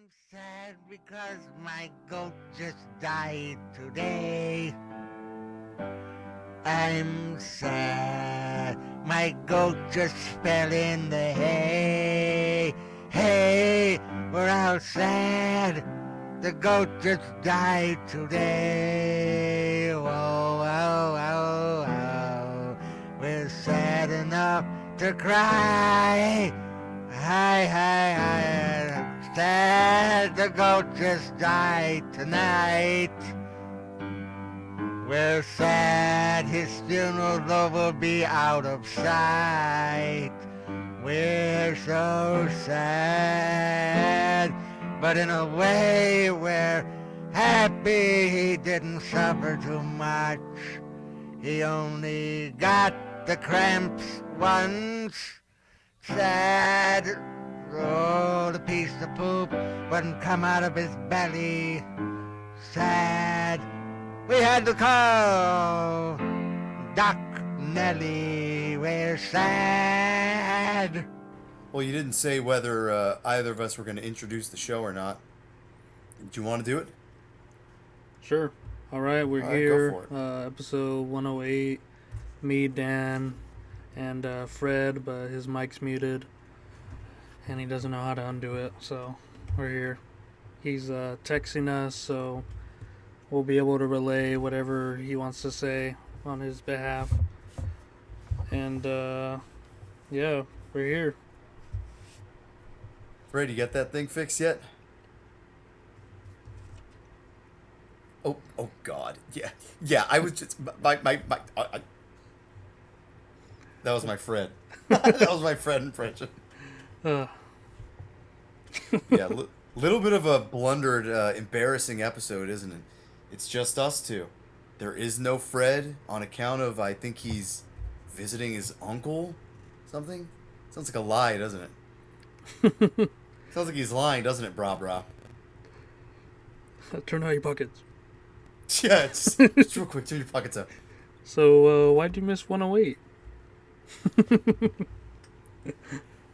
I'm sad because my goat just died today. I'm sad. My goat just fell in the hay. Hey, we're all sad. The goat just died today. Whoa, whoa, whoa, whoa. We're sad enough to cry. Hi, hi, hi. Sad the goat just died tonight. We're sad his funeral though will be out of sight. We're so sad, but in a way we're happy he didn't suffer too much. He only got the cramps once. Sad, oh, the piece of poop wouldn't come out of his belly. Sad. We had to call Doc Nelly. We're sad. Well, you didn't say whether either of us were going to introduce the show or not. Do you want to do it? Sure. All right, we're All right, here. go for it. Episode 108. Me, Dan, and Fred, but his mic's muted, and he doesn't know how to undo it. So we're here. He's texting us, so we'll be able to relay whatever he wants to say on his behalf. And yeah, we're here. Fred, you got that thing fixed yet? Oh God, yeah. I was just my. That was my Fred. That was my Fred impression. Uh, Yeah, little bit of a blundered, embarrassing episode, isn't it? It's just us two. There is no Fred on account of I think he's visiting his uncle. Something. Sounds like a lie, doesn't it? Sounds like he's lying, doesn't it, Bra? turn out your pockets. Yeah, just real quick, turn your pockets up. So why'd you miss 108?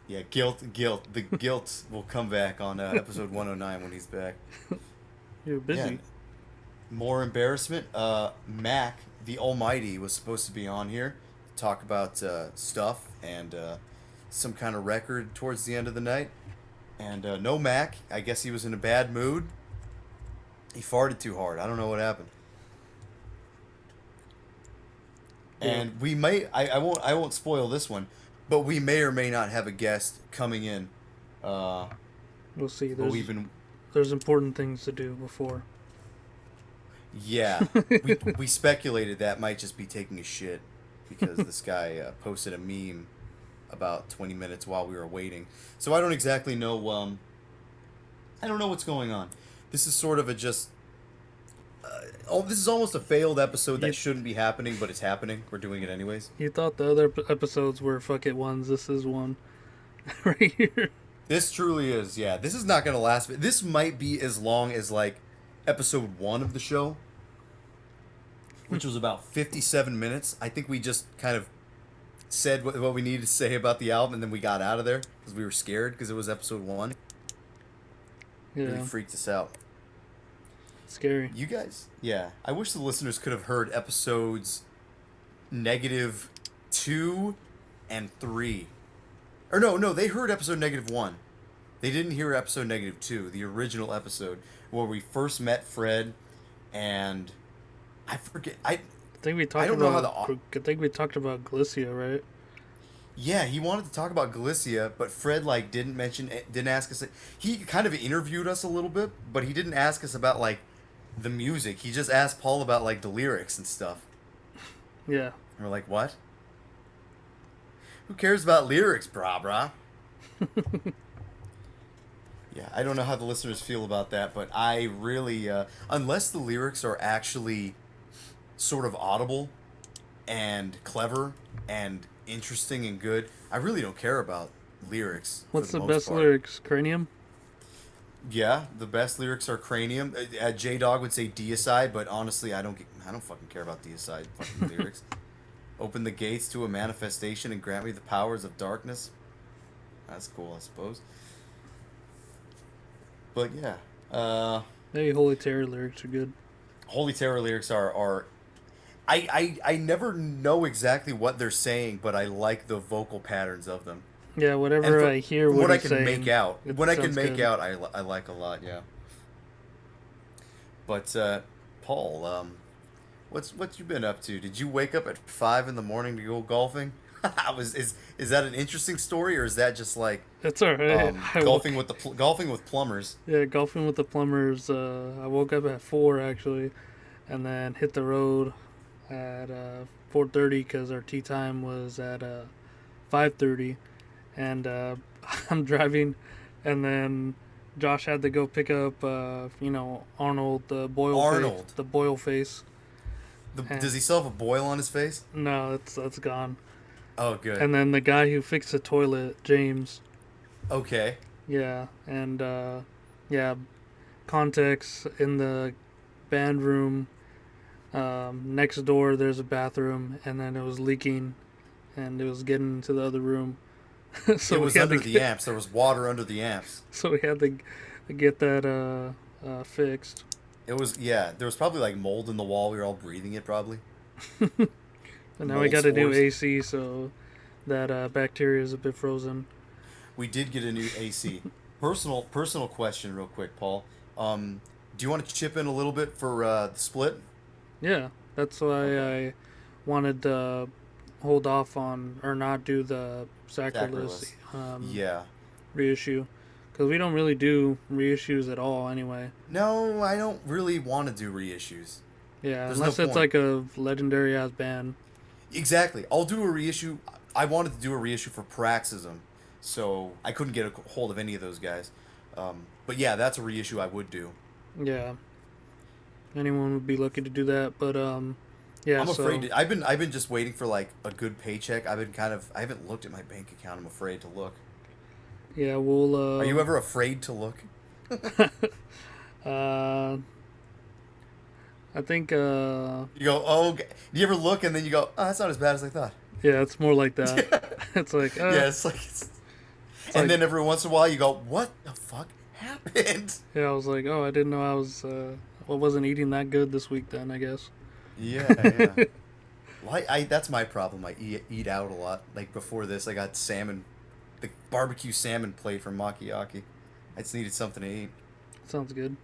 Yeah, guilt. The guilt will come back on episode 109 when he's back. You're busy. Yeah. More embarrassment. Mac, the Almighty, was supposed to be on here to talk about stuff and some kind of record towards the end of the night. And no Mac. I guess he was in a bad mood. He farted too hard. I don't know what happened. And we may. I won't spoil this one, but we may or may not have a guest coming in. We'll see. But There's important things to do before. Yeah, we speculated that might just be taking a shit because this guy posted a meme about 20 minutes while we were waiting. So I don't exactly know. I don't know what's going on. This is sort of a just. This is almost a failed episode that shouldn't be happening, but it's happening. We're doing it anyways. You thought the other episodes were fuck it ones. This is one. Right here. This truly is, yeah. This is not going to last. This might be as long as, like, episode 1 of the show, which was about 57 minutes. I think we just kind of said what we needed to say about the album, and then we got out of there because we were scared because it was episode 1. Yeah. Really freaked us out. Scary. You guys, yeah. I wish the listeners could have heard episodes -2 and 3. Or no, they heard episode -1. They didn't hear episode -2, the original episode where we first met Fred, and I forget. I think we talked about Galicia, right? Yeah, he wanted to talk about Galicia, but Fred didn't ask us. He kind of interviewed us a little bit, but he didn't ask us about the music. He just asked Paul about the lyrics and stuff. Yeah. And we're like, what? Who cares about lyrics, brah? Yeah, I don't know how the listeners feel about that, but I really, unless the lyrics are actually sort of audible and clever and interesting and good, I really don't care about lyrics. What's the best lyrics? Cranium? Yeah, the best lyrics are Cranium. J-Dog would say Deicide, but honestly, I don't fucking care about Deicide fucking lyrics. Open the gates to a manifestation and grant me the powers of darkness. That's cool, I suppose. But yeah, Maybe Holy Terror lyrics are good. Holy Terror lyrics are I never know exactly what they're saying, but I like the vocal patterns of them. Yeah, And whatever I hear from what what I he's can make saying, out, it what I can sounds make good. out, I like a lot. Yeah. But Paul, what you been up to? Did you wake up at 5 in the morning to go golfing? I was is that an interesting story, or is that just like It's alright. I woke, golfing with plumbers? yeah, golfing with the plumbers. I woke up at 4 actually, and then hit the road at 4:30 because our tea time was at 5:30, and I'm driving, and then Josh had to go pick up Arnold Arnold, the boil face. does he still have a boil on his face? No, that's gone. Oh, good. And then the guy who fixed the toilet, James. Okay. Yeah, and yeah, context in the band room. Next door, there's a bathroom, and then it was leaking, and it was getting into the other room. So It was under the amps. There was water under the amps. So we had to get that fixed. It was, yeah. There was probably like mold in the wall. We were all breathing it probably. And now we Mold got to do spores. AC, so that bacteria is a bit frozen. We did get a new AC. Personal question, real quick, Paul. Do you want to chip in a little bit for the split? Yeah, that's why Okay. I wanted to hold off on or not do the Sacrilus Yeah. reissue, because we don't really do reissues at all anyway. No, I don't really want to do reissues. Yeah, There's unless no it's point. like a legendary ass band. Exactly. I'll do a reissue. I wanted to do a reissue for Praxism, so I couldn't get a hold of any of those guys. But yeah, that's a reissue I would do. Yeah, anyone would be lucky to do that, but yeah. I'm So afraid to, I've been just waiting for like a good paycheck. I haven't looked at my bank account. I'm afraid to look. yeah, we'll. Are you ever afraid to look? Uh, I think You go, oh, okay. Do you ever look and then you go, oh, that's not as bad as I thought. yeah, it's more like that. It's like Yeah, it's like, and like- then every once in a while you go, what the fuck happened? yeah, I was like, oh, I didn't know I was wasn't eating that good this week. Then I guess. Yeah, yeah. Well, that's my problem. I eat out a lot. Like before this, I got salmon, the barbecue salmon plate from Makiyaki. I just needed something to eat. Sounds good.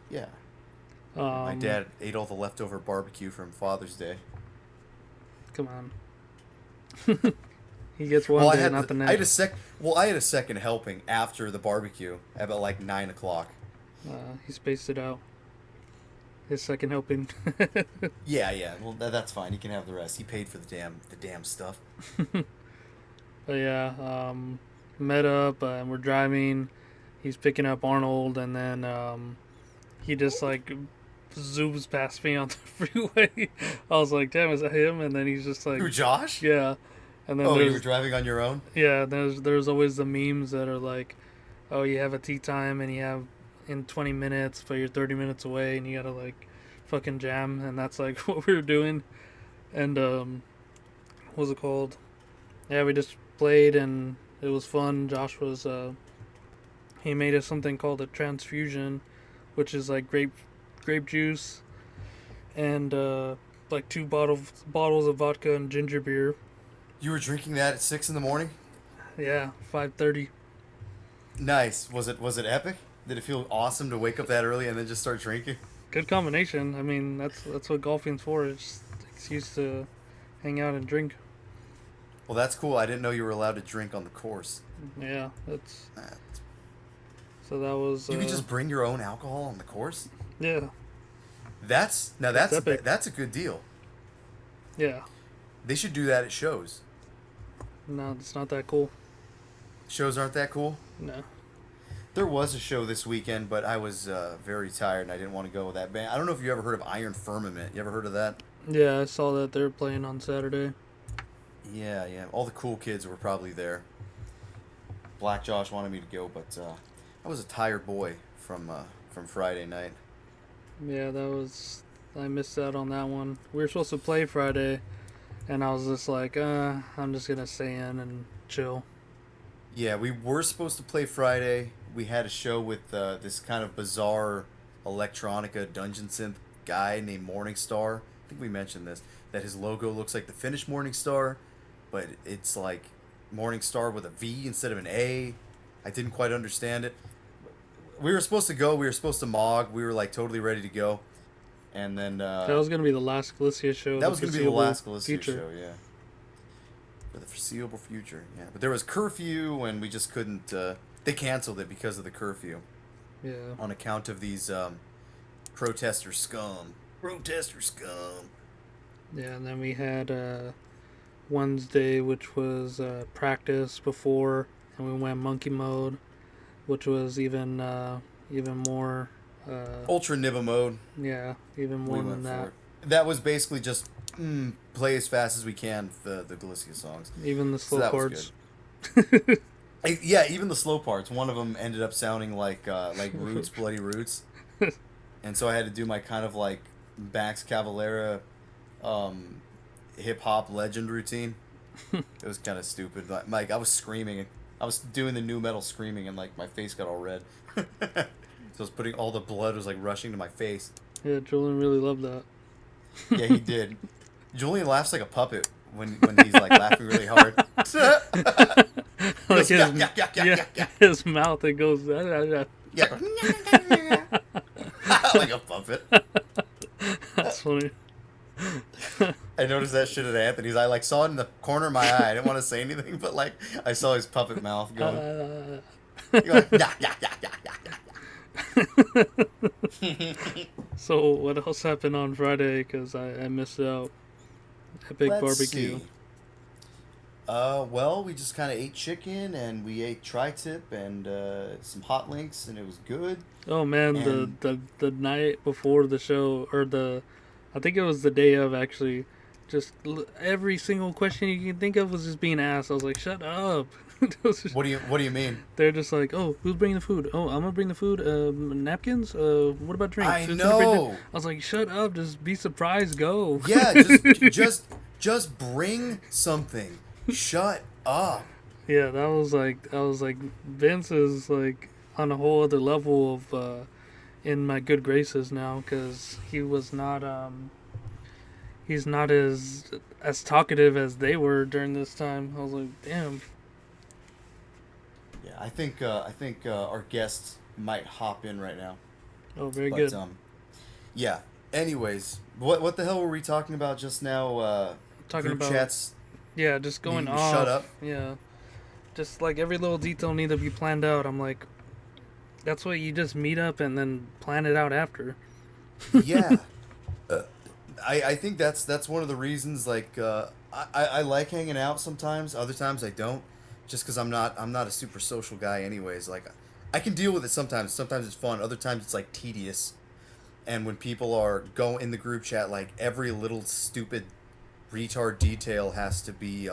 Yeah. My Um, dad ate all the leftover barbecue from Father's Day. Come on. He gets one day, not the I had a next. I had a second helping after the barbecue at about like 9 o'clock. He spaced it out. His second helping. Yeah, yeah. Well, that's fine. He can have the rest. He paid for the damn stuff. But yeah, met up and we're driving. He's picking up Arnold, and then he just like zooms past me on the freeway. I was like, "Damn, is that him?" And then he's just like, Who, Josh? "Yeah." And then Oh, you were there's driving on your own? there's always the memes that are like, "Oh, you have a tea time and you have in 20 minutes, but you're 30 minutes away, and you gotta like fucking jam." And that's like what we were doing. And what was it called? Yeah, we just played and it was fun. Josh was he made us something called a transfusion, which is like grape juice and like two bottles of vodka and ginger beer. You were drinking that at 6 in the morning? Yeah, 5:30. Nice. Was it epic? Did it feel awesome to wake up that early and then just start drinking? Good combination. I mean, that's what golfing's for. It's just an excuse to hang out and drink. Well, that's cool. I didn't know you were allowed to drink on the course. Yeah, that's Uh, so that was. You could just bring your own alcohol on the course? Yeah, That's epic. that's a good deal. yeah. They should do that at shows. No, it's not that cool. Shows aren't that cool. No. There was a show this weekend, but I was very tired and I didn't want to go with that band. I don't know if you ever heard of Iron Firmament. You ever heard of that? Yeah, I saw that they're playing on Saturday. Yeah, yeah. All the cool kids were probably there. Black Josh wanted me to go, but I was a tired boy from Friday night. Yeah, I missed out on that one. We were supposed to play Friday, and I was just like, I'm just gonna stay in and chill. Yeah, we were supposed to play Friday. we had a show with this kind of bizarre electronica dungeon synth guy named Morningstar. I think we mentioned this, that his logo looks like the Finnish Morningstar, but it's like Morningstar with a V instead of an A. I didn't quite understand it. We were supposed to go. We were supposed to mog. We were like totally ready to go, and then that was gonna be the last Galicia show. that was going to be the last Galicia future. show. Yeah, for the foreseeable future. Yeah, but there was curfew, and we just couldn't. They canceled it because of the curfew. Yeah. On account of these protester scum. Protester scum. Yeah, and then we had Wednesday, which was practice before, and we went monkey mode, which was even more. Ultra Nibba mode. Yeah, even more than that. That was basically just play as fast as we can the Galicia songs. Even the slow chords. Yeah, even the slow parts. One of them ended up sounding like Roots, Bloody Roots, and so I had to do my kind of like Max Cavalera, hip hop legend routine. It was kind of stupid. Like I was screaming, I was doing the new metal screaming, and like my face got all red. So I was putting all the blood was like rushing to my face. Yeah, Julian really loved that. Yeah, he did. Julian laughs like a puppet when he's like laughing really hard. Like goes, his mouth, it goes. Yeah. Like a puppet. That's funny. I noticed that shit at Anthony's. I like saw it in the corner of my eye. I didn't want to say anything, but like I saw his puppet mouth going. Like, So what else happened on Friday? Because I missed out. Epic barbecue. See. Well, we just kind of ate chicken and we ate tri-tip and some hot links, and it was good. Oh man, And- the night before the show, or I think it was the day of actually. Just every single question you can think of was just being asked. I was like, "Shut up!" What do you mean? They're just like, "Oh, who's bringing the food? Oh, I'm gonna bring the food. Napkins. What about drinks?" I Who's gonna bring know. I was like, "Shut up! Just be surprised. Go." Yeah, just bring something. Shut up. Yeah, that was like Vince is like on a whole other level of in my good graces now, because he was not he's not as talkative as they were during this time. I was like, damn. Yeah, I think our guests might hop in right now. Oh, very But, good. Yeah. Anyways, what the hell were we talking about just now? Talking group about chats. yeah, just going needing to off. shut up? Yeah, just like every little detail need to be planned out. I'm like, that's what you just meet up and then plan it out after. Yeah. I think that's one of the reasons. Like, I like hanging out sometimes. Other times I don't, just because I'm not a super social guy. Anyways, like, I can deal with it sometimes. Sometimes it's fun. Other times it's like tedious. And when people are go in the group chat, like every little stupid retard detail has to be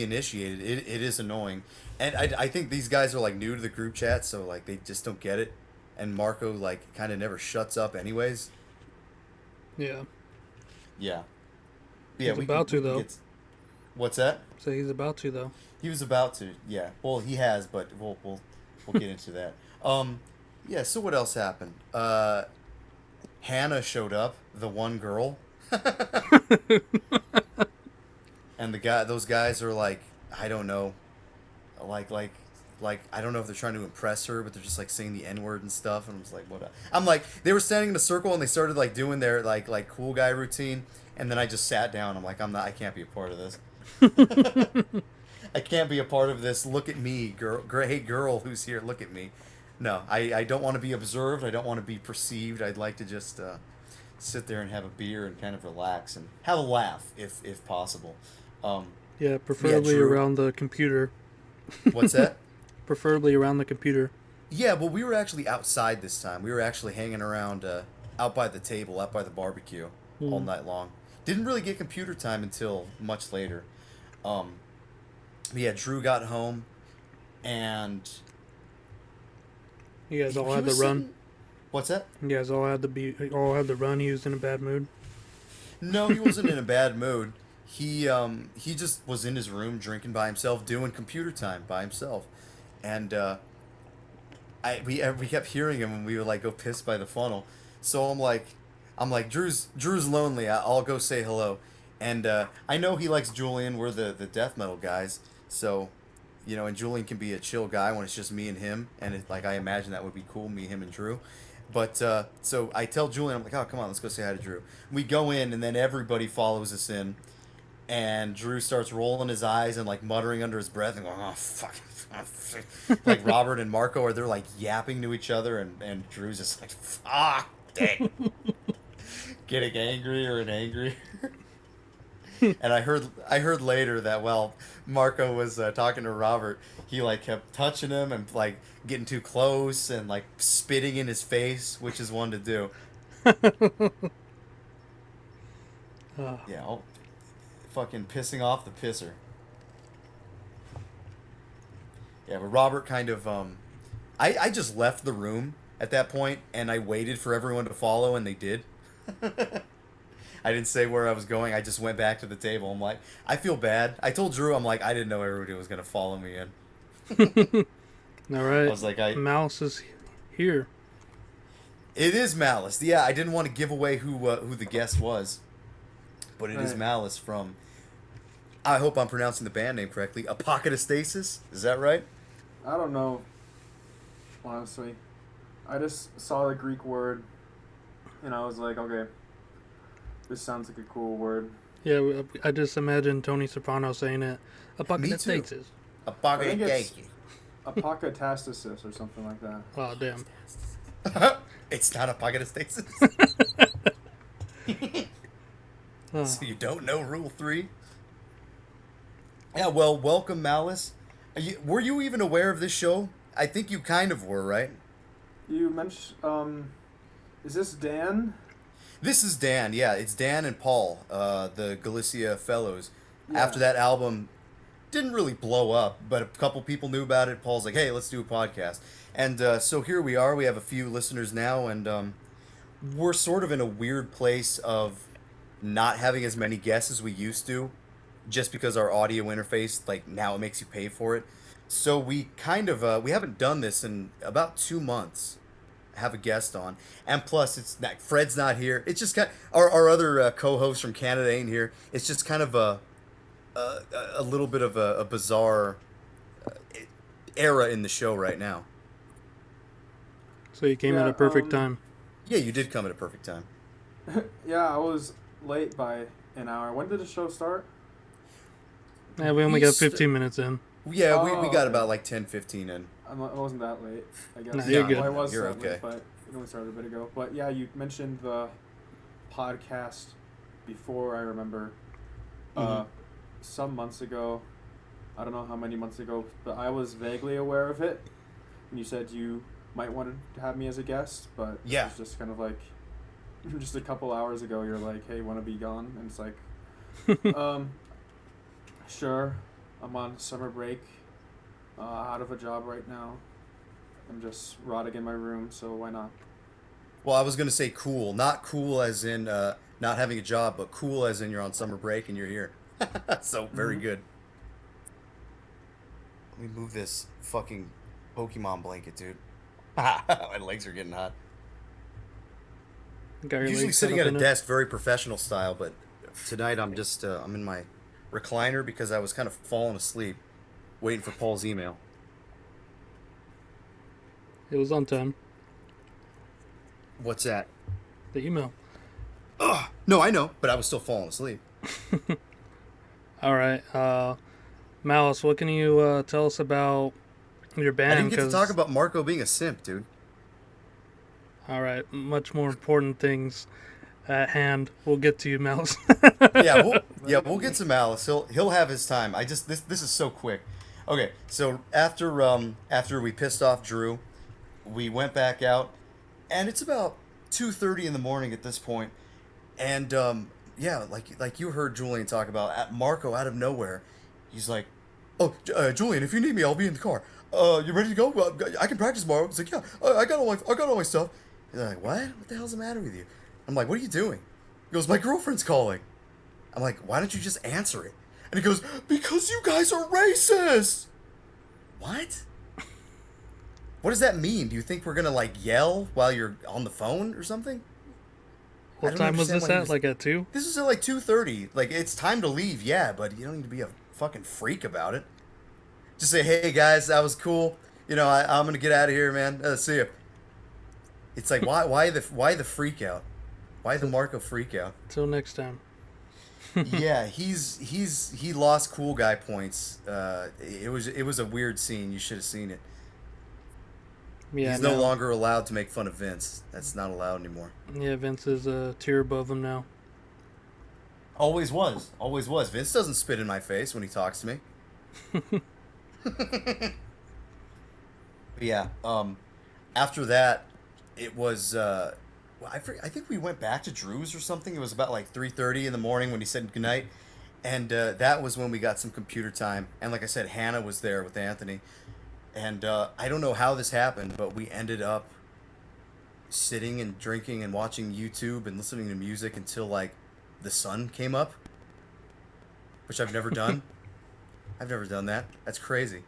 initiated. It is annoying. And I think these guys are like new to the group chat, so like they just don't get it. And Marco like kind of never shuts up anyways. Yeah. Yeah. He's about to, though. What's that? So he's about to, though. He was about to. Yeah. Well, he has, but we'll get into that. Yeah. So what else happened? Hannah showed up, the one girl. And those guys are like, I don't know, like I don't know if they're trying to impress her, but they're just like saying the N-word and stuff. And I was like, what? I'm like, they were standing in a circle and they started like doing their like cool guy routine, and then I just sat down. I'm like, I can't be a part of this. I can't be a part of this. Look at me, girl. Hey, girl, who's here? Look at me. No, I don't want to be observed. I don't want to be perceived. I'd like to just sit there and have a beer and kind of relax and have a laugh if possible. Yeah, preferably Drew. around the computer. What's that? Preferably around the computer. Yeah, well, we were actually outside this time. We were actually hanging around out by the table, out by the barbecue all night long. Didn't really get computer time until much later. Yeah, Drew got home, and You guys all he had the was run. sitting- What's that? You guys all had the run. He was in a bad mood. No, he wasn't in a bad mood. He just was in his room drinking by himself, doing computer time by himself. And we kept hearing him when we would like go piss by the funnel. So I'm like Drew's lonely. I'll go say hello. And I know he likes Julian. We're the death metal guys. So, and Julian can be a chill guy when it's just me and him. And like I imagine that would be cool, me, him, and Drew. But so I tell Julian, I'm like, oh, come on, let's go say hi to Drew. We go in, and then everybody follows us in. And Drew starts rolling his eyes and like muttering under his breath and going, oh, fuck. Like Robert and Marco are there like yapping to each other, and Drew's just like, fuck, dang. Getting angrier and angrier. And I heard later that while Marco was talking to Robert, he like kept touching him and like getting too close and like spitting in his face, which is one to do. Yeah, fucking pissing off the pisser. Yeah, but Robert kind of I just left the room at that point and I waited for everyone to follow and they did. I didn't say where I was going. I just went back to the table. I'm like, I feel bad. I told Drew, I'm like, I didn't know everybody was going to follow me in. All right. I was like, Malus is here. It is Malus. Yeah, I didn't want to give away who the guest was. But it is Malus from, I hope I'm pronouncing the band name correctly, Apokatastasis. Is that right? I don't know, honestly. I just saw the Greek word, and I was like, okay, this sounds like a cool word. Yeah, I just imagine Tony Soprano saying it. Apokatastasis. Apokatastasis. Apokatastasis or something like that. Oh, damn. It's not Apokatastasis. So you don't know Rule 3? Yeah, well, welcome, Malus. Were you even aware of this show? I think you kind of were, right? You mentioned, is this Dan? This is Dan, yeah. It's Dan and Paul, the Galicia Fellows. Yeah. After that album didn't really blow up, but a couple people knew about it. Paul's like, hey, let's do a podcast. And so here we are. We have a few listeners now, and we're sort of in a weird place of not having as many guests as we used to, just because our audio interface, like, now it makes you pay for it. So we kind of, we haven't done this in about 2 months. Have a guest on, and plus it's not, Fred's not here. It's just kind of, our other co-host from Canada ain't here. It's just kind of a little bit of a bizarre era in the show right now. So you came at a perfect time. Yeah, you did come at a perfect time. Yeah, I was late by an hour. When did the show start? Yeah, we only got 15 minutes in. Yeah, we got okay. about like 10-15 in. I wasn't that late, I guess. No, you're good. Well, I was You're slightly, okay. but it only started a bit ago. But yeah, you mentioned the podcast before, I remember. Some months ago. I don't know how many months ago, but I was vaguely aware of it. And you said you might want to have me as a guest, but Yeah. it was just kind of like, just a couple hours ago, you're like, hey, want to be gone? And it's like, sure, I'm on summer break. Out of a job right now. I'm just rotting in my room, so why not? Well, I was gonna say cool, not cool as in not having a job, but cool as in you're on summer break and you're here. So very good. Let me move this fucking Pokemon blanket, dude. My legs are getting hot. Got your Usually legs sitting set at up a in it? desk, very professional style, but tonight I'm just I'm in my recliner because I was kind of falling asleep, waiting for Paul's email. It was on time. What's that? The email. No, I know, but I was still falling asleep. All right. Malus, what can you tell us about your band? I didn't get to 'Cause- talk about Marco being a simp, dude. All right. Much more important things at hand. We'll get to you, Malus. We'll get to Malus. He'll have his time. This is so quick. Okay, so after we pissed off Drew, we went back out, and it's about 2:30 in the morning at this point, and like you heard Julian talk about, at Marco out of nowhere, he's like, "Oh, Julian, if you need me, I'll be in the car. You ready to go? I can practice tomorrow." He's like, "Yeah, I got all my stuff." He's like, "What? What the hell's the matter with you?" I'm like, "What are you doing?" He goes, "My girlfriend's calling." I'm like, "Why don't you just answer it?" And he goes, "Because you guys are racist." What? What does that mean? Do you think we're gonna like yell while you're on the phone or something? I What don't time was understand this why he at? was- Like at 2? This is at like 2:30. Like it's time to leave, yeah, but you don't need to be a fucking freak about it. Just say, hey guys, that was cool. You know, I'm gonna get out of here, man. See ya. It's like why the freak out? Why the Marco freak out? Till next time. Yeah, he lost cool guy points. It was a weird scene. You should have seen it. Yeah, He's no longer allowed to make fun of Vince. That's not allowed anymore. Yeah, Vince is a tier above him now. Always was. Always was. Vince doesn't spit in my face when he talks to me. But yeah. After that, it was. I think we went back to Drew's or something. It was about like 3:30 in the morning when he said goodnight, and that was when we got some computer time. And like I said, Hannah was there with Anthony, and I don't know how this happened, but we ended up sitting and drinking and watching YouTube and listening to music until like the sun came up, which I've never done. I've never done that. That's crazy.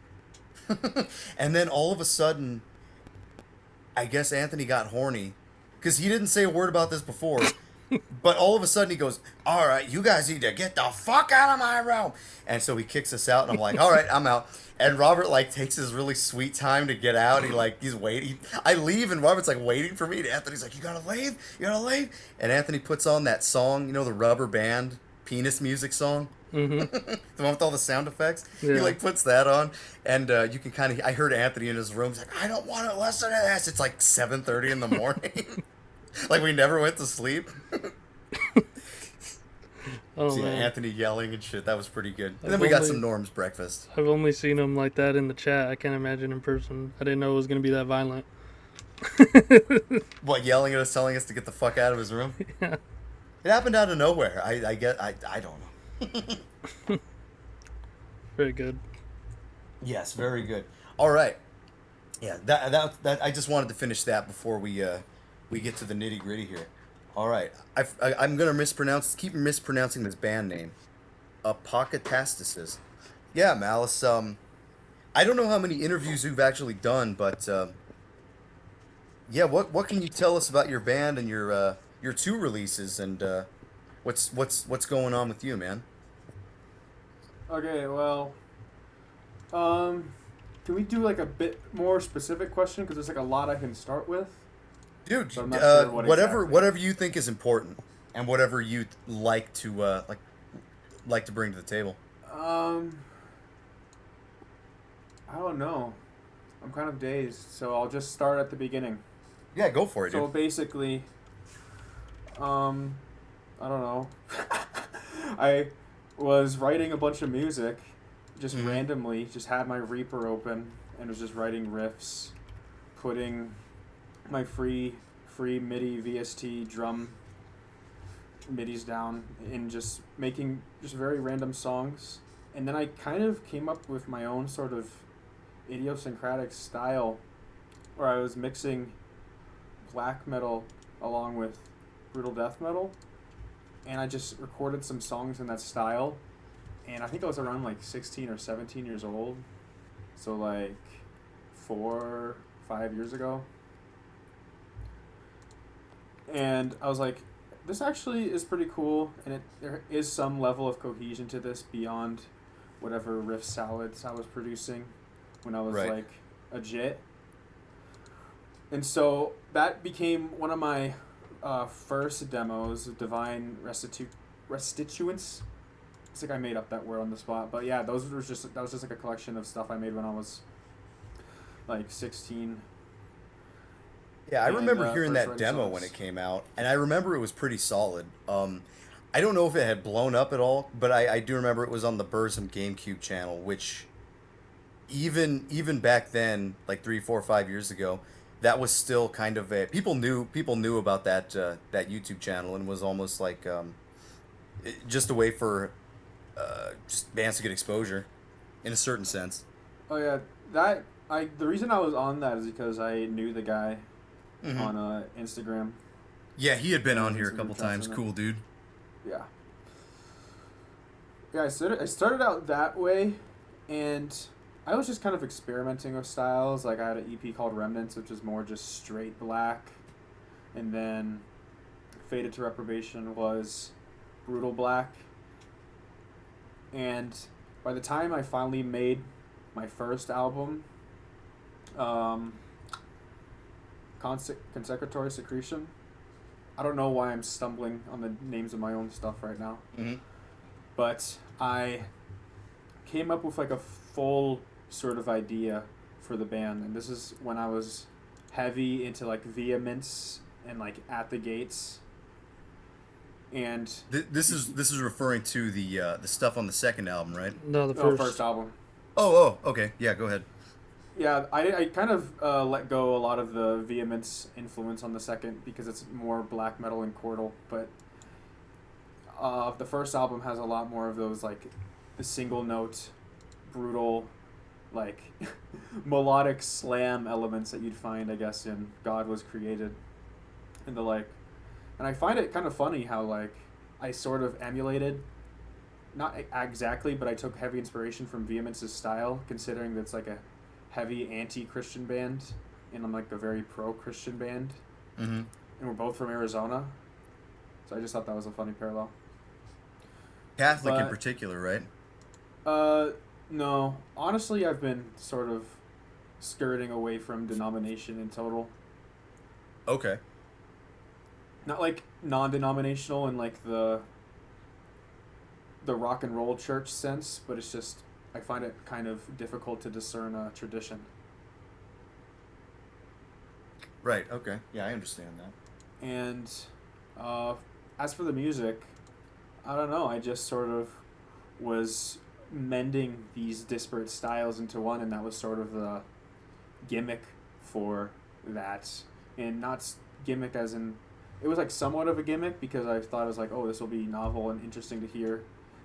And then all of a sudden, I guess Anthony got horny because he didn't say a word about this before. But all of a sudden he goes, all right, you guys need to get the fuck out of my room. And so he kicks us out and I'm like, all right, I'm out. And Robert like takes his really sweet time to get out. He's waiting. I leave and Robert's like waiting for me. And Anthony's like, you gotta leave? You gotta leave? And Anthony puts on that song, you know, the rubber band penis music song. Mm-hmm. The one with all the sound effects. Yeah. He like puts that on, and you can kind of. I heard Anthony in his room. He's like, "I don't want to listen to this." It's like 7:30 in the morning. Like we never went to sleep. Oh, So, yeah, man. Anthony yelling and shit. That was pretty good. And then I've we got only- some Norm's breakfast. I've only seen him like that in the chat. I can't imagine in person. I didn't know it was going to be that violent. What, yelling at us, telling us to get the fuck out of his room? Yeah. It happened out of nowhere. I don't know. Very good. Yes, very good. All right. Yeah, that I just wanted to finish that before we get to the nitty gritty here. All right, I'm gonna keep mispronouncing this band name, Apokatastasis. Yeah, Malus. I don't know how many interviews you've actually done, but yeah, what can you tell us about your band and your 2 releases and what's going on with you, man? Okay, well, can we do like a bit more specific question? Because there's like a lot I can start with. Dude, But I'm not sure what exactly. whatever you think is important, and whatever you like to like to bring to the table. I don't know. I'm kind of dazed, so I'll just start at the beginning. Yeah, go for it, So dude. basically, I don't know. I was writing a bunch of music, just Mhm. randomly, just had my Reaper open and was just writing riffs, putting my free MIDI VST drum MIDIs down and just making just very random songs. And then I kind of came up with my own sort of idiosyncratic style where I was mixing black metal along with brutal death metal. And I just recorded some songs in that style. And I think I was around like 16 or 17 years old. So like 4, 5 years ago. And I was like, this actually is pretty cool, and there is some level of cohesion to this beyond whatever riff salads I was producing when I was Right. like a jit. And so that became one of my first demos, Divine Restituents. It's like I made up that word on the spot, but yeah, that was just like a collection of stuff I made when I was like 16. Yeah, I and, remember hearing first that writing demo songs. when it came out, and I remember it was pretty solid. I don't know if it had blown up at all, but I do remember it was on the Burzum GameCube channel, which even back then, like 3, 4, 5 years ago, that was still kind of a people knew about that YouTube channel, and was almost like just a way for just bands to get exposure, in a certain sense. Oh yeah, the reason I was on that is because I knew the guy Mhm. on Instagram. Yeah, he had been on Yeah, here a some couple good stuff times. in it. Cool dude. Yeah. Yeah, I started out that way, and I was just kind of experimenting with styles. Like I had an EP called Remnants, which is more just straight black, and then Faded to Reprobation was brutal black. And by the time I finally made my first album, Consecratory Secretion. I don't know why I'm stumbling on the names of my own stuff right now. Mm-hmm. But I came up with like a full sort of idea for the band, and this is when I was heavy into like vehemence and like At the Gates. And This is referring to the stuff on the second album, right? No, the first album. Oh, okay. Yeah, go ahead. Yeah, I kind of let go a lot of the vehemence influence on the second because it's more black metal and chordal, but the first album has a lot more of those like the single note, brutal, like melodic slam elements that you'd find, I guess, in God Was Created and the like. And I find it kind of funny how like I sort of emulated, not exactly, but I took heavy inspiration from Vehemence's style, considering that it's like a heavy anti-Christian band and I'm like a very pro-Christian band. Mm-hmm. And we're both from Arizona. So I just thought that was a funny parallel. Catholic in particular, right? No. Honestly, I've been sort of skirting away from denomination in total. Okay. Not like non-denominational in like the rock and roll church sense, but it's just I find it kind of difficult to discern a tradition. Right, okay. Yeah, I understand that. And as for the music, I don't know, I just sort of was mending these disparate styles into one, and that was sort of the gimmick for that. And not gimmick as in, it was like somewhat of a gimmick because I thought it was like, oh, this will be novel and interesting to hear,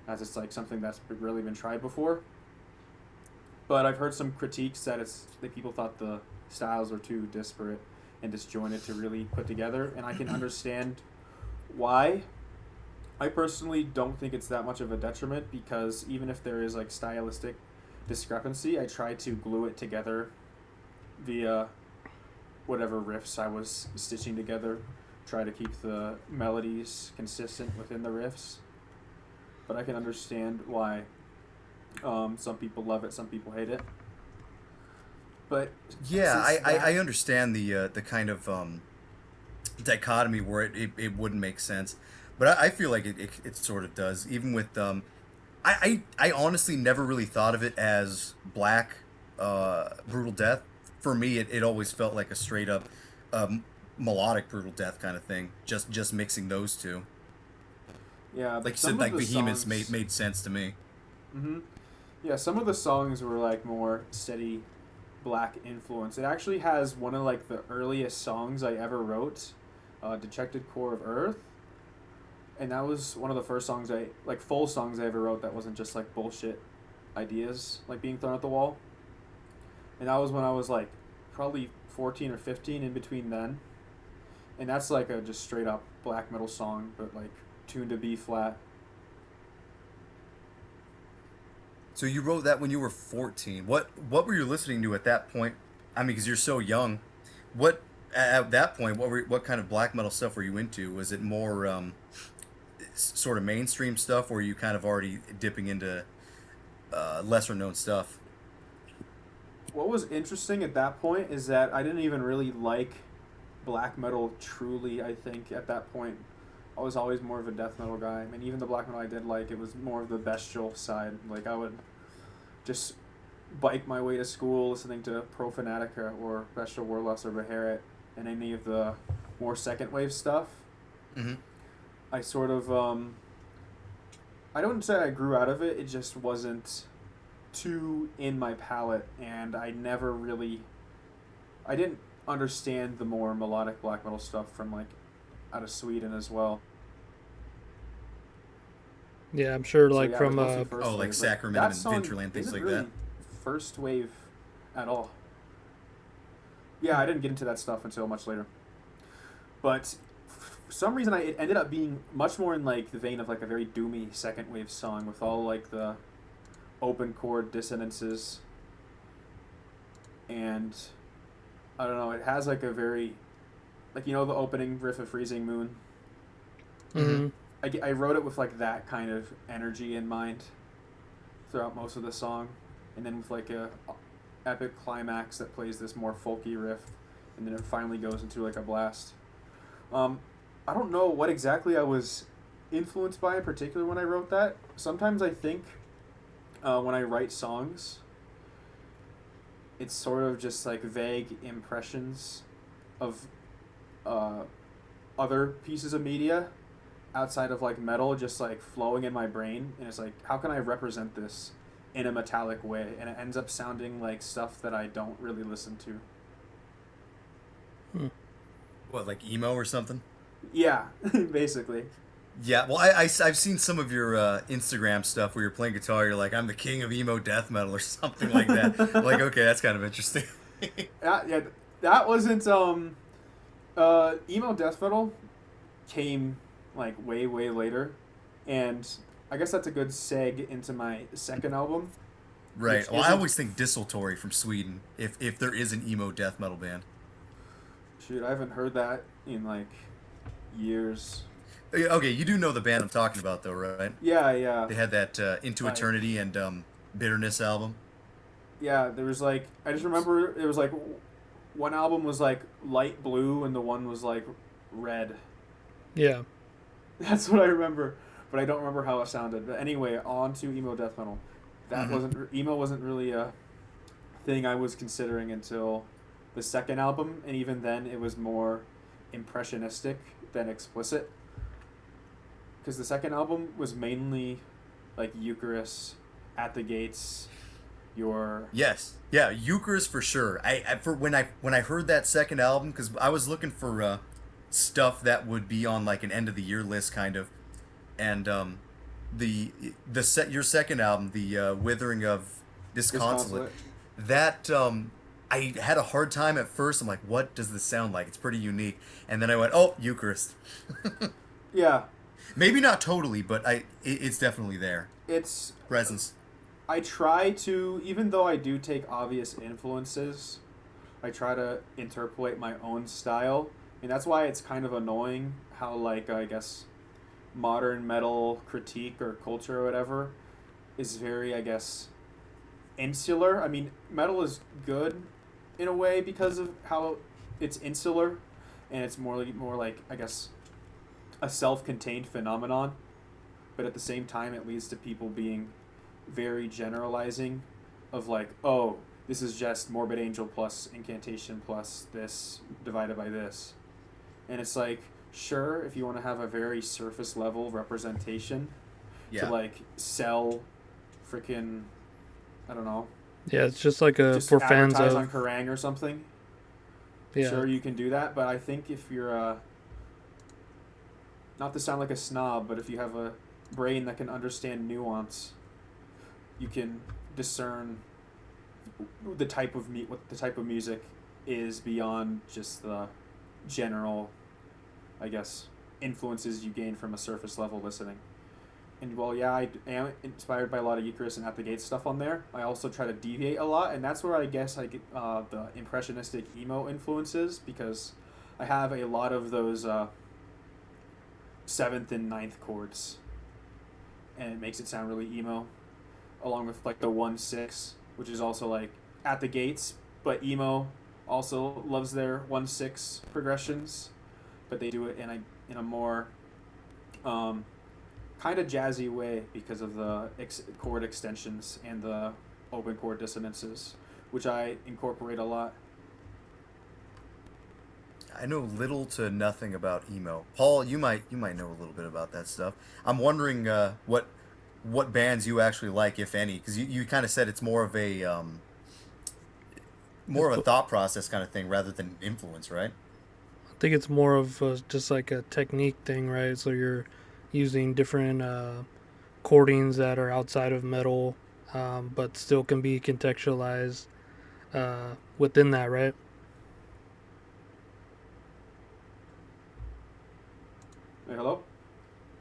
as it's like something that's really been tried before. But I've heard some critiques that people thought the styles were too disparate and disjointed to really put together, and I can understand why. I personally don't think it's that much of a detriment because even if there is like stylistic discrepancy, I try to glue it together via whatever riffs I was stitching together, try to keep the melodies consistent within the riffs. But I can understand why some people love it, some people hate it. But yeah, I understand the kind of dichotomy where it wouldn't make sense, but I feel like it sort of does. Even with I honestly never really thought of it as black brutal death. For me, it always felt like a straight up melodic brutal death kind of thing. Just mixing those two. Yeah, like you said, like Behemoths made sense to me. Mm-hmm. Yeah, some of the songs were like more steady black influence. It actually has one of like the earliest songs I ever wrote, Dejected Core of Earth. And that was one of the first songs full songs I ever wrote that wasn't just like bullshit ideas like being thrown at the wall. And that was when I was like probably 14 or 15, in between then. And that's like a just straight up black metal song, but like tuned to B flat. So you wrote that when you were 14. What were you listening to at that point? I mean, because you're so young. What at that point? What kind of black metal stuff were you into? Was it more sort of mainstream stuff, or were you kind of already dipping into lesser known stuff? What was interesting at that point is that I didn't even really like black metal truly. I think at that point, I was always more of a death metal guy. I mean, even the black metal I did like, it was more of the bestial side. Like, I would just bike my way to school listening to Pro Fanatica or Bestial Warlust or Beharit and any of the more second wave stuff. Mm-hmm. I sort of, I don't say I grew out of it, it just wasn't too in my palate, and I didn't understand the more melodic black metal stuff from, like, out of Sweden as well. Yeah, I'm sure, like, yeah, from... like Sacrament and Vinterland, things like really that. First wave at all. Yeah, I didn't get into that stuff until much later. But for some reason, it ended up being much more in, like, the vein of, like, a very doomy second wave song with all, like, the open chord dissonances and I don't know, it has like a very, like, you know, the opening riff of Freezing Moon. Mm-hmm. I wrote it with like that kind of energy in mind throughout most of the song, and then with like a epic climax that plays this more folky riff, and then it finally goes into like a blast. I don't know what exactly I was influenced by in particular when I wrote that. Sometimes I think when I write songs, it's sort of just like vague impressions of other pieces of media outside of like metal, just like flowing in my brain, and it's like, how can I represent this in a metallic way? And it ends up sounding like stuff that I don't really listen to. What, like emo or something? Yeah, basically. Yeah, well, I've seen some of your Instagram stuff where you're playing guitar. You're like, I'm the king of emo death metal or something like that. Like, okay, that's kind of interesting. Yeah, that wasn't emo death metal came like way later, and I guess that's a good seg into my second album. Right. Well, I always think Dissoltory from Sweden, if there is an emo death metal band. Shoot, I haven't heard that in like years. Okay, you do know the band I'm talking about, though, right? Yeah. They had that Into Right. Eternity and Bitterness album. Yeah, there was like, I just remember it was like one album was like light blue and the one was like red. Yeah. That's what I remember, but I don't remember how it sounded. But anyway, on to emo death metal. That emo wasn't really a thing I was considering until the second album, and even then it was more impressionistic than explicit. Because the second album was mainly like Eucharist, At the Gates, your... Yes, yeah, Eucharist for sure. For when I heard that second album, because I was looking for stuff that would be on like an end of the year list kind of, and your second album, the Withering of Disconsolate, that I had a hard time at first. I'm like, what does this sound like? It's pretty unique, and then I went, oh, Eucharist. Yeah. Maybe not totally, but it's definitely there. It's Presence. I try to, even though I do take obvious influences, I try to interpolate my own style. And that's why it's kind of annoying how, like, I guess, modern metal critique or culture or whatever is very, I guess, insular. I mean, metal is good in a way because of how it's insular, and it's more like, I guess, a self-contained phenomenon. But at the same time, it leads to people being very generalizing of like, oh, this is just Morbid Angel plus Incantation plus this divided by this. And it's like, sure, if you want to have a very surface level representation to like sell freaking, I don't know. Yeah, it's just like just for fans advertise of on Kerrang or something. Yeah. Sure, you can do that, but I think if you're not to sound like a snob, but if you have a brain that can understand nuance, you can discern the type of what the type of music is beyond just the general, I guess, influences you gain from a surface level listening. And while yeah, I am inspired by a lot of Eucharist and At the Gates stuff on there, I also try to deviate a lot, and that's where I guess I get the impressionistic emo influences, because I have a lot of those 7th and 9th chords, and it makes it sound really emo, along with like the 1/6, which is also like At the Gates, but emo also loves their 1/6 progressions, but they do it in a more kind of jazzy way because of the chord extensions and the open chord dissonances, which I incorporate a lot. I know little to nothing about emo. Paul, you might know a little bit about that stuff. I'm wondering what bands you actually like, if any, because you kind of said it's more of a thought process kind of thing rather than influence, right? I think it's more of just like a technique thing, right? So you're using different chordings that are outside of metal, but still can be contextualized within that, right? Hey, hello?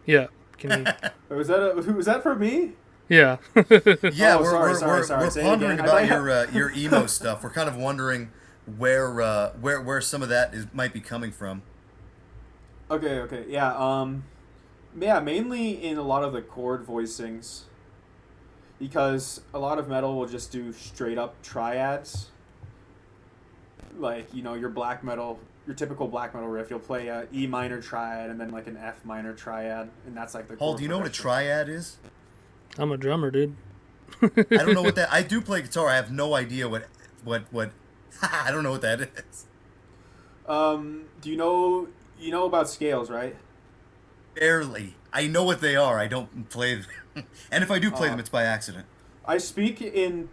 Yeah. Can you? Was that for me? Yeah. Yeah, Oh, we're sorry. Say it pondering again. about your emo stuff. We're kind of wondering where some of that might be coming from. Okay, yeah. Yeah, mainly in a lot of the chord voicings, because a lot of metal will just do straight up triads. Like, your black metal, your typical black metal riff, you'll play a E minor triad and then like an F minor triad, and that's like the Paul, chord do you know what a progression. triad is? I'm a drummer, dude. I don't know what that. I do play guitar. I have no idea what. I don't know what that is. Do you know about scales, right? Barely. I know what they are. I don't play them. And if I do play them, it's by accident. I speak in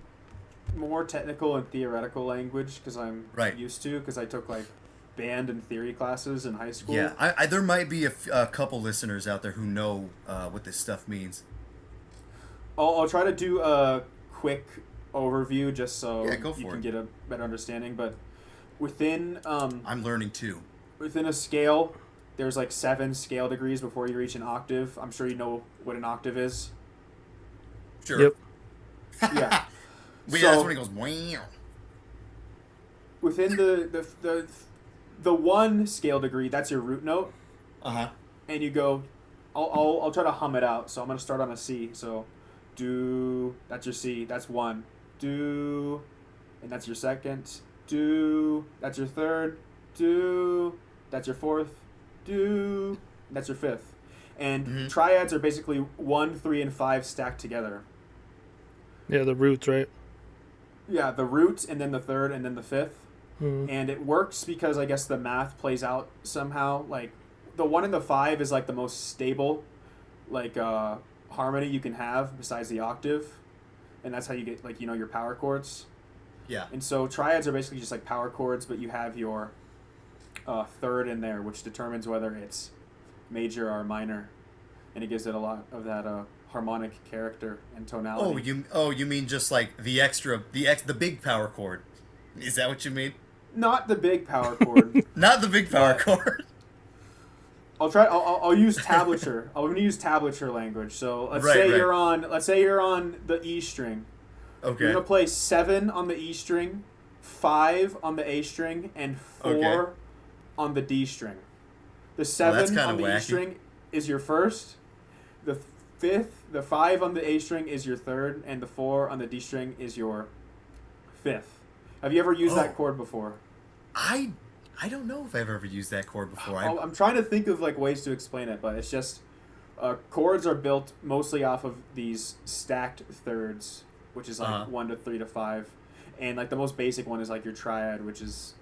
more technical and theoretical language because I'm Right. used to, because I took like band and theory classes in high school. Yeah, there might be a couple listeners out there who know what this stuff means. I'll try to do a quick overview just so Yeah, go you for can it. get a better understanding. But within I'm learning too. within a scale, there's like 7 scale degrees before you reach an octave. I'm sure you know what an octave is. Sure. Yep. Yeah. But So- yeah, that's when he goes, wow. Within the 1 scale degree, that's your root note, Uh-huh. and you go. I'll try to hum it out. So I'm gonna start on a C. So, do, that's your C. That's 1. Do, and that's your second. Do, that's your third. Do, that's your fourth. Do, and that's your fifth. And Mhm. triads are basically 1, 3, and 5 stacked together. Yeah, the roots, right? Yeah, the root, and then the third, and then the fifth. Mm. And it works because I guess the math plays out somehow. Like, the 1 and the 5 is like the most stable, like, harmony you can have besides the octave, and that's how you get, like, your power chords. Yeah. And so triads are basically just like power chords, but you have your third in there, which determines whether it's major or minor, and it gives it a lot of that harmonic character and tonality. You mean just like the big power chord? Is that what you mean? Not the big power chord. Not the big power But- chord. I'll use tablature. I'm gonna use tablature language. So let's say you're on the E string. Okay. You're gonna play 7 on the E string, 5 on the A string, and 4 Okay. on the D string. The that's 7 kinda on the E wacky. string is your first. The 5 on the A string is your third, and the 4 on the D string is your fifth. Have you ever used that Oh. chord before? I don't know if I've ever used that chord before. I'm trying to think of like ways to explain it, but it's just chords are built mostly off of these stacked thirds, which is like Uh-huh. 1 to 3 to 5, and like the most basic one is like your triad, which is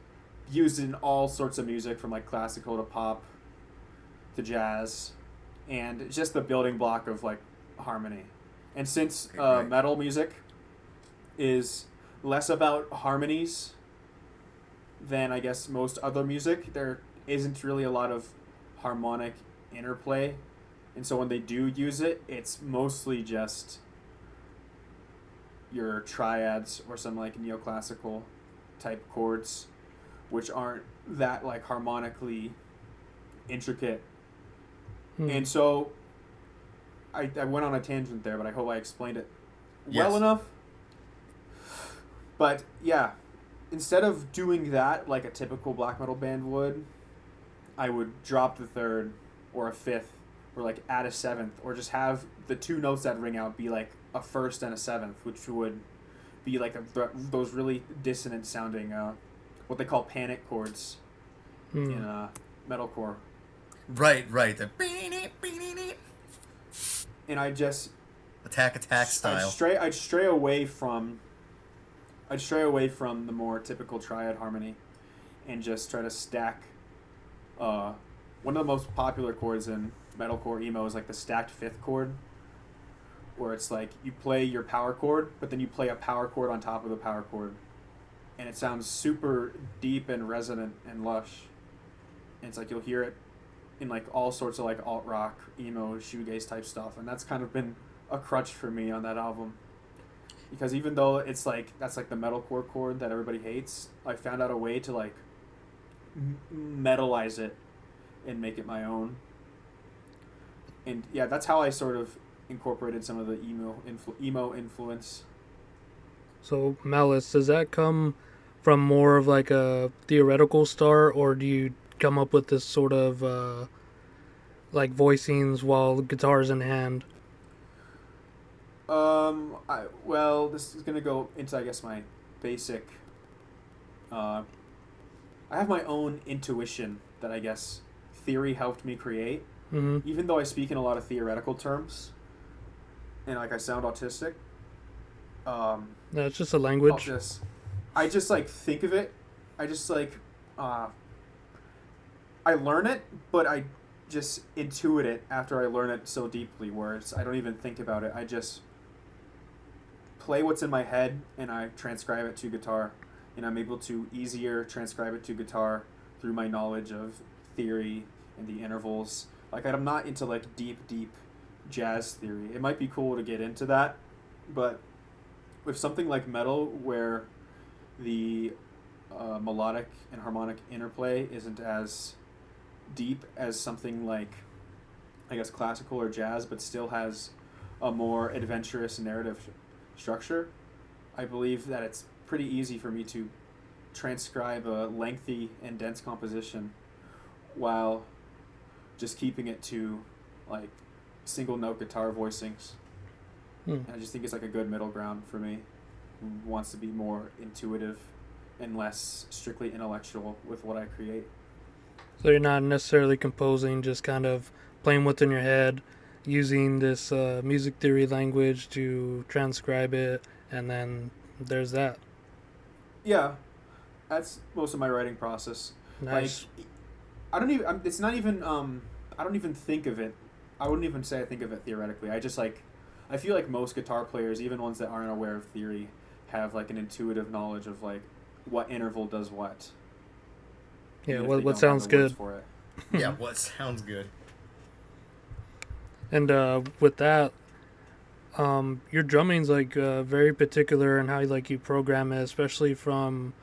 used in all sorts of music from like classical to pop to jazz, and it's just the building block of like harmony. And since Okay, great. metal music is less about harmonies than I guess most other music, there isn't really a lot of harmonic interplay, and so when they do use it, it's mostly just your triads or some like neoclassical type chords, which aren't that like harmonically intricate. Mm. And so I went on a tangent there, but I hope I explained it well Yes. enough. But yeah, instead of doing that like a typical black metal band would, I would drop the third or a fifth or like add a seventh, or just have the 2 notes that ring out be like a first and a seventh, which would be like those really dissonant sounding what they call panic chords Mm. in metalcore. Right. The And I just attack style. I'd stray away from the more typical triad harmony, and just try to stack. One of the most popular chords in metalcore emo is like the stacked fifth chord, where it's like you play your power chord, but then you play a power chord on top of the power chord, and it sounds super deep and resonant and lush. And it's like you'll hear it in like all sorts of like alt rock, emo, shoegaze type stuff, and that's kind of been a crutch for me on that album. Because even though it's like that's like the metalcore chord that everybody hates, I found out a way to like metalize it and make it my own. And yeah, that's how I sort of incorporated some of the emo influence. So, Malus, does that come from more of like a theoretical start, or do you come up with this sort of like voicings while the guitar's in hand? This is gonna go into, I guess, my basic. I have my own intuition that, I guess, theory helped me create. Mm-hmm. Even though I speak in a lot of theoretical terms, and like I sound autistic. No, it's just a language. I just like think of it. I just like, I learn it, but I just intuit it after I learn it so deeply, where I don't even think about it. I just play what's in my head and I transcribe it to guitar, and I'm able to easier transcribe it to guitar through my knowledge of theory and the intervals. Like, I'm not into like deep jazz theory. It might be cool to get into that, but with something like metal where the melodic and harmonic interplay isn't as deep as something like, I guess, classical or jazz, but still has a more adventurous narrative structure, I believe that it's pretty easy for me to transcribe a lengthy and dense composition while just keeping it to like single note guitar voicings. And I just think it's like a good middle ground for me, who wants to be more intuitive and less strictly intellectual with what I create. So you're not necessarily composing, just kind of playing what's in your head, using this music theory language to transcribe it, and then there's that. Yeah, that's most of my writing process. Nice. Like, I don't even. It's not even. I don't even think of it. I wouldn't even say I think of it theoretically. I just like. I feel like most guitar players, even ones that aren't aware of theory, have like an intuitive knowledge of like what interval does what. Yeah, Even if they what don't sounds have the words good. for it. Yeah, what sounds good. And with that, your drumming's like very particular in how you program it, especially from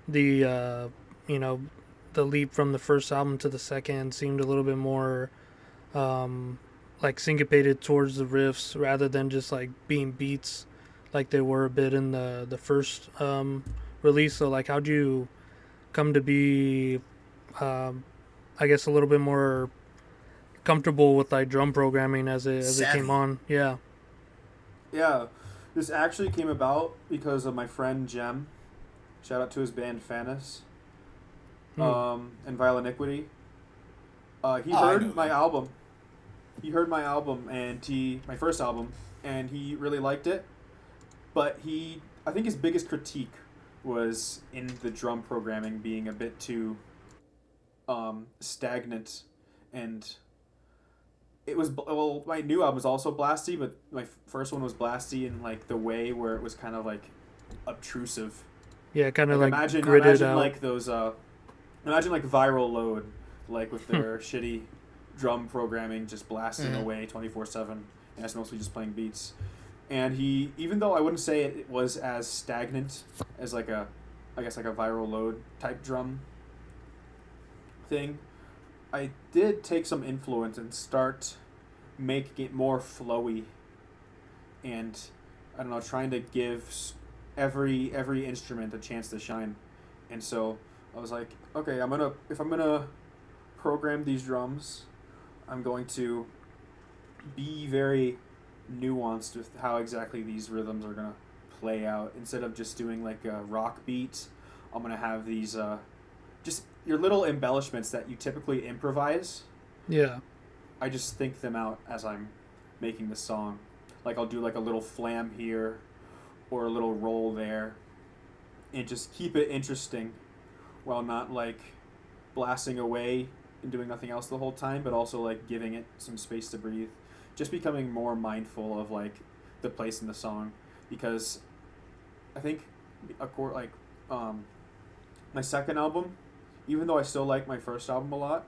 the the leap from the first album to the second seemed a little bit more like syncopated towards the riffs rather than just like being beats like they were a bit in the first release. So like, how'd you come to be I guess a little bit more comfortable with like drum programming as it came Savvy. on? Yeah. Yeah, this actually came about because of my friend Jem. Shout out to his band Fanis. And Vile Iniquity. He I heard know my them. album. He heard my album my first album, and he really liked it. But I think his biggest critique was in the drum programming being a bit too stagnant, and it was, well, my new album was also blasty, but my first one was blasty in like the way where it was kind of like obtrusive. Yeah, kind of like imagine gridded out. like those imagine like Viral Load, like with their shitty drum programming just blasting away 24/7, and that's mostly just playing beats. And he, even though I wouldn't say it was as stagnant as like a Viral Load type drum thing, I did take some influence and start making it more flowy, and I don't know, trying to give every instrument a chance to shine. And so I was like, okay, if I'm gonna program these drums, I'm going to be very nuanced with how exactly these rhythms are gonna play out. Instead of just doing like a rock beat, I'm gonna have these just your little embellishments that you typically improvise. Yeah. I just think them out as I'm making the song. Like, I'll do like a little flam here or a little roll there, and just keep it interesting while not like blasting away and doing nothing else the whole time, but also like giving it some space to breathe. Just becoming more mindful of like the place in the song, because I think my second album, even though I still like my first album a lot,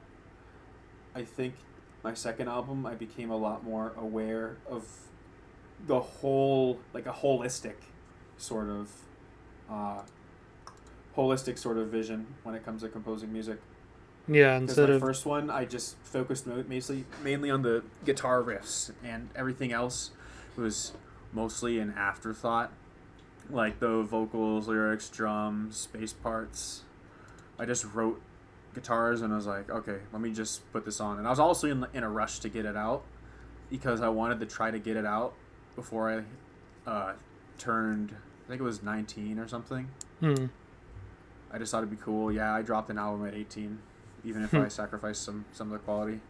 I think my second album I became a lot more aware of the whole, like a holistic sort of vision when it comes to composing music. Yeah, Because instead my of first one, I just focused mainly on the guitar riffs, and everything else was mostly an afterthought, like the vocals, lyrics, drums, bass parts. I just wrote guitars, and I was like, okay, let me just put this on. And I was also in a rush to get it out because I wanted to try to get it out before I turned, I think it was 19 or something. I just thought it'd be cool. Yeah, I dropped an album at 18, even if I sacrificed some of the quality.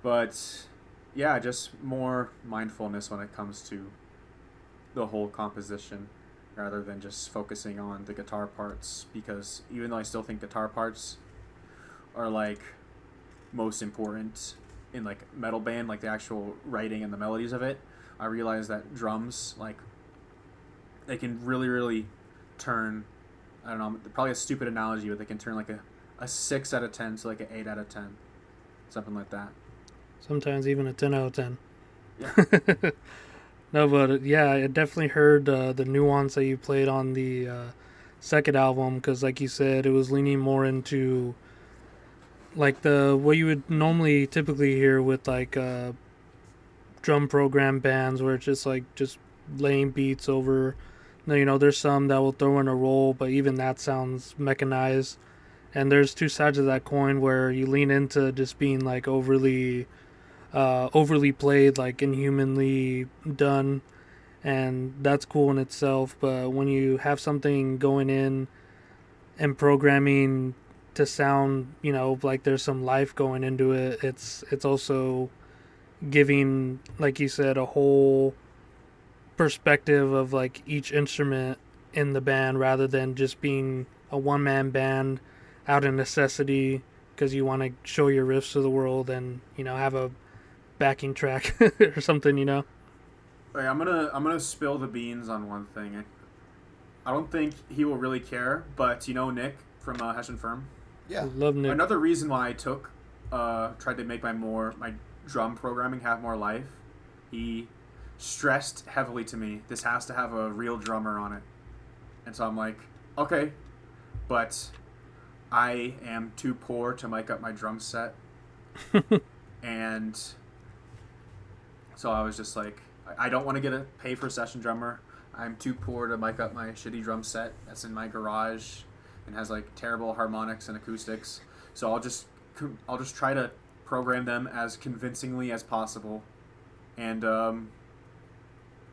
But yeah, just more mindfulness when it comes to the whole composition rather than just focusing on the guitar parts, because even though I still think guitar parts are like most important in like metal band, like the actual writing and the melodies of it, I realize that drums, like, they can really turn, I don't know, probably a stupid analogy, but they can turn like a 6 out of 10 to like an 8 out of 10, something like that. sometimes even a 10 out of 10. Yeah. No, but yeah, I definitely heard the nuance that you played on the second album, because like you said, it was leaning more into like the what you would normally typically hear with like drum program bands, where it's just like just laying beats over. You know, there's some that will throw in a roll, but even that sounds mechanized. And there's two sides of that coin where you lean into just being like overly played, like inhumanly done, and that's cool in itself. But when you have something going in and programming to sound, you know, like there's some life going into it, it's also giving, like you said, a whole perspective of like each instrument in the band, rather than just being a one-man band out of necessity because you want to show your riffs to the world and, you know, have a backing track or something, you know. Okay, I'm gonna spill the beans on one thing. I don't think he will really care, but you know Nick from Hessian Firm? Yeah. Love Nick. Another reason why I tried to make my drum programming have more life, he stressed heavily to me, this has to have a real drummer on it. And so I'm like, okay, but I am too poor to mic up my drum set. And so I was just like, I don't want to pay for a session drummer. I'm too poor to mic up my shitty drum set that's in my garage and has like terrible harmonics and acoustics. So I'll just try to program them as convincingly as possible, and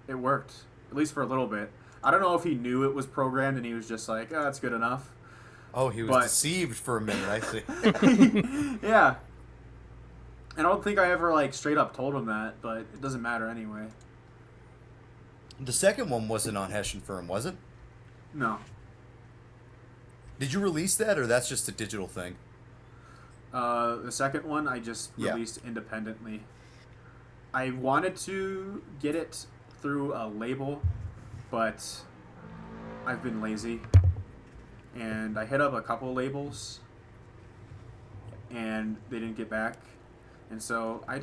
it worked, at least for a little bit. I don't know if he knew it was programmed and he was just like, oh, that's good enough. Oh, he was deceived for a minute, I see. Yeah. And I don't think I ever like straight up told him that, but it doesn't matter anyway. The second one wasn't on Hessian Firm, was it? No. Did you release that, or that's just a digital thing? The second one I just released independently. I wanted to get it through a label, but I've been lazy. And I hit up a couple labels, and they didn't get back. And so I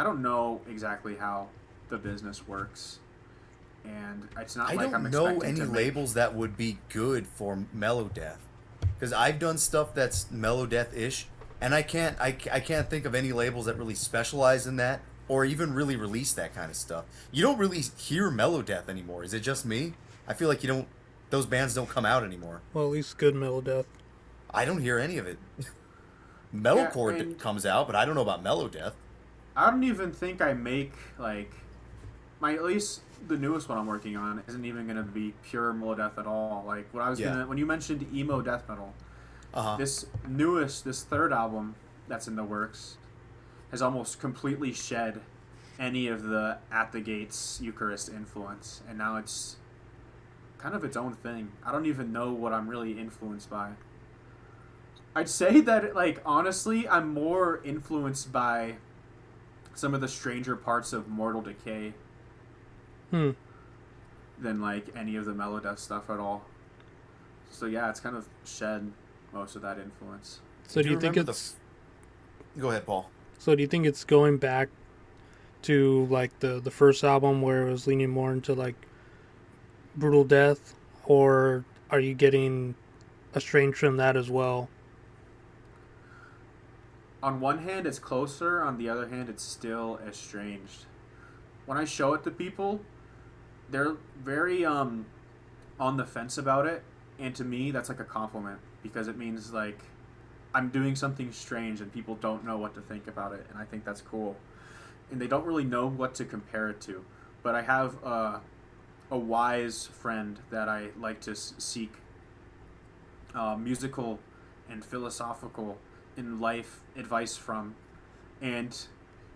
don't know exactly how the business works. And it's not like I'm expecting to I don't know any labels that would be good for Melodeath, because I've done stuff that's Melodeath-ish, and I can't think of any labels that really specialize in that or even really release that kind of stuff. You don't really hear Melodeath anymore. Is it just me? I feel like those bands don't come out anymore. Well, at least good Melodeath. I don't hear any of it. Metalcore comes out, but I don't know about Melodeath. I don't even think I make like at least the newest one I'm working on isn't even gonna be pure Melodeath at all. Like when you mentioned emo death metal, this third album that's in the works has almost completely shed any of the At the Gates Eucharist influence, and now it's kind of its own thing. I don't even know what I'm really influenced by. I'd say that, like, honestly, I'm more influenced by some of the stranger parts of Mortal Decay than, like, any of the Melodeath stuff at all. So, yeah, it's kind of shed most of that influence. So do you think it's... Go ahead, Paul. So do you think it's going back to, like, the first album where it was leaning more into, like, brutal death? Or are you getting estranged from that as well? on one hand it's closer, on the other hand it's still estranged. When I show it to people, they're very on the fence about it, and to me that's like a compliment because it means like I'm doing something strange and people don't know what to think about it, and I think that's cool. And they don't really know what to compare it to. But I have a wise friend that I like to seek musical and philosophical in life advice from, and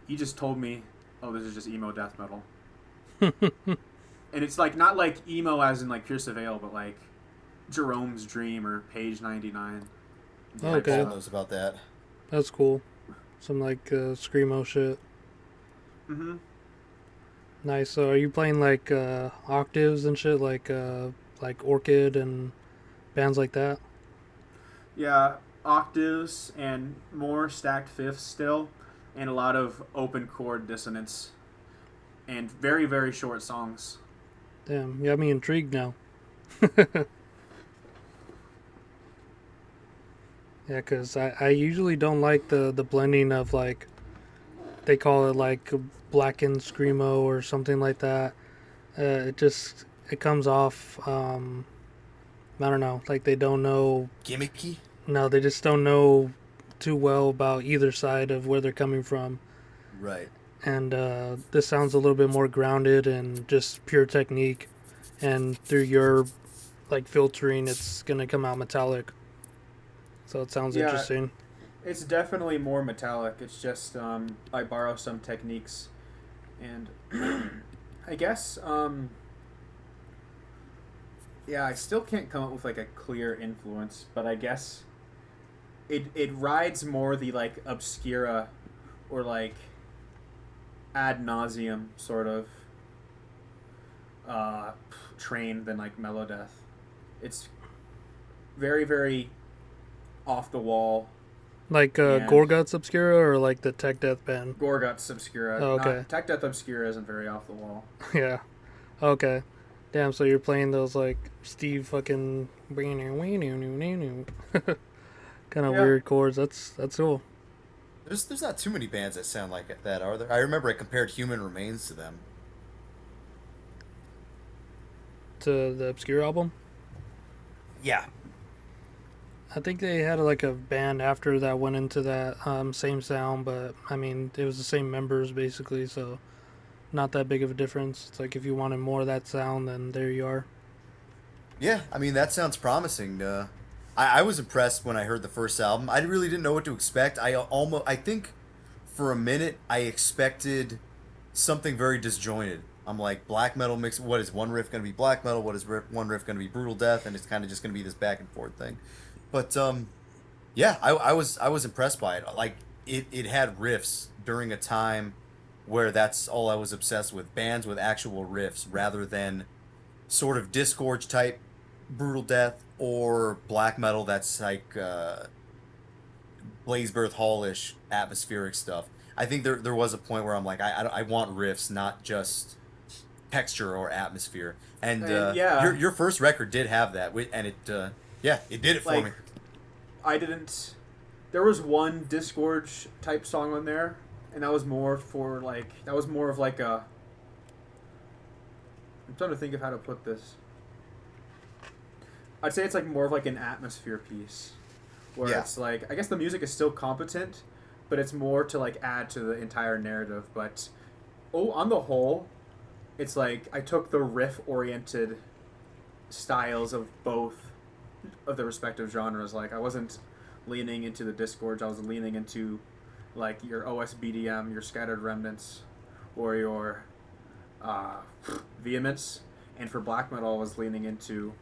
he just told me, "Oh, this is just emo death metal." And it's like not like emo as in like Pierce the Veil, but like Jerome's Dream or Page 99. Yeah, Okay. Paul knows about that. That's cool. Some like screamo shit. Mm-hmm. Nice. So are you playing like octaves and shit, like Orchid and bands like that? Yeah, octaves and more stacked fifths still, and a lot of open chord dissonance, and very, very short songs. Damn, you got me intrigued now. Yeah, because I usually don't like the blending of like, they call it like blackened screamo or something like that. It comes off, I don't know, like they don't know. Gimmicky? No, they just don't know too well about either side of where they're coming from. Right. And this sounds a little bit more grounded and just pure technique. And through your like filtering, it's gonna come out metallic. So it sounds interesting. It's definitely more metallic. It's just I borrow some techniques, and I guess yeah, I still can't come up with like a clear influence, but I guess it rides more the like obscura or like ad nauseum sort of train than like Melodeath. It's very, very off the wall. Like Gorguts Obscura or like the Tech Death band? Gorguts Obscura. Oh, okay. Tech Death Obscura isn't very off the wall. Yeah. Okay. Damn, so you're playing those like Steve fucking kind of weird chords. That's cool. There's not too many bands that sound like that, are there? I remember I compared Human Remains to them. To the Obscure album? Yeah. I think they had like a band after that went into that same sound, but I mean it was the same members basically, so not that big of a difference. It's like if you wanted more of that sound, then there you are. Yeah, I mean, that sounds promising. I was impressed when I heard the first album. I really didn't know what to expect. I think for a minute I expected something very disjointed. I'm like, black metal mix. What is one riff going to be black metal? What is one riff going to be brutal death? And it's kind of just going to be this back and forth thing. But yeah, I was impressed by it. Like it had riffs during a time where that's all I was obsessed with. Bands with actual riffs rather than sort of disgorge type brutal death or black metal that's like Blazebirth Hall-ish atmospheric stuff. I think there was a point where I'm like, I want riffs, not just texture or atmosphere. And yeah, your first record did have that, and it it did it for like me. I didn't. There was one disgorge type song on there, and that was more for like of like a. I'm trying to think of how to put this. I'd say it's like more of like an atmosphere piece, where it's like I guess the music is still competent, but it's more to like add to the entire narrative. But on the whole, it's like I took the riff oriented styles of both of the respective genres. Like I wasn't leaning into the disgorge, I was leaning into like your OSBDM, your scattered remnants, or your vehemence. And for black metal, I was leaning into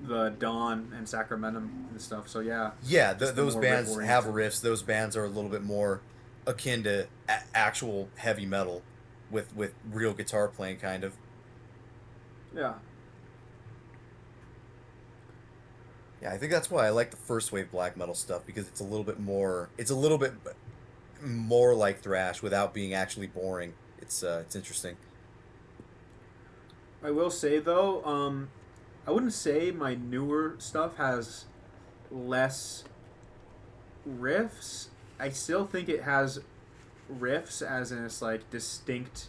the Dawn and Sacramentum and stuff. So yeah, those bands have riffs. Those bands are a little bit more akin to actual heavy metal with real guitar playing, kind of. Yeah. Yeah, I think that's why I like the first wave black metal stuff, because it's a little bit more like thrash without being actually boring. It's interesting. I will say though, I wouldn't say my newer stuff has less riffs. I still think it has riffs, as in it's like distinct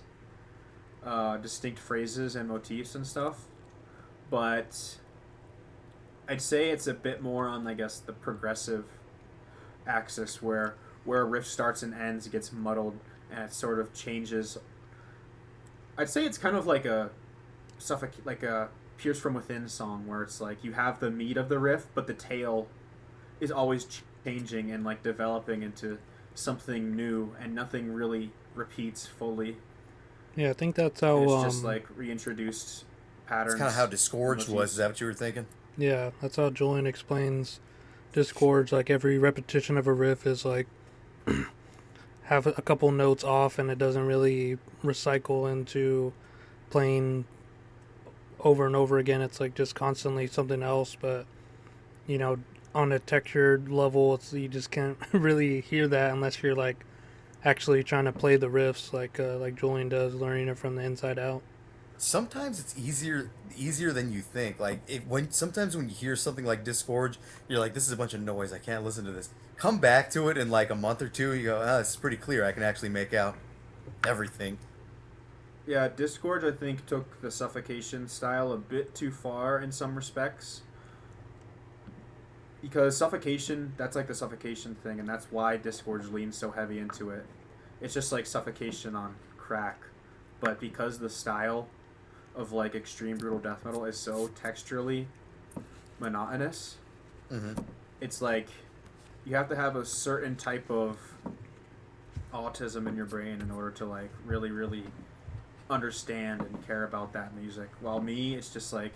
phrases and motifs and stuff, but I'd say it's a bit more on, I guess, the progressive axis where a riff starts and ends, it gets muddled, and it sort of changes. I'd say it's kind of like a Pierce from Within song, where it's like you have the meat of the riff, but the tail is always changing and like developing into something new, and nothing really repeats fully. Yeah, I think that's how. And it's just like reintroduced patterns. It's kind of how Disgorged was. Is that what you were thinking? Yeah, that's how Julian explains Disgorge. Like every repetition of a riff is like have a couple notes off, and it doesn't really recycle into playing over and over again. It's like just constantly something else, but you know, on a textured level, you just can't really hear that unless you're like actually trying to play the riffs like Julian does, learning it from the inside out. Sometimes it's easier than you think. Like sometimes when you hear something like Disgorge, you're like, this is a bunch of noise. I can't listen to this. Come back to it in like a month or two. You go, oh, this is pretty clear. I can actually make out everything. Yeah, Disgorge, I think, took the Suffocation style a bit too far in some respects. Because Suffocation, that's like the Suffocation thing, and that's why Disgorge leans so heavy into it. It's just like Suffocation on crack. But because the style of like extreme brutal death metal is so texturally monotonous, it's like you have to have a certain type of autism in your brain in order to like really, really understand and care about that music. While me, it's just like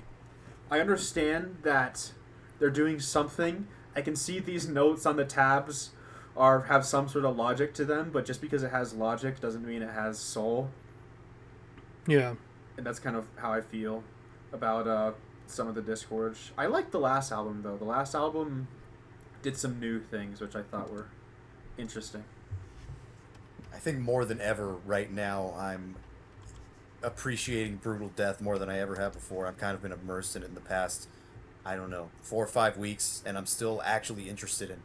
I understand that they're doing something. I can see these notes on the tabs are have some sort of logic to them, but just because it has logic doesn't mean it has soul. Yeah. And that's kind of how I feel about some of the Disgorge. I like the last album, though. The last album did some new things, which I thought were interesting. I think more than ever right now, I'm appreciating brutal death more than I ever have before. I've kind of been immersed in it in the past, I don't know, 4 or 5 weeks, and I'm still actually interested in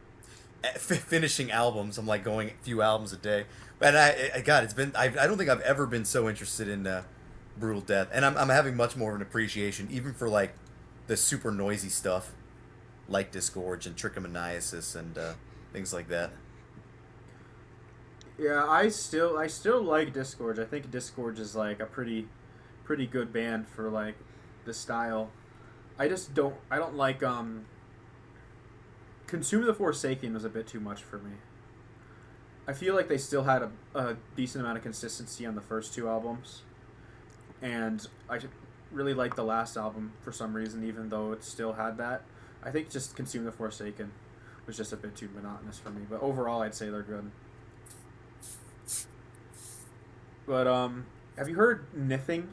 finishing albums. I'm like going a few albums a day. And it's been, I don't think I've ever been so interested in brutal death. And I'm having much more of an appreciation, even for like the super noisy stuff, like Disgorge and Trichomoniasis and things like that. Yeah, I still like Disgorge. I think Disgorge is like a pretty good band for like the style. I don't like Consume the Forsaken was a bit too much for me. I feel like they still had a decent amount of consistency on the first 2 albums, and I really liked the last album for some reason, even though it still had that. I think just Consume the Forsaken was just a bit too monotonous for me, but overall I'd say they're good. But have you heard Nithing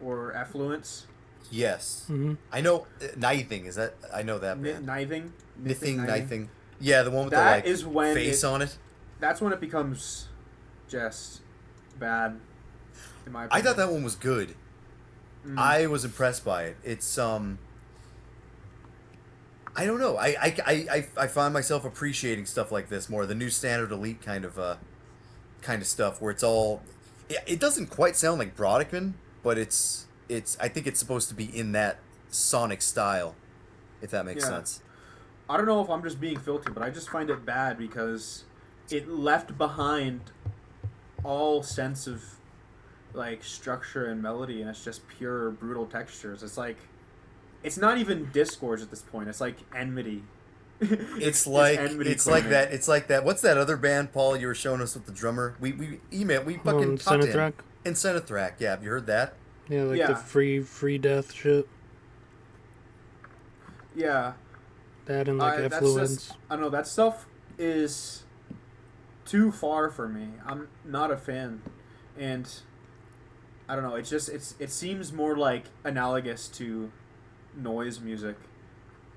or Effluence? Yes. Mm-hmm. I know Nithing, is that, I know that band. Nithing? Nithing. Yeah, the one with that the is when face on it. That's when it becomes just bad, in my opinion. I thought that one was good. I was impressed by it. It's I don't know. I find myself appreciating stuff like this more. The new Standard Elite kind of stuff where it's all. It doesn't quite sound like Brodequin, but it's. I think it's supposed to be in that sonic style, if that makes sense. I don't know if I'm just being filthy, but I just find it bad because it left behind all sense of like structure and melody, and it's just pure brutal textures. It's like it's not even Disgorge at this point. It's like Enmity. It's like that. What's that other band, Paul? You were showing us with the drummer. We fucking talked to him. Incenithrak. Yeah, have you heard that? Yeah, like the free death shit. Yeah. That and like Effluence. I don't know, that stuff is too far for me. I'm not a fan. And I don't know, it seems more like analogous to noise music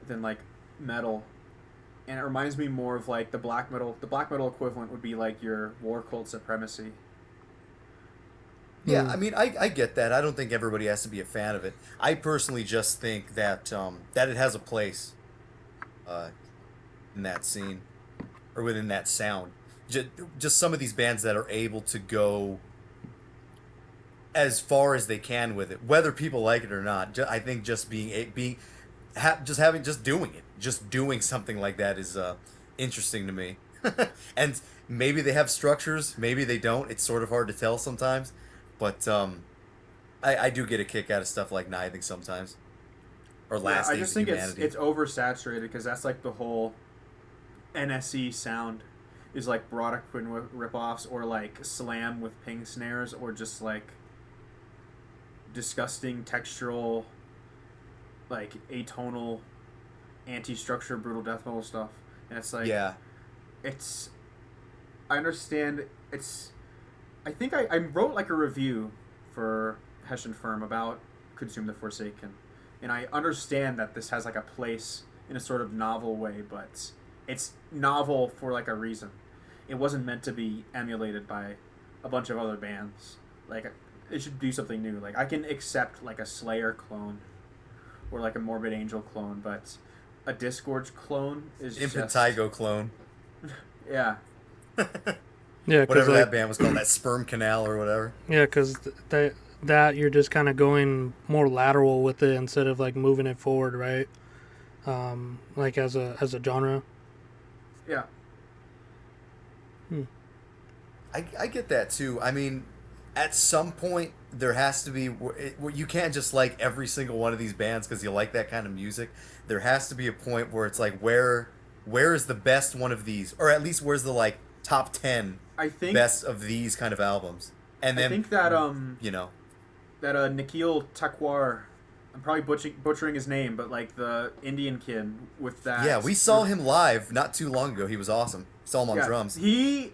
than like metal. And it reminds me more of like the black metal. The black metal equivalent would be like your War Cult Supremacy. Yeah, I mean, I get that. I don't think everybody has to be a fan of it. I personally just think that that it has a place in that scene, or within that sound. just some of these bands that are able to go as far as they can with it, whether people like it or not. I think just just doing it, just doing something like that is interesting to me. And maybe they have structures, maybe they don't. It's sort of hard to tell sometimes, but I do get a kick out of stuff like Nithing sometimes, or Yeah, Last I Days just of think Humanity. it's oversaturated because that's like the whole NSE sound is like Brodequin ripoffs or like slam with ping snares or just like disgusting textural, like atonal, anti-structure brutal death metal stuff, and it's like Yeah, it's. I understand it's. I think I wrote like a review for Hessian Firm about Consume the Forsaken, and I understand that this has like a place in a sort of novel way, but it's novel for like a reason. It wasn't meant to be emulated by a bunch of other bands. Like it should do something new. Like I can accept like a Slayer clone or like a Morbid Angel clone, but a Disgorge clone is Impetigo clone. Yeah. Yeah, because Whatever like, that band was called, that Sperm Canal or whatever. yeah, because that you're just kind of going more lateral with it instead of like moving it forward, right? Like as a genre. Yeah. I get that too. I mean, at some point there has to be where you can't just like every single one of these bands because you like that kind of music. There has to be a point where it's like where is the best one of these, or at least where's the like top 10 I think best of these kind of albums, and I then think that you know that Nikhil Takwar, I'm probably butchering his name, but like the Indian kid with that. yeah, we saw him live not too long ago. He was awesome. Saw him on Yeah, drums. he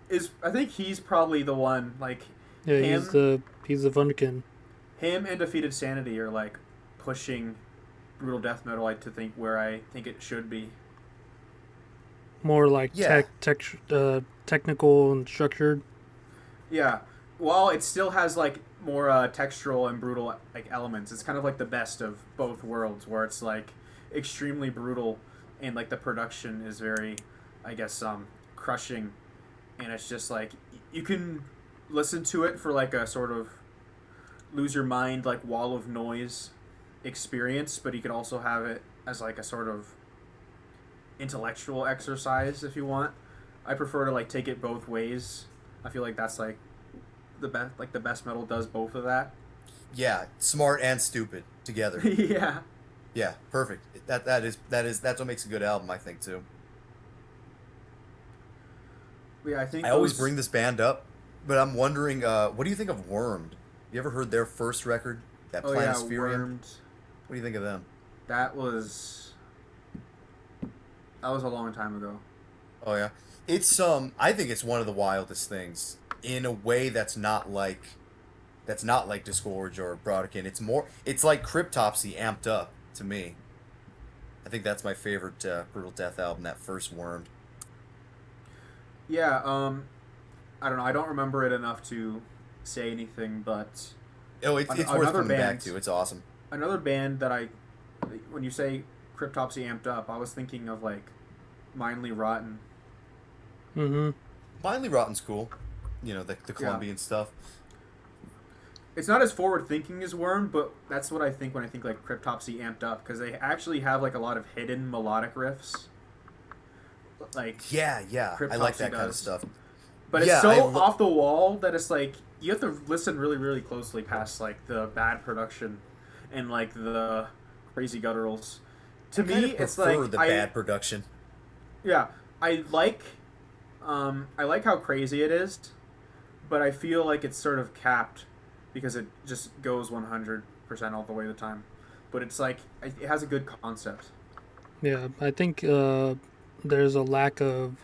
is. I think he's probably the one. Like Yeah, him, he's the Wunderkind. him and Defeated Sanity are like pushing brutal death metal. I to think where I think it should be. More like Yeah. technical and structured. Yeah. While it still has like more textural and brutal like elements, it's kind of like the best of both worlds, where it's like extremely brutal and like the production is very, I guess, crushing, and it's just like you can listen to it for like a sort of lose your mind like wall of noise experience, but you could also have it as like a sort of intellectual exercise if you want. I prefer to like take it both ways. I feel like that's like the best metal does both of that. Yeah, smart and stupid together. Yeah. Yeah, perfect. That's what makes a good album, I think too. Yeah, I think I always those- bring this band up, but I'm wondering, what do you think of Wormed? You ever heard their first record, that Oh yeah, Planispherium? Wormed. What do you think of them? That was a long time ago. Oh yeah, it's I think it's one of the wildest things in a way that's not like Disgorge or Brodequin. It's like Cryptopsy amped up to me. I think that's my favorite brutal death album. That first Wormed. Yeah, I don't know. I don't remember it enough to say anything, but Oh, it's worth Another coming back band- to. It's awesome. another band that when you say Cryptopsy amped up, I was thinking of like Mindly Rotten. Mm-hmm. Finally, Rotten's cool. You know, the Colombian stuff. It's not as forward thinking as Worm, but that's what I think when I think like Cryptopsy amped up, because they actually have like a lot of hidden melodic riffs. Like, Yeah, I like Cryptopsy that kind of does. stuff. but it's Yeah, so I lo- off the wall that it's like you have to listen really, really closely past like the bad production and like the crazy gutturals. To I kind me, of it's prefer like the bad production. Yeah, I like how crazy it is, but I feel like it's sort of capped because it just goes 100% all the way the time. But it's like it has a good concept. Yeah, I think there's a lack of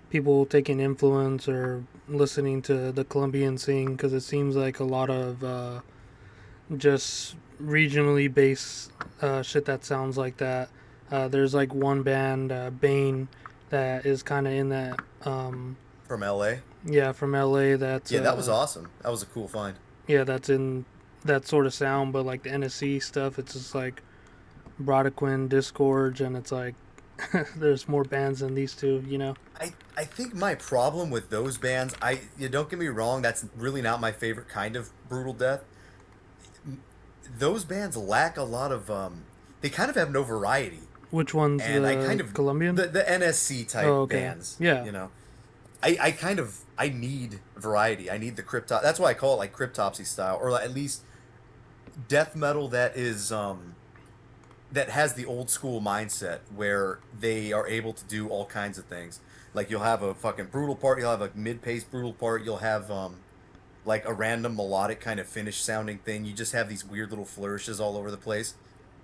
people taking influence or listening to the Colombian scene, because it seems like a lot of just regionally based shit that sounds like that. There's like one band, Bane, that is kind of in that. From LA. Yeah, from LA. That's Yeah, that was awesome. That was a cool find. Yeah, that's in that sort of sound, but like the NSC stuff, it's just like Brodequin, Disgorge, and it's like there's more bands than these two, you know. I think my problem with those bands, you don't get me wrong, that's really not my favorite kind of brutal death. Those bands lack a lot of they kind of have no variety. Which one's And I the kind of Colombian? the NSC type Oh, okay. bands, Yeah. you know. I kind of I need variety. I need the cryptop. That's why I call it like cryptopsy style, or at least death metal that is that has the old school mindset where they are able to do all kinds of things. Like you'll have a fucking brutal part, you'll have a mid-paced brutal part, you'll have like a random melodic kind of finish sounding thing. You just have these weird little flourishes all over the place.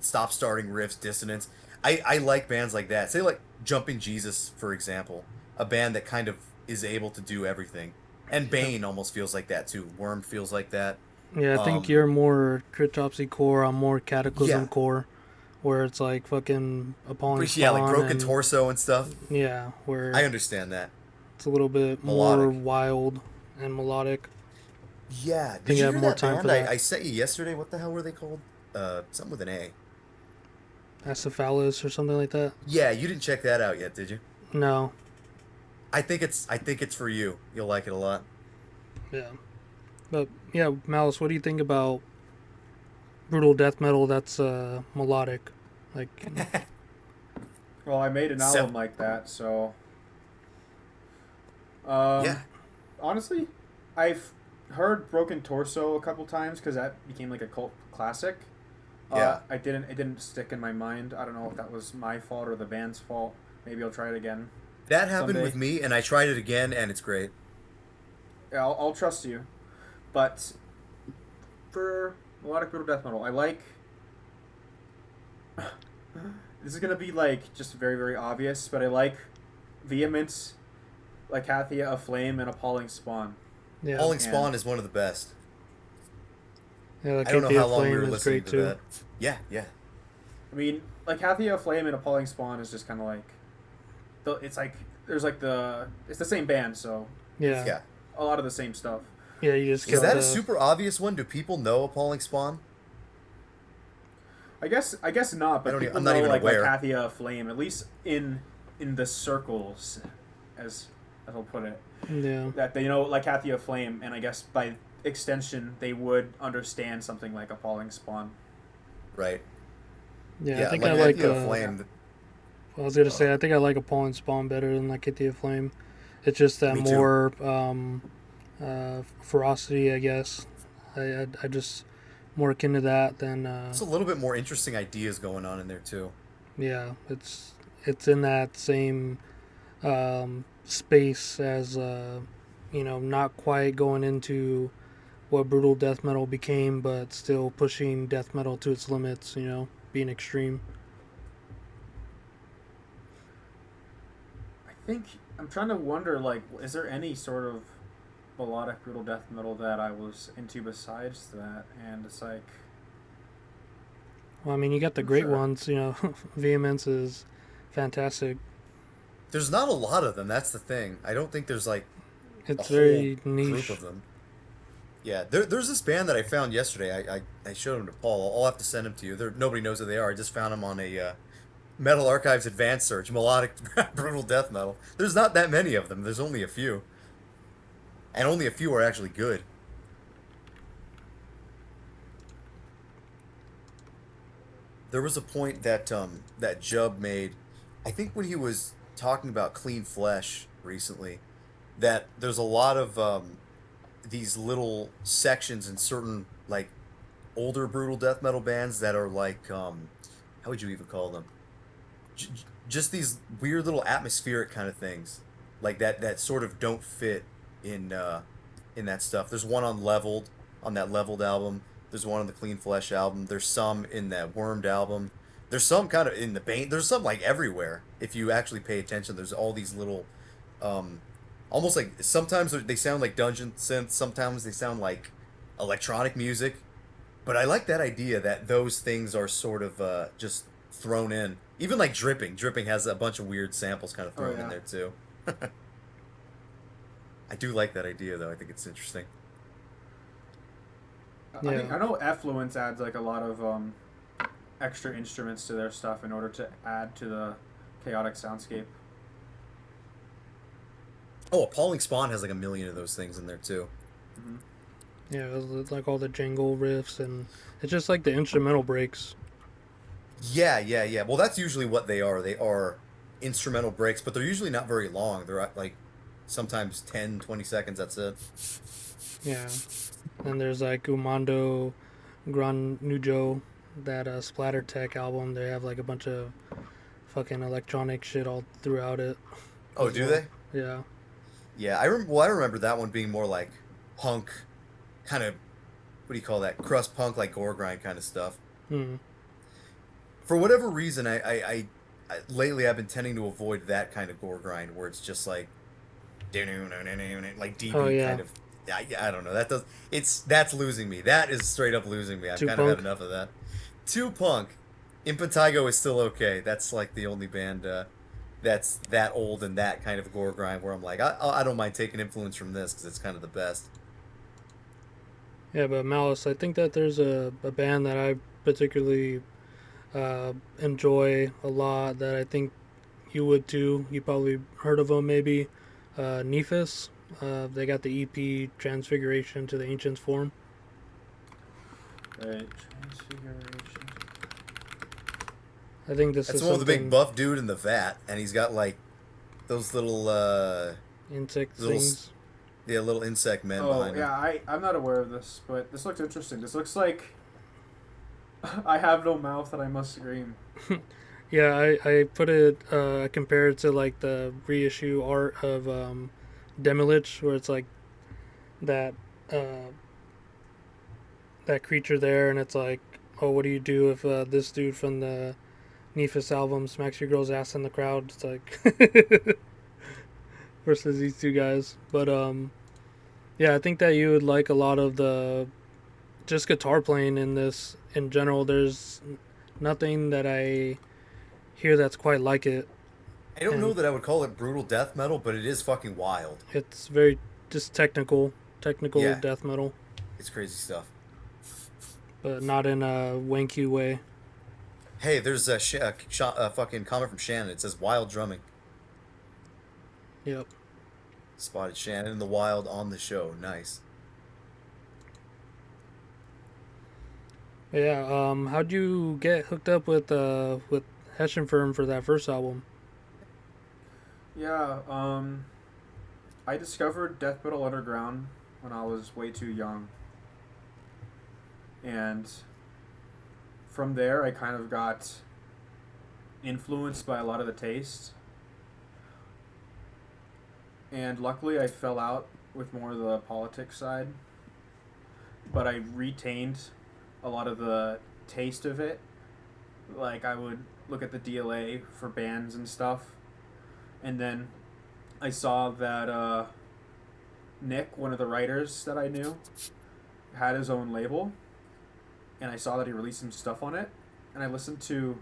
Stop starting riffs, dissonance. I like bands like that. Say like Jumping Jesus, for example. A band that kind of is able to do everything. And Bane almost feels like that too. Worm feels like that. Yeah, I think you're more Cryptopsy core, I'm more Cataclysm Yeah. core, where it's like fucking Appalling Yeah, like Spawn Broken and, Torso and stuff. yeah, where I understand that. it's a little bit more Melodic. wild and melodic. Yeah. think Did I you have hear more that time band for that. I sent you yesterday? What the hell were they called? Something with an A. Acephalus or something like that. Yeah, you didn't check that out yet, did you? No, I think it's for you. You'll like it a lot. yeah, but yeah, Malice, what do you think about brutal death metal that's melodic? Like, Well, I made an So- album like that, so. Yeah. Honestly, I've heard Broken Torso a couple times because that became like a cult classic. Yeah. It didn't stick in my mind. I don't know if that was my fault or the band's fault. Maybe I'll try it again. That happened Someday. with me, and I tried it again, and it's great. Yeah, I'll trust you. But for melodic brutal death metal, I like. This is gonna be like just very very obvious, but I like Vehemence, Lycathia of Flame, and Appalling Spawn. yeah, Falling and- Spawn is one of the best. yeah, I don't know KTF how long we Flame were is listening great to too. that. Yeah, yeah. I mean, Lycathia of Flame and Appalling Spawn is just kind of like, it's like there's like it's the same band, so Yeah, Yeah. a lot of the same stuff. yeah, you just Is get that the, a super obvious one? Do people know Appalling Spawn? I guess not, but people I'm not know even like aware. Lycathia of Flame, at least in the circles, as I'll put it. yeah. That they know Lycathia Flame, and I guess by extension they would understand something like Appalling Spawn. Right. Yeah, I think I like. Flame. I was gonna say I think I like Appalling Spawn better than Lycathia Flame. It's just that Me too. more ferocity, I guess. I just more akin to that than There's a little bit more interesting ideas going on in there too. yeah. It's in that same space as not quite going into what brutal death metal became, but still pushing death metal to its limits. Being extreme. I think I'm trying to wonder, like, is there any sort of melodic brutal death metal that I was into besides that? And it's like, Well, I mean, you got the great Sure. ones. Vehemence is fantastic. There's not a lot of them. That's the thing. I don't think there's like It's a very whole niche. group of them. Yeah, there's this band that I found yesterday. I showed them to Paul. I'll have to send them to you. Nobody knows who they are. I just found them on a Metal Archives advanced search. Melodic brutal death metal. There's not that many of them. There's only a few, and only a few are actually good. There was a point that that Jub made, I think when he was talking about Clean Flesh recently, that there's a lot of these little sections in certain like older brutal death metal bands that are like how would you even call them? Just these weird little atmospheric kind of things, like that sort of don't fit in that stuff. There's one on that Leveled album. There's one on the Clean Flesh album. There's some in that Wormed album. There's some kind of in the Bane. There's some like everywhere. If you actually pay attention, there's all these little, almost like sometimes they sound like dungeon synths. Sometimes they sound like electronic music. But I like that idea that those things are sort of just thrown in. Even like Dripping. Dripping has a bunch of weird samples kind of thrown in yeah. there too. I do like that idea though. I think it's interesting. I know Effluence adds like a lot of extra instruments to their stuff in order to add to the chaotic soundscape. Oh, Appalling Spawn has like a million of those things in there too. Hmm. Yeah, it's like all the jangle riffs, and it's just like the instrumental breaks. Yeah. Well, that's usually what they are. They are instrumental breaks, but they're usually not very long. They're like sometimes 10, 20 seconds, that's it. Yeah. And there's like Umando Gran Nujo, that Splatter Tech album. They have like a bunch of fucking electronic shit all throughout it. Oh, as do well. they? Yeah. Yeah, I remember that one being more like punk, kind of, what do you call that? Crust punk, like gore grind kind of stuff. Hmm. For whatever reason, lately I've been tending to avoid that kind of gore grind where it's just like Oh DB yeah. kind of. I don't know. That's losing me. That is straight up losing me. I've Too kind of had punk. enough of that. Too punk. Impetigo is still okay. That's like the only band that's that old and that kind of gore grind where I'm like, I don't mind taking influence from this because it's kind of the best. Yeah, but Malice, I think that there's a band that I particularly enjoy a lot that I think you would too. You probably heard of them maybe. Nephis. They got the EP Transfiguration to the Ancients Form. Right. Transfiguration. I think this That's is the one with the big something buff dude in the vat, and he's got like those little insect little things. yeah, little insect men Oh behind him. yeah, I'm not aware of this, but this looks interesting. This looks like I have no mouth and I must scream. Yeah, I put it compared it to like the reissue art of Demilich, where it's like that uh, that creature there, and it's like, oh, what do you do if this dude from the Nephis album smacks your girl's ass in the crowd? It's like versus these two guys. But yeah, I think that you would like a lot of the just guitar playing in this in general. There's nothing that I hear that's quite like it. I don't know And that I would call it brutal death metal, but it is fucking wild. it's very just technical Yeah, death metal, it's crazy stuff. but not in a wanky way. Hey, there's a fucking comment from Shannon. It says wild drumming. Yep. Spotted Shannon in the wild on the show. Nice. But yeah. How'd you get hooked up with Hessian Firm for that first album? Yeah, I discovered death metal underground when I was way too young. And from there I kind of got influenced by a lot of the taste. And luckily I fell out with more of the politics side, but I retained a lot of the taste of it. Like I would look at the DLA for bands and stuff, and then I saw that Nick, one of the writers that I knew, had his own label, and I saw that he released some stuff on it, and I listened to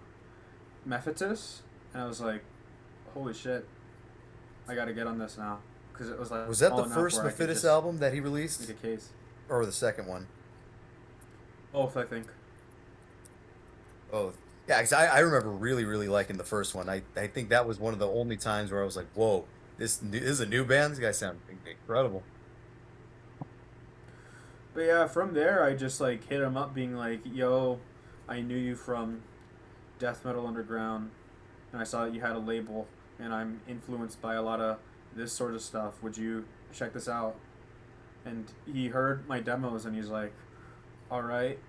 Mephitis, and I was like, holy shit, I gotta get on this now. Because it was like Was that small the enough first where I could Mephitis just album that he make released? a case. Or the second one? Both, I think. Both. Yeah, 'cause I remember really, really liking the first one. I think that was one of the only times where I was like, whoa, this is a new band? These guys sound incredible. But yeah, from there I just like hit him up being like, yo, I knew you from Death Metal Underground, and I saw that you had a label, and I'm influenced by a lot of this sort of stuff. Would you check this out? And he heard my demos, and he's like, all right,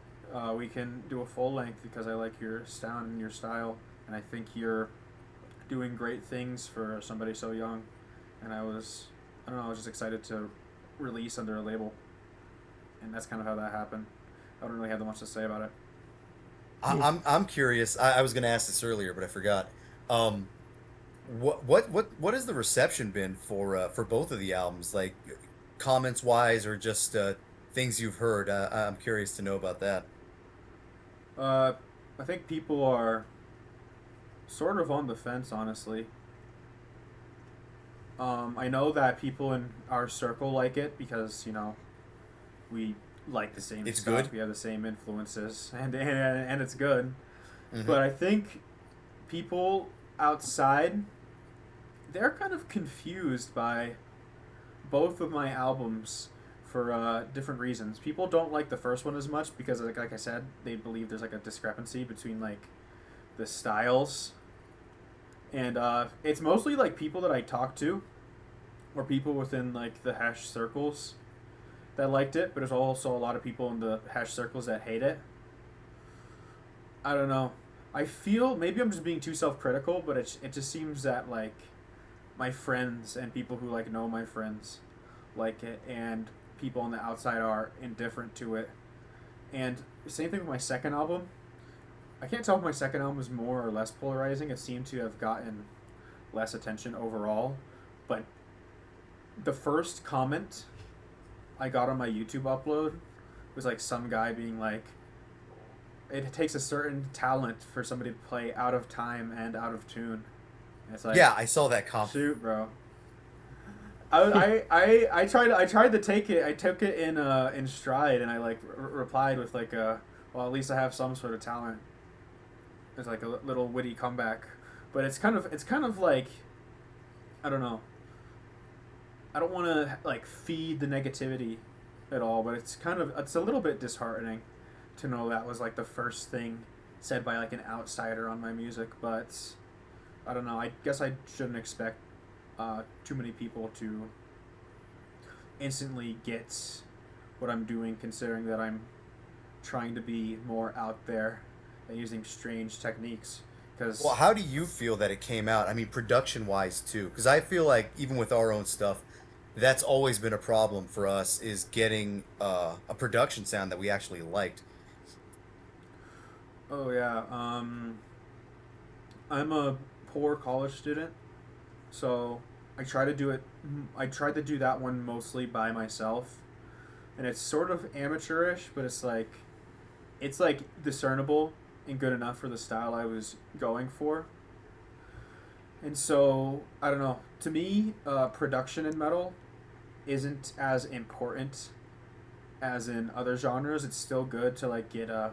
we can do a full length because I like your sound and your style, and I think you're doing great things for somebody so young. And I don't know, I was just excited to release under a label. And that's kind of how that happened. I don't really have that much to say about it. I'm curious. I was gonna ask this earlier, but I forgot. Um, what has the reception been for both of the albums? Like comments wise, or just things you've heard? I'm curious to know about that. I think people are sort of on the fence, honestly. I know that people in our circle like it because, we like the same It's stuff. good. We have the same influences, and it's good. Mhm. But I think people outside, they're kind of confused by both of my albums for different reasons. People don't like the first one as much because, like I said, they believe there's like a discrepancy between like the styles, and it's mostly like people that I talk to, or people within like the hash circles that liked it. But there's also a lot of people in the hash circles that hate it. I don't know. I feel maybe I'm just being too self-critical, but it just seems that like my friends and people who like know my friends like it, and people on the outside are indifferent to it. And same thing with my second album. I can't tell if my second album was more or less polarizing. It seemed to have gotten less attention overall. But the first comment I got on my YouTube upload was like some guy being like, it takes a certain talent for somebody to play out of time and out of tune. And it's like, Yeah, I saw that comment. shoot, bro. I tried to take it. I took it in stride, and I like replied with like well, at least I have some sort of talent. It's like a little witty comeback, but it's kind of like, I don't know. I don't want to like feed the negativity at all, but it's a little bit disheartening to know that was like the first thing said by like an outsider on my music. But I don't know. I guess I shouldn't expect too many people to instantly get what I'm doing, considering that I'm trying to be more out there and using strange techniques. Well, how do you feel that it came out? I mean, production-wise too, because I feel like even with our own stuff, that's always been a problem for us, is getting a production sound that we actually liked. Oh yeah, I'm a poor college student, so I try to do it. I tried to do that one mostly by myself, and it's sort of amateurish, but it's like discernible and good enough for the style I was going for. And so I don't know. To me, production in metal isn't as important as in other genres. It's still good to like get a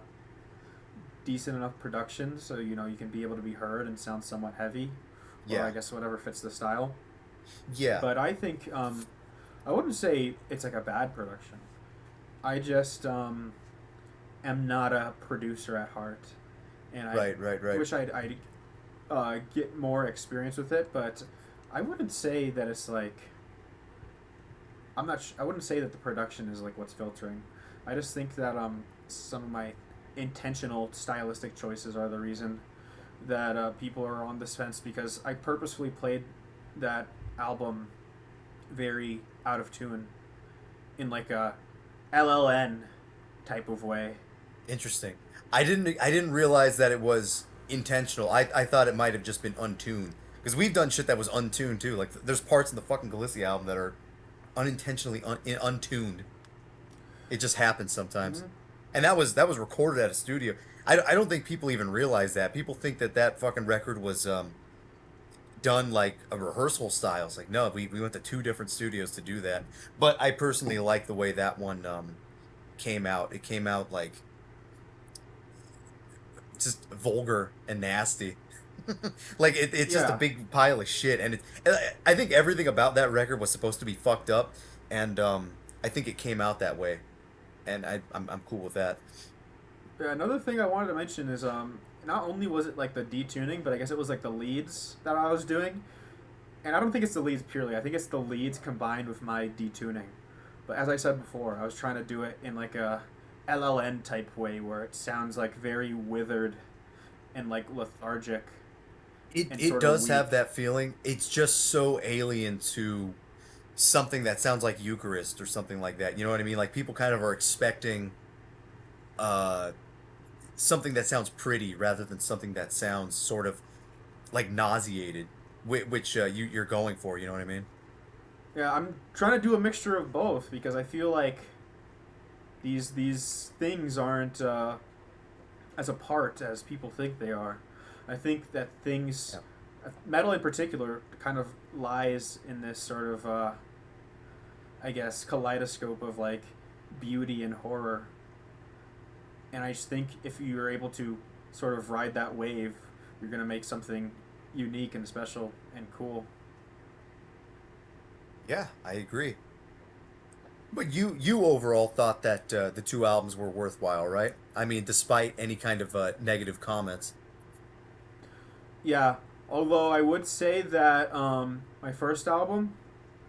decent enough production so you can be able to be heard and sound somewhat heavy. Yeah. Or I guess whatever fits the style. Yeah. But I think I wouldn't say it's like a bad production. I just am not a producer at heart, and I Right. wish I'd get more experience with it. But I wouldn't say that it's like I wouldn't say that the production is like what's filtering. I just think that some of my intentional stylistic choices are the reason that people are on this fence, because I purposefully played that album very out of tune in like a LLN type of way. Interesting. I didn't realize that it was intentional. I thought it might have just been untuned, because we've done shit that was untuned too. Like there's parts in the fucking Galicia album that are unintentionally untuned. It just happens sometimes. Mm-hmm. And that was recorded at a studio. I don't think people even realize that. People think that fucking record was done like a rehearsal style. It's like, no, we went to two different studios to do that. But I personally like the way that one came out. It came out like just vulgar and nasty. Like it's just a big pile of shit, and I think everything about that record was supposed to be fucked up, and I think it came out that way, and I'm cool with that. Yeah, another thing I wanted to mention is not only was it like the detuning, but I guess it was like the leads that I was doing, and I don't think it's the leads purely. I think it's the leads combined with my detuning. But as I said before, I was trying to do it in like a LLN type way where it sounds like very withered and like lethargic. It does have that feeling. It's just so alien to something that sounds like Eucharist or something like that. You know what I mean? Like people kind of are expecting something that sounds pretty rather than something that sounds sort of like nauseated, which you're going for. You know what I mean? Yeah, I'm trying to do a mixture of both because I feel like these things aren't as apart as people think they are. I think that things, metal in particular, kind of lies in this sort of, I guess, kaleidoscope of like beauty and horror. And I just think if you're able to sort of ride that wave, you're gonna make something unique and special and cool. Yeah, I agree. But you overall thought that the two albums were worthwhile, right? I mean, despite any kind of negative comments. Yeah, although I would say that my first album,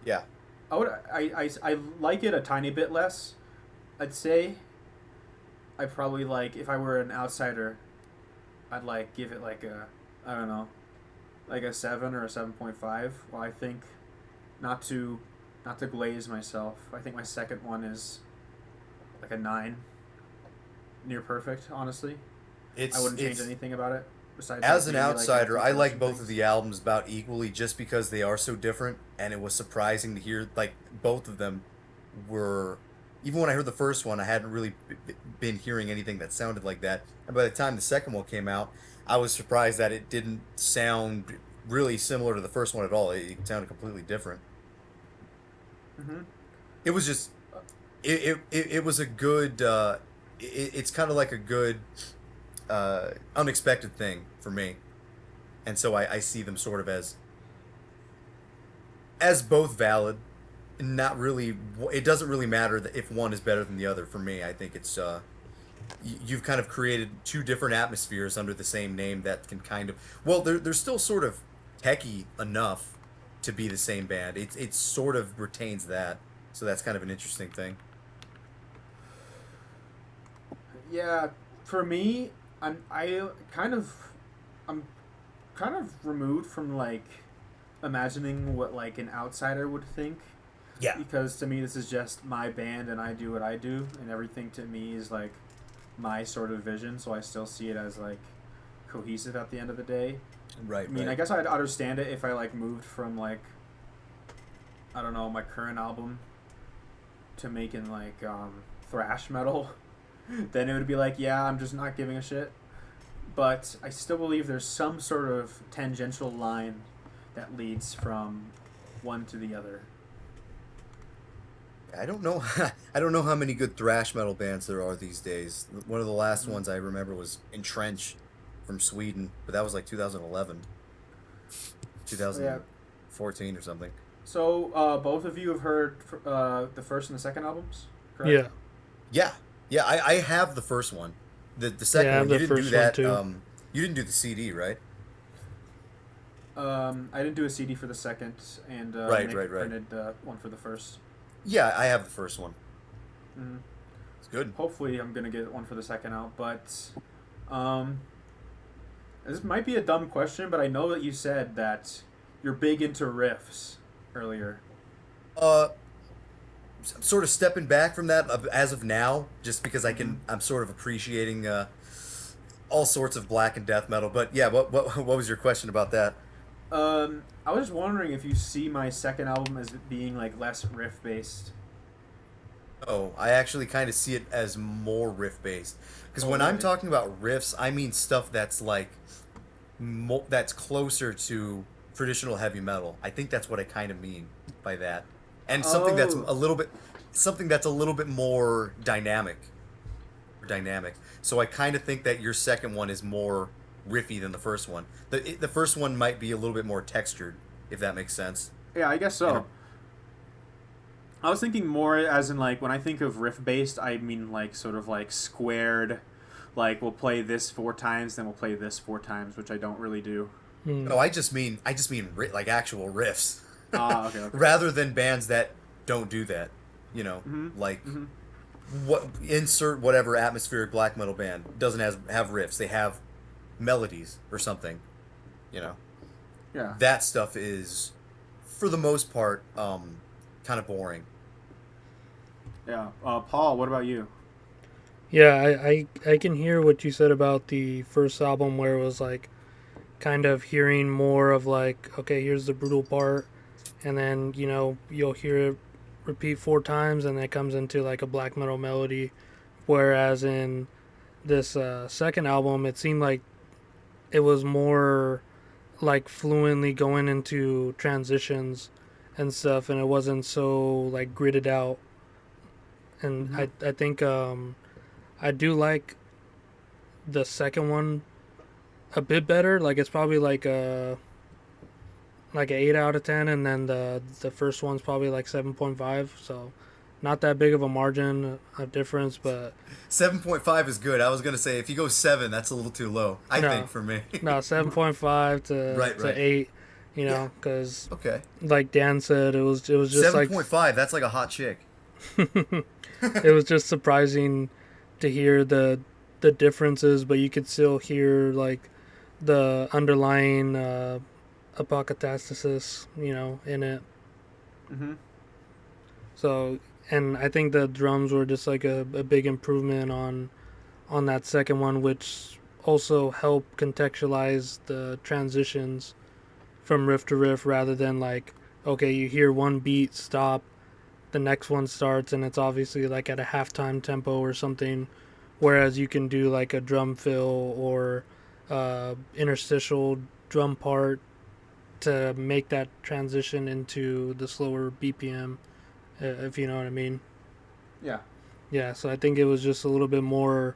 Yeah. I like it a tiny bit less. I'd say I probably like, if I were an outsider, I'd like give it like a, I don't know, like a 7 or a 7.5. Well, I think not to glaze myself. I think my second one is like a 9, near perfect. Honestly, It's I wouldn't change it's anything about it. Besides, as like, an maybe like outsider, I features like and both of things. the albums about equally just because they are so different, and it was surprising to hear like both of them were. Even when I heard the first one, I hadn't really been hearing anything that sounded like that. And by the time the second one came out, I was surprised that it didn't sound really similar to the first one at all. It sounded completely different. Mm-hmm. It was just it was a good it's kind of like a good unexpected thing for me, and so I see them sort of as both valid. Not really, it doesn't really matter that if one is better than the other. For me, I think it's you've kind of created two different atmospheres under the same name that can kind of, well, they're still sort of techy enough to be the same band. It sort of retains that, so that's kind of an interesting thing. Yeah, for me, I'm kind of removed from like imagining what like an outsider would think, Yeah. because to me this is just my band and I do what I do, and everything to me is like my sort of vision, so I still see it as like cohesive at the end of the day. Right. I mean, I guess I'd understand it if I like moved from like, I don't know, my current album to making like thrash metal. Then it would be like, yeah, I'm just not giving a shit. But I still believe there's some sort of tangential line that leads from one to the other. I don't know. I don't know how many good thrash metal bands there are these days. One of the last Mhm. ones I remember was Entrench from Sweden, but that was like 2011, Yeah. 2014 or something. So both of you have heard the first and the second albums, correct? Yeah. Yeah, yeah. I have the first one. The Yeah, I second have one you the didn't do first one that. too. You didn't do the CD, right? I didn't do a CD for the second, and Right, Nick right, right. printed one for the first. Yeah, I have the first one. Mm-hmm. It's good. Hopefully, I'm gonna get one for the second out. But um, this might be a dumb question, but I know that you said that you're big into riffs earlier. Uh, I'm sort of stepping back from that as of now, just because Mm-hmm. I'm sort of appreciating all sorts of black and death metal. But yeah, what was your question about that? I was just wondering if you see my second album as being like less riff based. Oh, I actually kind of see it as more riff based. Because Oh, when I'm really? talking about riffs, I mean stuff that's like that's closer to traditional heavy metal. I think that's what I kind of mean by that, and Oh, something that's a little bit more dynamic. So I kind of think that your second one is more riffy than the first one. The first one might be a little bit more textured, if that makes sense. yeah, I guess You know, so. I was thinking more as in like when I think of riff based, I mean like sort of like squared. Like we'll play this 4 times, then we'll play this 4 times, which I don't really do. Hmm. no, I just mean like actual riffs. Ah, okay, okay. Rather than bands that don't do that. Mm-hmm. Like Mm-hmm. what insert whatever atmospheric black metal band doesn't have riffs. They have melodies or something. You know, Yeah. that stuff is for the most part kind of boring. Yeah. Paul, what about you? Yeah, I can hear what you said about the first album where it was like kind of hearing more of like, okay, here's the brutal part, and then you'll hear it repeat 4 times, and then it comes into like a black metal melody. Whereas in this second album, it seemed like it was more like fluently going into transitions and stuff, and it wasn't so like gridded out. And Mm-hmm. I think I do like the second one a bit better. Like it's probably like like an 8 out of 10, and then the first one's probably like 7.5. So not that big of a margin of difference, but 7.5 is good. I was gonna say if you go 7, that's a little too low. I no, think for me. no, 7.5 to Right, to right. 8. You Yeah. know, because Okay. like Dan said, it was just 7.5. That's like a hot chick. it was just surprising to hear the differences, but you could still hear like the underlying apokatastasis, in it. Mm-hmm. So, and I think the drums were just like a big improvement on that second one, which also helped contextualize the transitions from riff to riff, rather than like, okay, you hear one beat stop, the next one starts, and it's obviously like at a halftime tempo or something, whereas you can do like a drum fill or interstitial drum part to make that transition into the slower BPM, if you know what I mean. Yeah. Yeah, so I think it was just a little bit more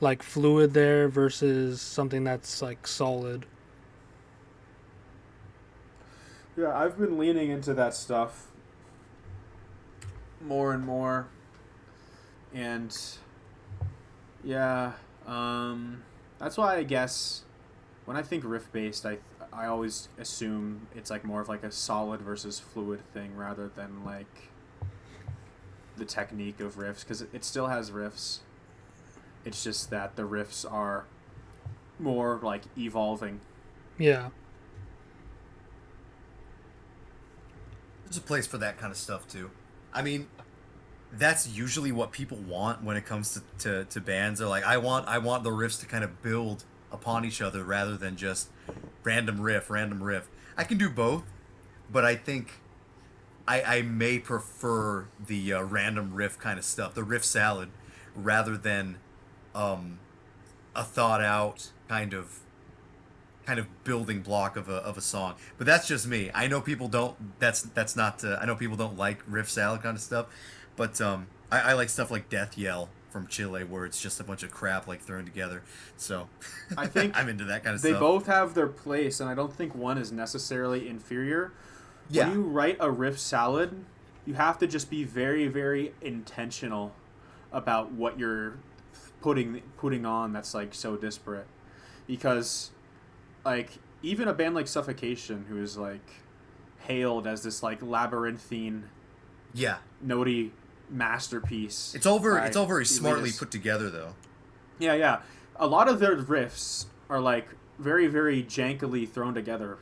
like fluid there versus something that's like solid. Yeah, I've been leaning into that stuff more and more, and yeah, that's why I guess when I think riff based, I always assume it's like more of like a solid versus fluid thing rather than like the technique of riffs, because it still has riffs. It's just that the riffs are more like evolving. Yeah. There's a place for that kind of stuff too. I mean, that's usually what people want when it comes to bands. They're like, I want the riffs to kind of build upon each other rather than just random riff, random riff. I can do both, but I think I may prefer the random riff kind of stuff, the riff salad, rather than a thought out kind of building block of a song. But that's just me. I know people don't. That's not. I know people don't like riff salad kind of stuff, but I like stuff like Death Yell from Chile, where it's just a bunch of crap like thrown together. So I think I'm into that kind of they stuff. both have their place, and I don't think one is necessarily inferior. Yeah. When you write a riff salad, you have to just be very, very intentional about what you're putting on that's like so disparate, because like even a band like Suffocation, who is like hailed as this like labyrinthine, Yeah. notey masterpiece. It's all very by smartly elitists. put together though. Yeah, yeah. A lot of their riffs are like very, very jankily thrown together.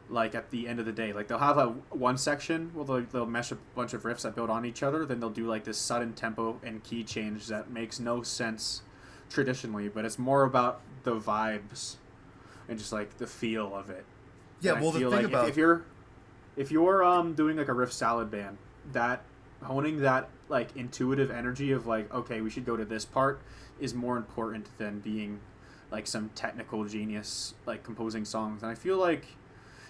Like at the end of the day, like they'll have one section where they'll mesh a bunch of riffs that build on each other. Then they'll do like this sudden tempo and key change that makes no sense traditionally, but it's more about the vibes and just like the feel of it. Yeah. And Well, I the feel thing like about if you're doing like a riff salad band, that honing that like intuitive energy of like, okay, we should go to this part is more important than being like some technical genius like composing songs. And I feel like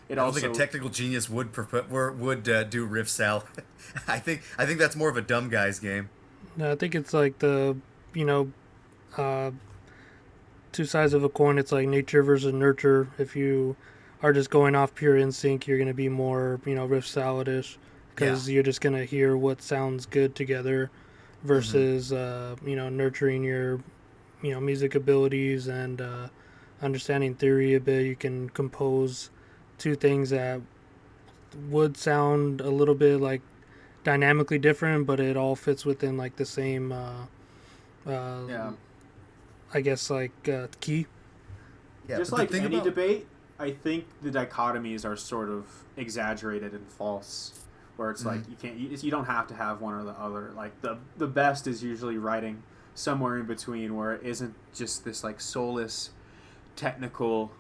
it I don't also think a technical genius would do riff salad. I think that's more of a dumb guy's game. No, I think it's like the, you know, uh, two sides of a coin. It's like nature versus nurture. If you are just going off pure instinct, you're going to be more, riff salad-ish, because you're just going to hear what sounds good together versus, nurturing your, music abilities and understanding theory a bit. You can compose two things that would sound a little bit like dynamically different, but it all fits within like the same, yeah. I guess, like key. Yeah. Just but the like thing any about- debate, I think the dichotomies are sort of exaggerated and false. Where it's like you don't have to have one or the other. Like the best is usually writing somewhere in between, where it isn't just this like soulless, technical,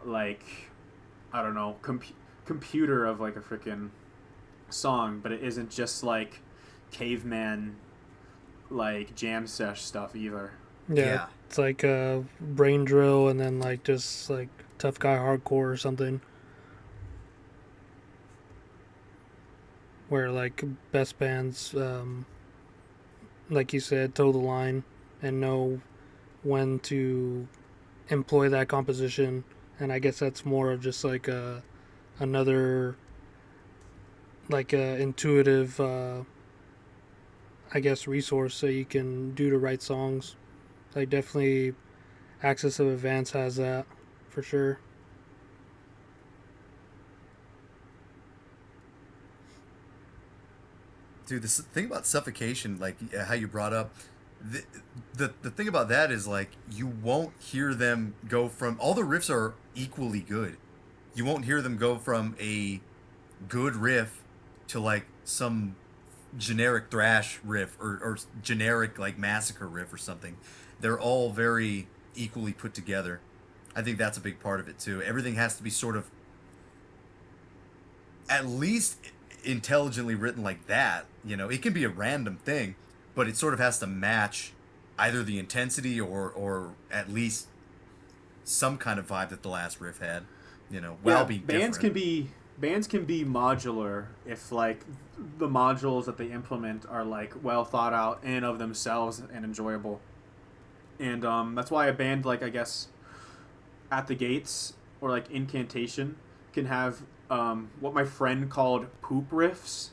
like I don't know, computer of like a freaking song, but it isn't just like caveman, like jam sesh stuff either. Yeah, it's like a brain drill and then like just like tough guy hardcore or something. Where like best bands, like you said, toe the line and know when to employ that composition. And I guess that's more of just like a another like intuitive, I guess, resource so you can do the right songs. Like definitely, Axis of Advance has that for sure. Dude, this thing about suffocation, like how you brought up, the, the thing about that is like you won't hear them go from all the riffs are equally good. You won't hear them go from a good riff to like some generic thrash riff or generic like massacre riff or something. They're all very equally put together. I think that's a big part of it too. Everything has to be sort of at least intelligently written like that. You know, it can be a random thing, but it sort of has to match either the intensity or at least some kind of vibe that the last riff had. You know, while being bands different. bands can be modular if like the modules that they implement are like well thought out in and of themselves and enjoyable. And that's why a band like I guess At the Gates or like Incantation can have what my friend called poop riffs.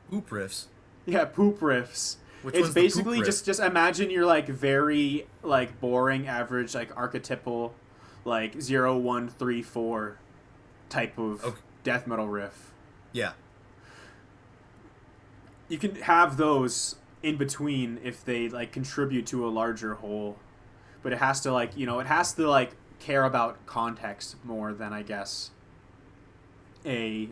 Poop riffs. Yeah, poop riffs. Which It's one's the poop basically riff? just imagine you're like very like boring average like archetypal like 0 1 3 4 type of Okay. death metal riff. Yeah. You can have those in between if they like contribute to a larger whole, but it has to like it has to like care about context more than I guess a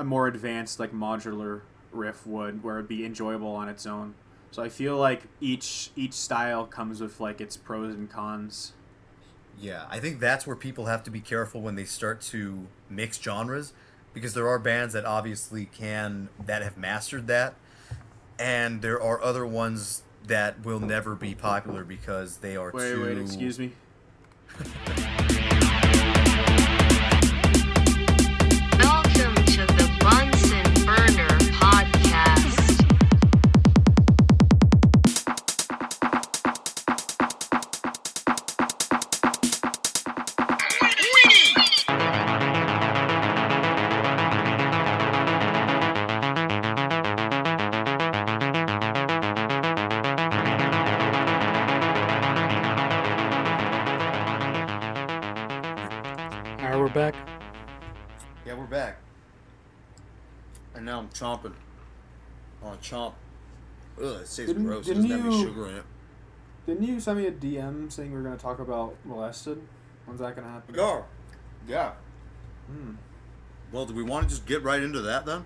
more advanced like modular riff would, where it'd be enjoyable on its own. So I feel like each style comes with like its pros and cons. Yeah, I think that's where people have to be careful when they start to mix genres, because there are bands that obviously that have mastered that, and there are other ones that will never be popular because they are too... Wait, excuse me. Welcome to the Buns and Burner podcast. Alright, we're back. Yeah, we're back. And now I'm chomping on a chomp. Ugh, it tastes Didn't- gross. It didn't doesn't have any you- sugar in it. Didn't you send me a DM saying we were going to talk about Molested? When's that going to happen? Yeah. Hmm. Well, do we want to just get right into that then?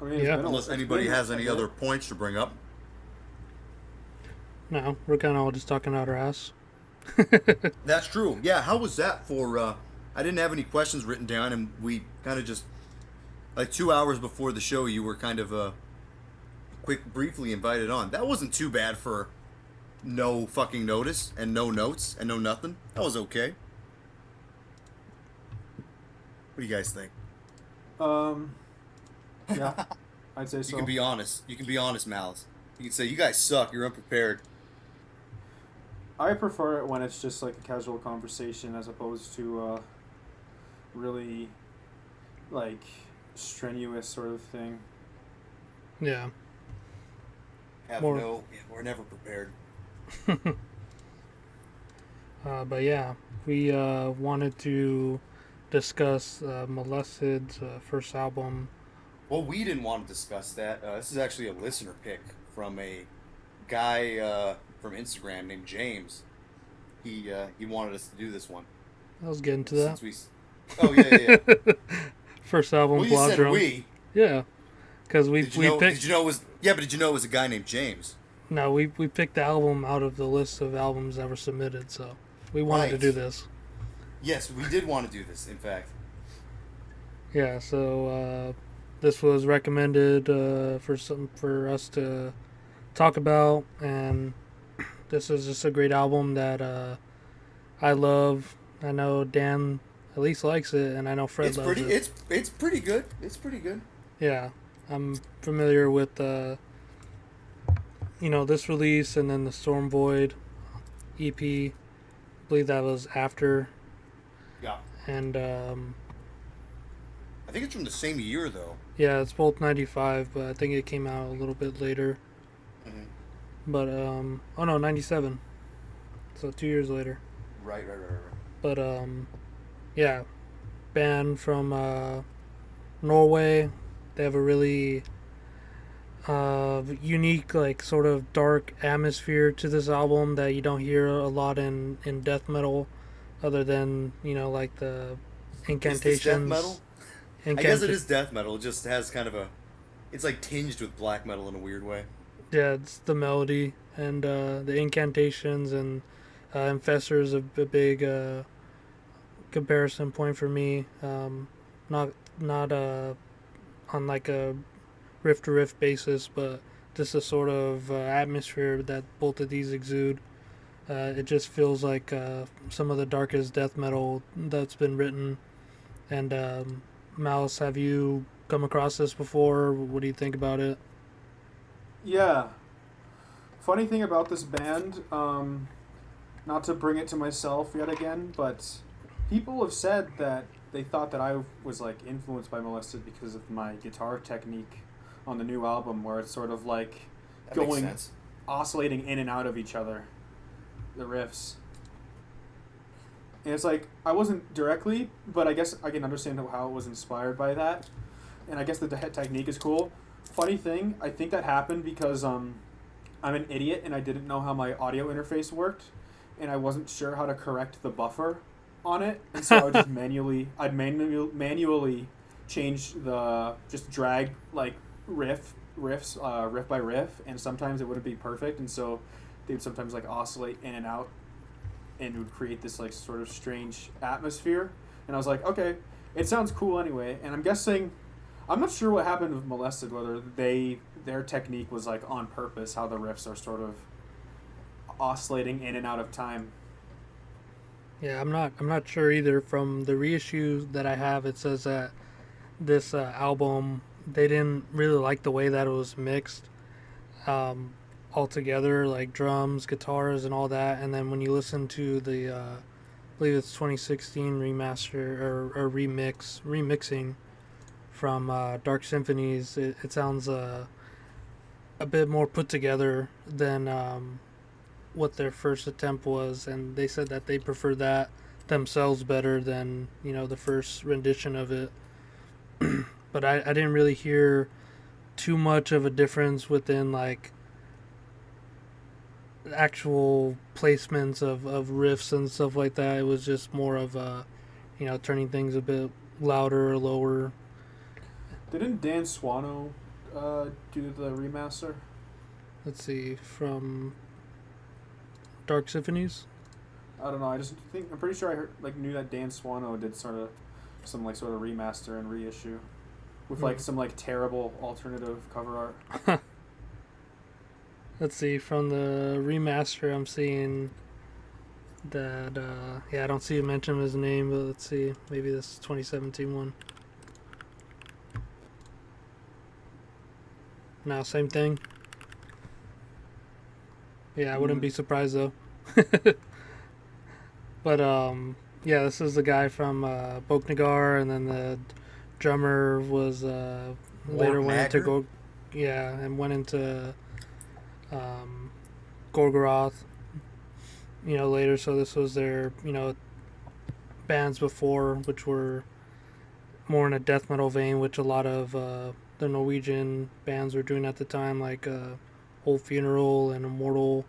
I mean, Yeah. Unless anybody has any other points to bring up. No, we're kind of all just talking out our ass. That's true. Yeah, how was that for... I didn't have any questions written down, and we kind of just... Like 2 hours before the show, you were kind of briefly invited on. That wasn't too bad for no fucking notice, and no notes, and no nothing. That was okay. What do you guys think? Yeah, I'd say so. You can be honest. You can be honest, Malus. You can say, you guys suck, you're unprepared. I prefer it when it's just like a casual conversation as opposed to really like strenuous sort of thing. Yeah. We're never prepared. But yeah, we wanted to discuss Molested's first album. Well, we didn't want to discuss that. This is actually a listener pick from a guy from Instagram named James. He wanted us to do this one. I was getting to that. Oh yeah. First album, Well, you said Blod-draum. we. Yeah, because we Did you know picked. it was? Yeah, but did you know it was a guy named James? No, we picked the album out of the list of albums that were submitted, so we wanted to Right. do this. Yes, we did want to do this. In fact. Yeah, so this was recommended for us to talk about, and this is just a great album that I love. I know Dan at least likes it, and I know Fred loves it. It's pretty good. It's pretty good. Yeah, I'm familiar with this release and then the Storm Void EP believe that was after. Yeah. And I think it's from the same year, though. yeah, it's both 95, but I think it came out a little bit later. Mm-hmm. But oh no, 97. So 2 years later. Right. But yeah, band from Norway. They have a really unique, like, sort of dark atmosphere to this album that you don't hear a lot in death metal, other than, you know, like the incantations. Is this death metal? I guess it is death metal. It just has kind of a... It's like tinged with black metal in a weird way. Yeah, it's the melody and the incantations, and Infestor is a big comparison point for me. Not on like a riff to riff basis, but just a sort of atmosphere that both of these exude. It just feels like some of the darkest death metal that's been written. And Malus, have you come across this before? What do you think about it? Yeah. Funny thing about this band, not to bring it to myself yet again, but people have said that they thought that I was like influenced by Molested because of my guitar technique on the new album, where it's sort of like That makes going sense. oscillating in and out of each other, the riffs. And it's like, I wasn't directly, but I guess I can understand how it was inspired by that. And I guess the technique is cool. Funny thing, I think that happened because I'm an idiot and I didn't know how my audio interface worked, and I wasn't sure how to correct the buffer on it, and so I would just manually change just drag like riffs riff by riff, and sometimes it wouldn't be perfect, and so they'd sometimes like oscillate in and out, and it would create this like sort of strange atmosphere. And I was like, okay, it sounds cool anyway. And I'm not sure what happened with Molested, whether their technique was like on purpose, how the riffs are sort of oscillating in and out of time. Yeah, I'm not sure either. From the reissue that I have, it says that this album, they didn't really like the way that it was mixed altogether, like drums, guitars, and all that. And then when you listen to the, I believe it's 2016 remaster or remixing from Dark Symphonies, it sounds a bit more put together than what their first attempt was, and they said that they prefer that themselves better than, you know, the first rendition of it. But I didn't really hear too much of a difference within like actual placements of riffs and stuff like that. It was just more of you know, turning things a bit louder or lower. Didn't Dan Swano do the remaster? Let's see, from Dark Symphonies. I don't know. I'm pretty sure knew that Dan Swano did some remaster and reissue with like some like terrible alternative cover art. Let's see, from the remaster, I'm seeing that I don't see a mention of his name, but let's see, maybe this 2017 one. No, same thing. Yeah, I wouldn't be surprised though. But yeah, this is the guy from Boknagar, and then the drummer was later went into went into Gorgoroth, you know, later. So this was their, you know, bands before, which were more in a death metal vein, which a lot of the Norwegian bands were doing at the time, like Old Funeral and Immortal.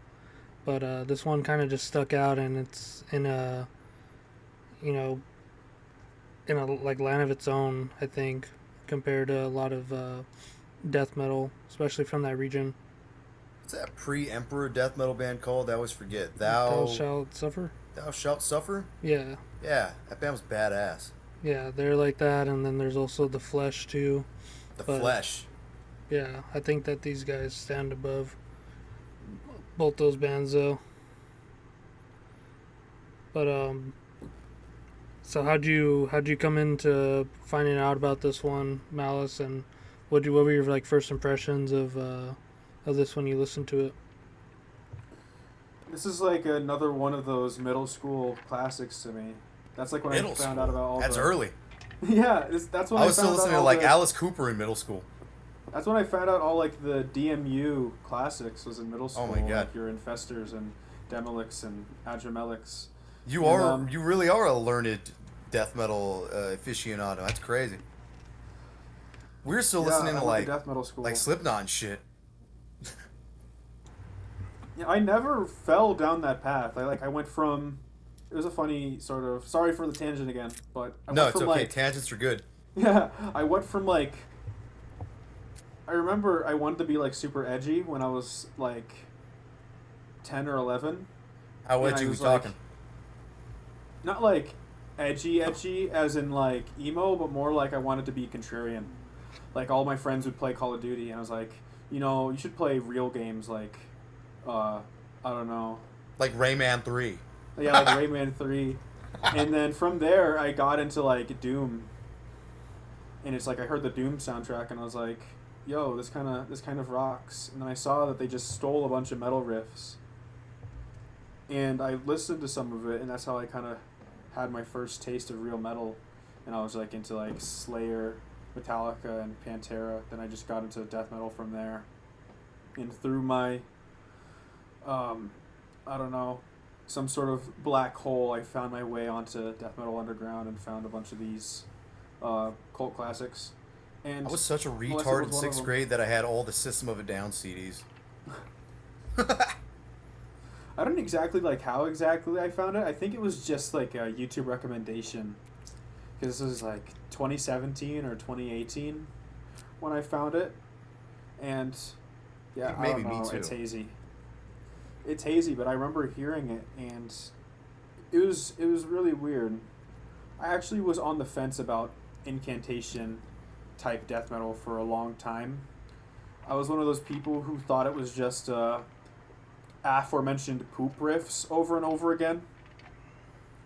But this one kind of just stuck out, and it's in a, you know, in a like land of its own, I think, compared to a lot of death metal, especially from that region. What's that pre-Emperor death metal band called? I always forget. Thou Shalt Suffer? Thou Shalt Suffer? Yeah. Yeah, that band was badass. Yeah, they're like that, and then there's also The Flesh, too. The Flesh. Yeah, I think that these guys stand above both those bands, though. But so how'd you come into finding out about this one, Malus, and what were your like first impressions of this when you listened to it? This is like another one of those middle school classics to me. That's like when I Middle found school. out about all That's the... early. Yeah, that's when I was still found out listening to all like the... Alice Cooper in middle school. That's when I found out all like the DMU classics was in middle school. Oh my God. Like your Infestors and Demolix and Adremelix. You really are a learned death metal aficionado. That's crazy. We're still listening I to went death metal school. like Slipknot and shit. Yeah, I never fell down that path. I went from... It was a funny sort of... Sorry for the tangent again, but I No, went it's from okay. like... Tangents are good. Yeah, I went from like... I remember I wanted to be like super edgy when I was like 10 or 11. How And edgy I we was, like, talking? Not like edgy as in like emo, but more like I wanted to be contrarian. Like all my friends would play Call of Duty, and I was like, you should play real games like, I don't know. Like Rayman 3. Yeah, like Rayman 3. And then from there, I got into like Doom. And it's like I heard the Doom soundtrack, and I was like, yo, this kind of rocks. And then I saw that they just stole a bunch of metal riffs. And I listened to some of it, and that's how I kind of had my first taste of real metal. And I was like into like Slayer, Metallica, and Pantera. Then I just got into death metal from there. And through my, I don't know, some sort of black hole, I found my way onto Death Metal Underground and found a bunch of these cult classics. And I was such a Molested retard in was one of 6th them. grade that I had all the System of a Down CDs. I don't exactly like how exactly I found it. I think it was just like a YouTube recommendation. Because this was like 2017 or 2018 when I found it. And yeah, Maybe I don't know, me too. it's hazy. It's hazy, but I remember hearing it, and it was really weird. I actually was on the fence about incantation type death metal for a long time. I was one of those people who thought it was just aforementioned poop riffs over and over again.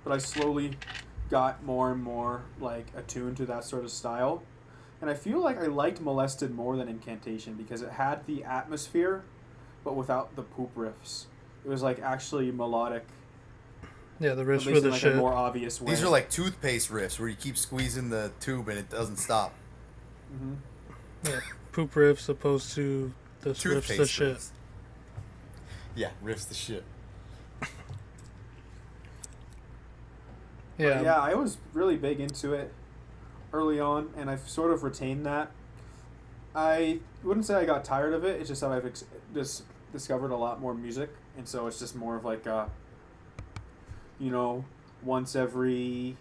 But I slowly got more and more like attuned to that sort of style. And I feel like I liked Molested more than Incantation because it had the atmosphere, but without the poop riffs. It was like actually melodic. Yeah, the At riffs least were in the like shit. a more obvious way. These are like toothpaste riffs where you keep squeezing the tube and it doesn't stop. Mm-hmm. Yeah, poop riffs opposed to the riffs the Toothpaste shit. riffs. Yeah, riffs the shit. Yeah, Yeah, I was really big into it early on, and I've sort of retained that. I wouldn't say I got tired of it. It's just that I've just discovered a lot more music, and so it's just more of like a, once every,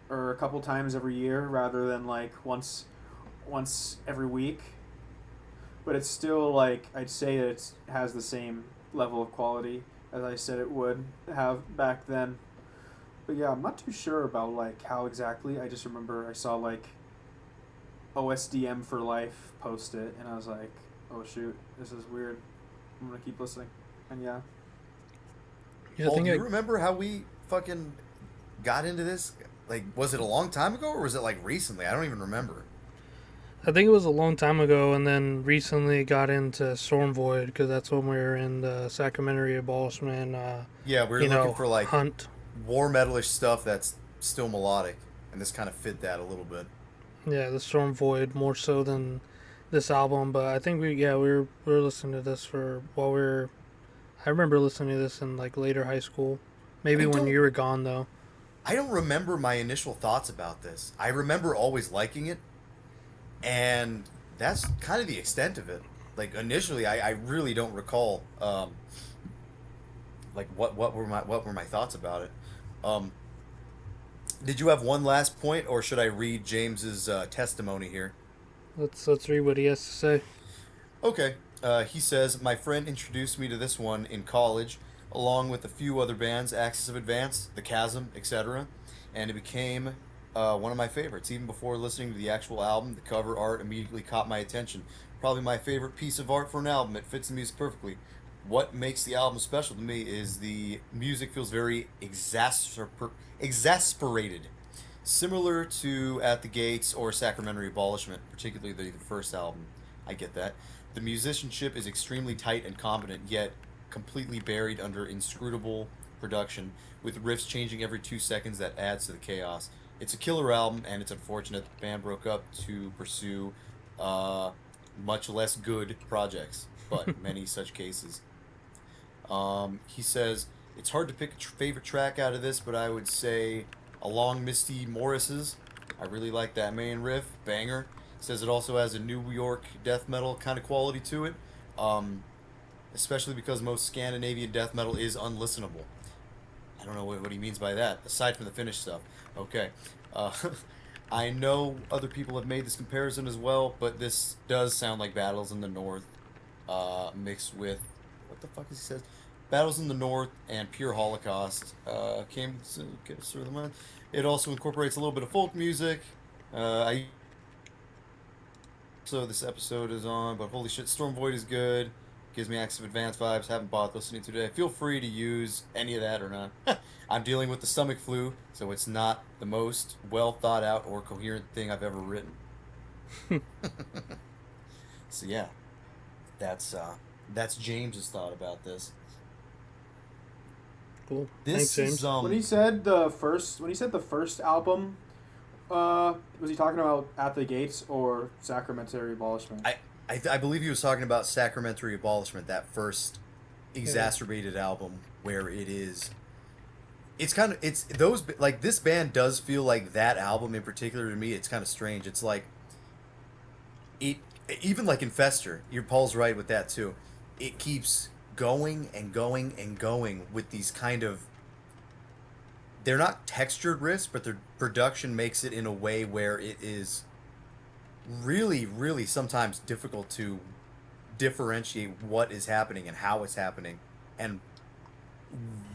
or a couple times every year, rather than like once every week. But it's still like I'd say that it has the same level of quality as I said it would have back then. But yeah, I'm not too sure about like how exactly. I just remember I saw like OSDM for Life post it, and I was like, oh shoot, this is weird. I'm gonna keep listening. And yeah. yeah. I Paul, think do you remember how we fucking got into this? Like, was it a long time ago or was it like recently? I don't even remember. I think it was a long time ago, and then recently got into Storm Void because that's when we were in the Sacramentary Abolishment. Yeah, we were looking for like Hunt. war metalish stuff that's still melodic, and this kind of fit that a little bit. Yeah, the Storm Void more so than this album, but I think we were listening to this I remember listening to this in like later high school, maybe when you were gone though. I don't remember my initial thoughts about this. I remember always liking it, and that's kind of the extent of it. Like initially, I really don't recall like what were my thoughts about it. Did you have one last point, or should I read James's testimony here? Let's read what he has to say. Okay. He says, my friend introduced me to this one in college, along with a few other bands, Axis of Advance, The Chasm, etc. And it became one of my favorites. Even before listening to the actual album, the cover art immediately caught my attention. Probably my favorite piece of art for an album. It fits the music perfectly. What makes the album special to me is the music feels very exasperated. Similar to At the Gates or Sacramentary Abolishment, particularly the first album. I get that. The musicianship is extremely tight and competent, yet completely buried under inscrutable production, with riffs changing every 2 seconds that adds to the chaos. It's a killer album, and it's unfortunate the band broke up to pursue much less good projects, but many such cases. He says, it's hard to pick a favorite track out of this, but I would say Along Misty Morris's. I really like that main riff, banger. Says it also has a New York death metal kind of quality to it, especially because most Scandinavian death metal is unlistenable. I don't know what he means by that, aside from the Finnish stuff. Okay. I know other people have made this comparison as well, but this does sound like Battles in the North, mixed with, what the fuck is he says? Battles in the North and Pure Holocaust came to get us through the month. It also incorporates a little bit of folk music. So this episode is on, but holy shit, Storm Void is good. Gives me Acts of Advance vibes. Haven't bothered listening to today. Feel free to use any of that or not. I'm dealing with the stomach flu, so it's not the most well thought out or coherent thing I've ever written. So yeah, that's James's thought about this. Cool. This Thanks, James. is When he said the first album, was he talking about At the Gates or Sacramentary Abolishment? I believe he was talking about Sacramentary Abolishment, that first exacerbated album where it is. It's kind of, it's those, like, this band does feel like that album in particular to me. It's kind of strange. It's like, even like Infester, Paul's right with that too. It keeps going and going and going with these kind of, they're not textured riffs, but their production makes it in a way where it is really, really sometimes difficult to differentiate what is happening and how it's happening and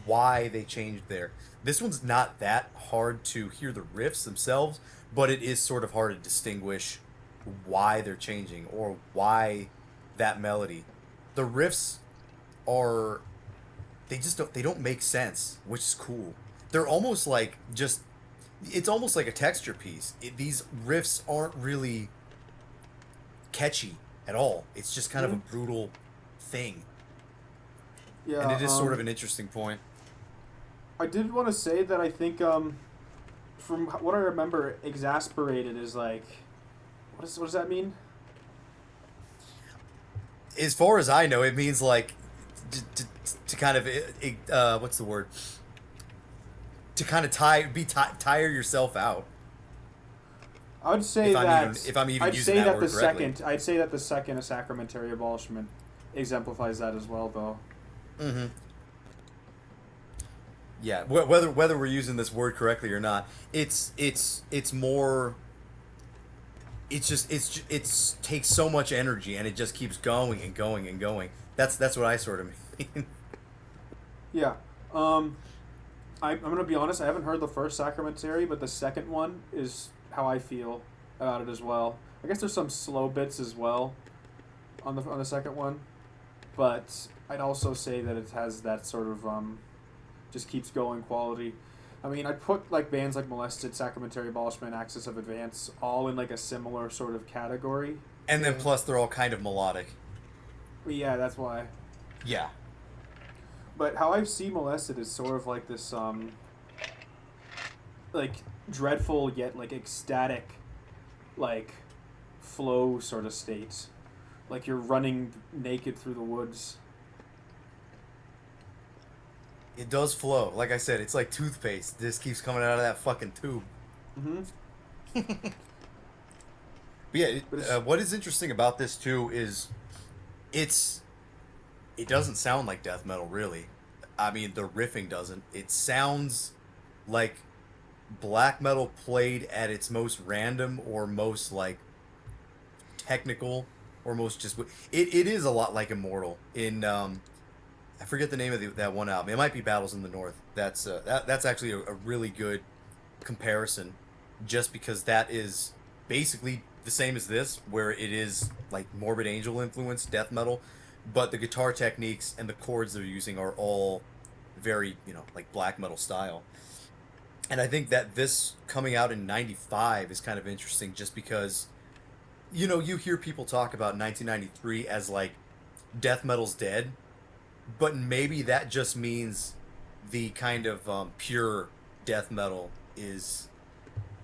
why they changed there. This one's not that hard to hear the riffs themselves, but it is sort of hard to distinguish why they're changing or why that melody. The riffs are, they don't make sense, which is cool. They're almost like just, it's almost like a texture piece. These riffs aren't really catchy at all. It's just kind of a brutal thing. Yeah, and it is sort of an interesting point. I did want to say that I think, from what I remember, exasperated is like, what does that mean? As far as I know, it means like to kind of what's the word? To kind of tire yourself out. I would say if I'm even using that word correctly. I'd say that the second, a Sacramentary Abolishment, exemplifies that as well, though. Mm-hmm. Yeah, whether we're using this word correctly or not, it's more. It takes so much energy and it just keeps going and going and going. That's what I sort of mean. Yeah. I'm gonna be honest. I haven't heard the first Sacramentary, but the second one is how I feel about it as well. I guess there's some slow bits as well on the second one, but I'd also say that it has that sort of just keeps going quality. I mean, I'd put like bands like Molested, Sacramentary Abolishment, Axis of Advance all in like a similar sort of category. And then plus they're all kind of melodic. Yeah, that's why. Yeah. But how I see Molested is sort of like this like dreadful yet like ecstatic like flow sort of state. Like you're running naked through the woods. It does flow. Like I said, it's like toothpaste. This keeps coming out of that fucking tube. Mm-hmm. But yeah, what is interesting about this too is it doesn't sound like death metal, really. I mean, the riffing doesn't. It sounds like black metal played at its most random or most like technical or most just. It is a lot like Immortal in. I forget the name of that one album. It might be Battles in the North. That's actually a really good comparison, just because that is basically the same as this, where it is like Morbid Angel influenced death metal, but the guitar techniques and the chords they're using are all very, like black metal style. And I think that this coming out in 95 is kind of interesting just because, you hear people talk about 1993 as like death metal's dead, but maybe that just means the kind of pure death metal is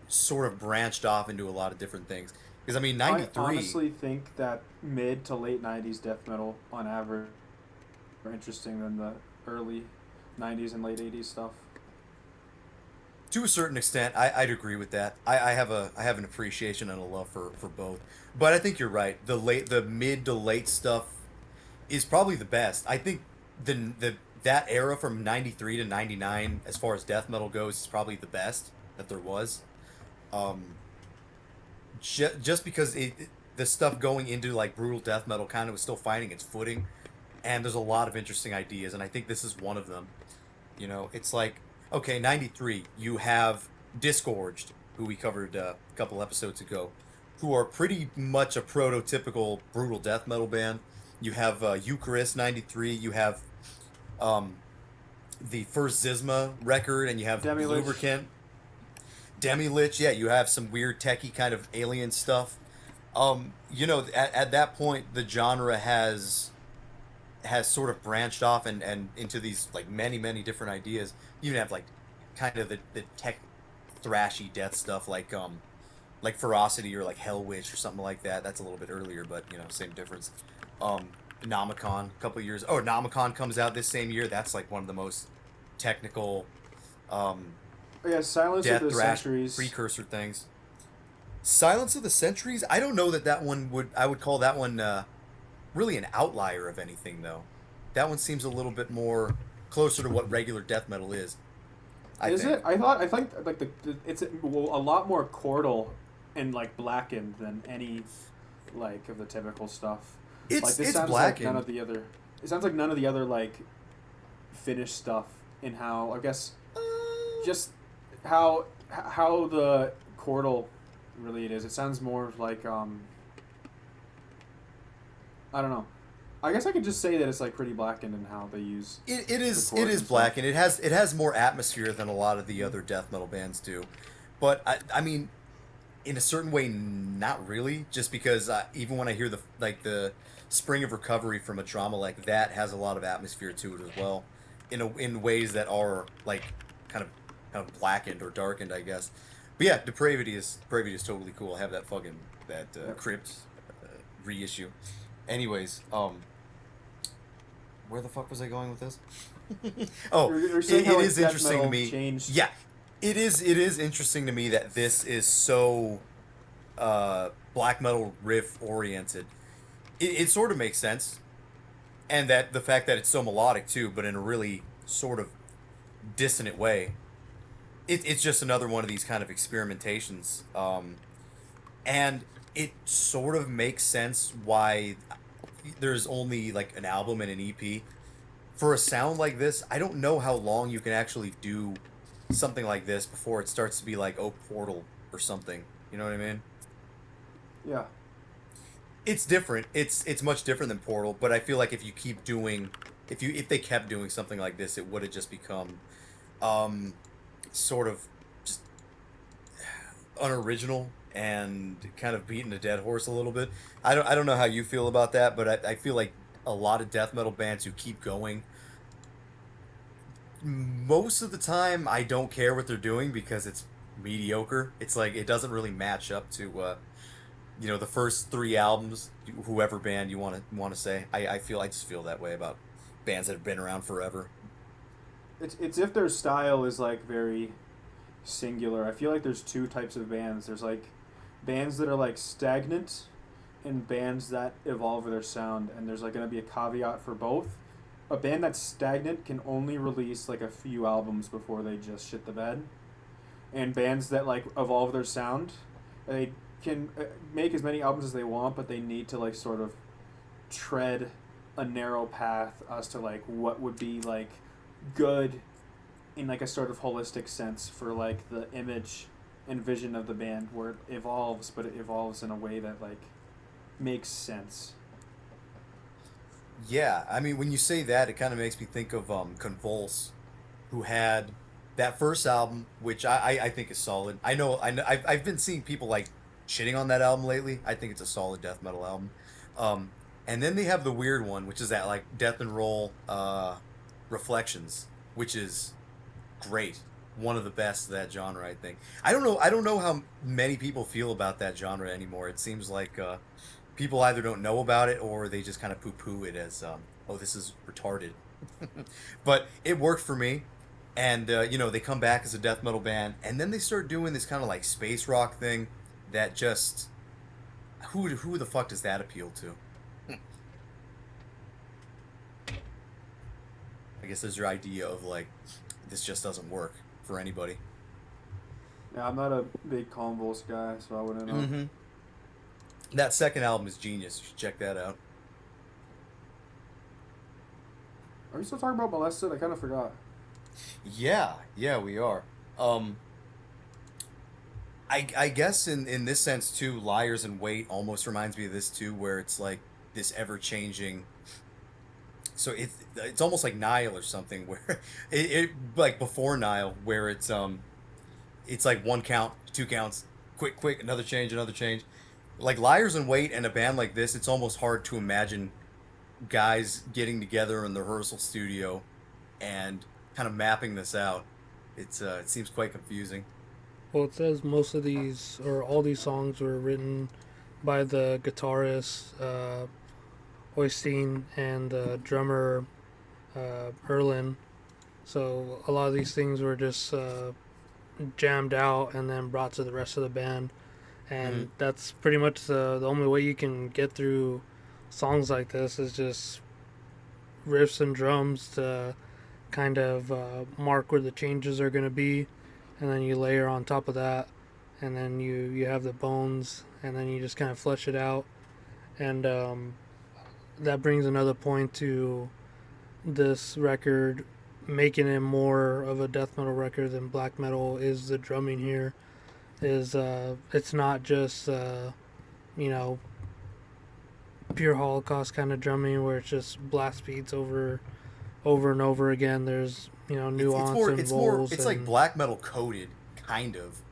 sort of branched off into a lot of different things. Because I mean, I 93. honestly think that mid to late '90s death metal, on average, more interesting than the early '90s and late '80s stuff. To a certain extent, I'd agree with that. I have an appreciation and a love for both, but I think you're right. The mid to late stuff is probably the best. I think the that era from '93 to '99, as far as death metal goes, is probably the best that there was. Um, just because the stuff going into like brutal death metal kind of was still finding its footing, and there's a lot of interesting ideas, and I think this is one of them. You know, it's like, okay, '93, you have Disgorged, who we covered a couple episodes ago, who are pretty much a prototypical brutal death metal band. You have Eucharist '93. You have um, the first Zizma record, and you have Demi-Lich. Lubricant. Demi-Lich, yeah, you have some weird techie kind of alien stuff. You know, at that point, the genre has sort of branched off and into these like many different ideas. You even have like kind of the tech thrashy death stuff like Ferocity or like Hell Witch or something like that. That's a little bit earlier, but you know, same difference. Nomicon, a couple of years. Oh, Nomicon comes out this same year. That's like one of the most technical Yeah, Silence of death the thrash Centuries. precursor things. Silence of the Centuries. I don't know that one would. I would call that one really an outlier of anything though. That one seems a little bit more closer to what regular death metal is. Is it? I think like it's a lot more chordal and like blackened than any like of the typical stuff. Like this It's sounds blackened. like none of the other. It sounds like none of the other like finished stuff in how I guess just how the chordal really it is. It sounds more like I don't know. I guess I could just say that it's like pretty blackened in how they use. It is the chords and stuff. black and it has more atmosphere than a lot of the other death metal bands do, but I mean, in a certain way, not really. Just because even when I hear the Spring of Recovery from a drama like that has a lot of atmosphere to it as well, in ways that are like kind of blackened or darkened, I guess. But yeah, Depravity is totally cool. I have that Crypt reissue. Anyways, where the fuck was I going with this? Oh, You're it saying how, like, is death interesting to metal me. changed. Yeah, it is interesting to me that this is so black metal riff oriented. It sort of makes sense, and that the fact that it's so melodic too, but in a really sort of dissonant way. It's just another one of these kind of experimentations, and it sort of makes sense why there's only like an album and an EP for a sound like this. I don't know how long you can actually do something like this before it starts to be like, oh, Portal or something. You know what I mean? Yeah. It's different. It's much different than Portal, but I feel like if they kept doing something like this, it would have just become sort of just unoriginal and kind of beating a dead horse a little bit. I don't know how you feel about that, but I feel like a lot of death metal bands who keep going, most of the time I don't care what they're doing because it's mediocre. It's like it doesn't really match up to the first 3 albums, whoever band you want to say. I just feel that way about bands that have been around forever. It's if their style is like very singular. I feel like there's 2 types of bands. There's like bands that are like stagnant and bands that evolve their sound, and there's like going to be a caveat for both. A band that's stagnant can only release like a few albums before they just shit the bed. And bands that like evolve their sound, they can make as many albums as they want, but they need to like sort of tread a narrow path as to like what would be like good in like a sort of holistic sense for like the image and vision of the band, where it evolves, but it evolves in a way that like makes sense. Yeah, I mean, when you say that, it kind of makes me think of Convulse, who had that first album, which I think is solid. I've been seeing people like shitting on that album lately. I think it's a solid death metal album. And then they have the weird one, which is that like death and roll Reflections, which is great. One of the best of that genre, I think. I don't know how many people feel about that genre anymore. It seems like people either don't know about it or they just kind of poo-poo it as, oh, this is retarded. But it worked for me. And, they come back as a death metal band, and then they start doing this kind of like space rock thing that just... Who the fuck does that appeal to? I guess there's your idea of like, this just doesn't work for anybody. Yeah, I'm not a big Convulse guy, so I wouldn't know. Mm-hmm. That second album is genius. You should check that out. Are we still talking about Molested? I kind of forgot. Yeah, we are. I guess in this sense too, Liars in Wait almost reminds me of this too, where it's like this ever changing. So it's almost like Nile or something, where it like before Nile, where it's like 1 count, 2 counts, quick, another change. Like Liars in Wait and a band like this, it's almost hard to imagine guys getting together in the rehearsal studio and kind of mapping this out. It seems quite confusing. Well, it says most of these, or all these songs were written by the guitarist, Oystein, and the drummer, Erlin. So a lot of these things were just jammed out and then brought to the rest of the band. And that's pretty much the only way you can get through songs like this is just riffs and drums to kind of mark where the changes are going to be. And then you layer on top of that. And then you have the bones. And then you just kind of flesh it out. And that brings another point to this record making it more of a death metal record than black metal is the drumming here. Is it's not just pure Holocaust kind of drumming where it's just blast beats over and over again. There's nuance and rolls. It's like black metal coded, kind of.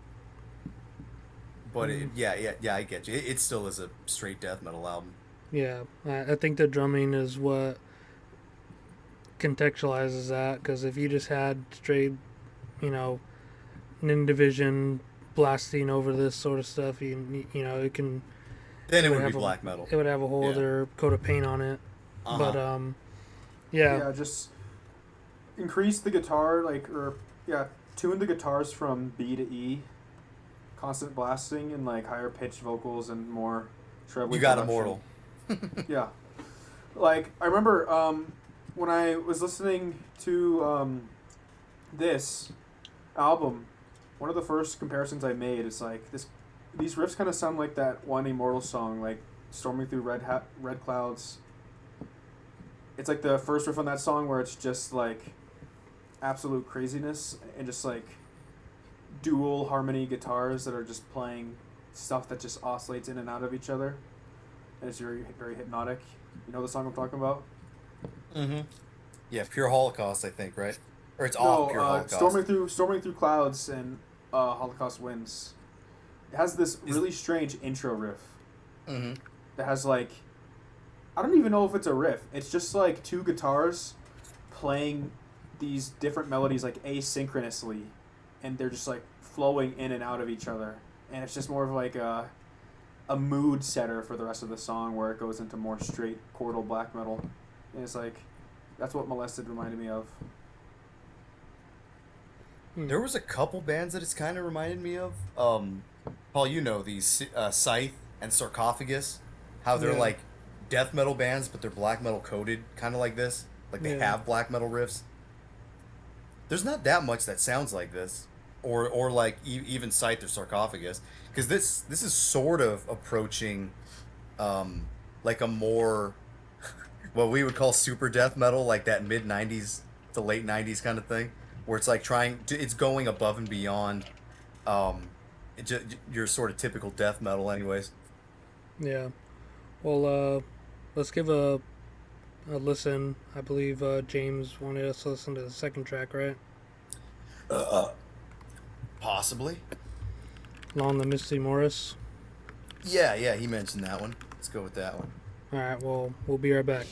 But I get you. It still is a straight death metal album. Yeah, I think the drumming is what contextualizes that, because if you just had straight, Nin Division blasting over this sort of stuff, it can... Then it would be black metal. It would have a whole other coat of paint on it. Uh-huh. But, yeah, just increase the guitar, tune the guitars from B to E, constant blasting, and, higher pitched vocals and more trebly. You got production. Immortal. Yeah. I remember when I was listening to this album, one of the first comparisons I made is these riffs kind of sound like that one Immortal song, like Storming Through Red Clouds. It's like the first riff on that song where it's just absolute craziness and just dual harmony guitars that are just playing stuff that just oscillates in and out of each other. And it's very, very hypnotic. You know the song I'm talking about? Mm-hmm. Yeah, Pure Holocaust, I think, right? Or it's all Pure Holocaust. Storming through Clouds and Holocaust Winds. It has this really strange intro riff. Mm-hmm. That has I don't even know if it's a riff. It's just two guitars playing these different melodies asynchronously, and they're just flowing in and out of each other. And it's just more of a mood setter for the rest of the song, where it goes into more straight chordal black metal. And it's that's what Molested reminded me of. There was a couple bands that it's kind of reminded me of. Paul, these Scythe and Sarcophagus, how they're death metal bands, but they're black metal coded, kind of like this. They have black metal riffs. There's not that much that sounds like this, or even Scythe or Sarcophagus, because this is sort of approaching, a more, what we would call super death metal, like that mid '90s to late '90s kind of thing, where it's it's going above and beyond, your sort of typical death metal, anyways. Yeah. Well, let's give a listen. I believe James wanted us to listen to the second track, right? Possibly. Along the Misty Morris. Yeah, he mentioned that one. Let's go with that one. All right, well, we'll be right back.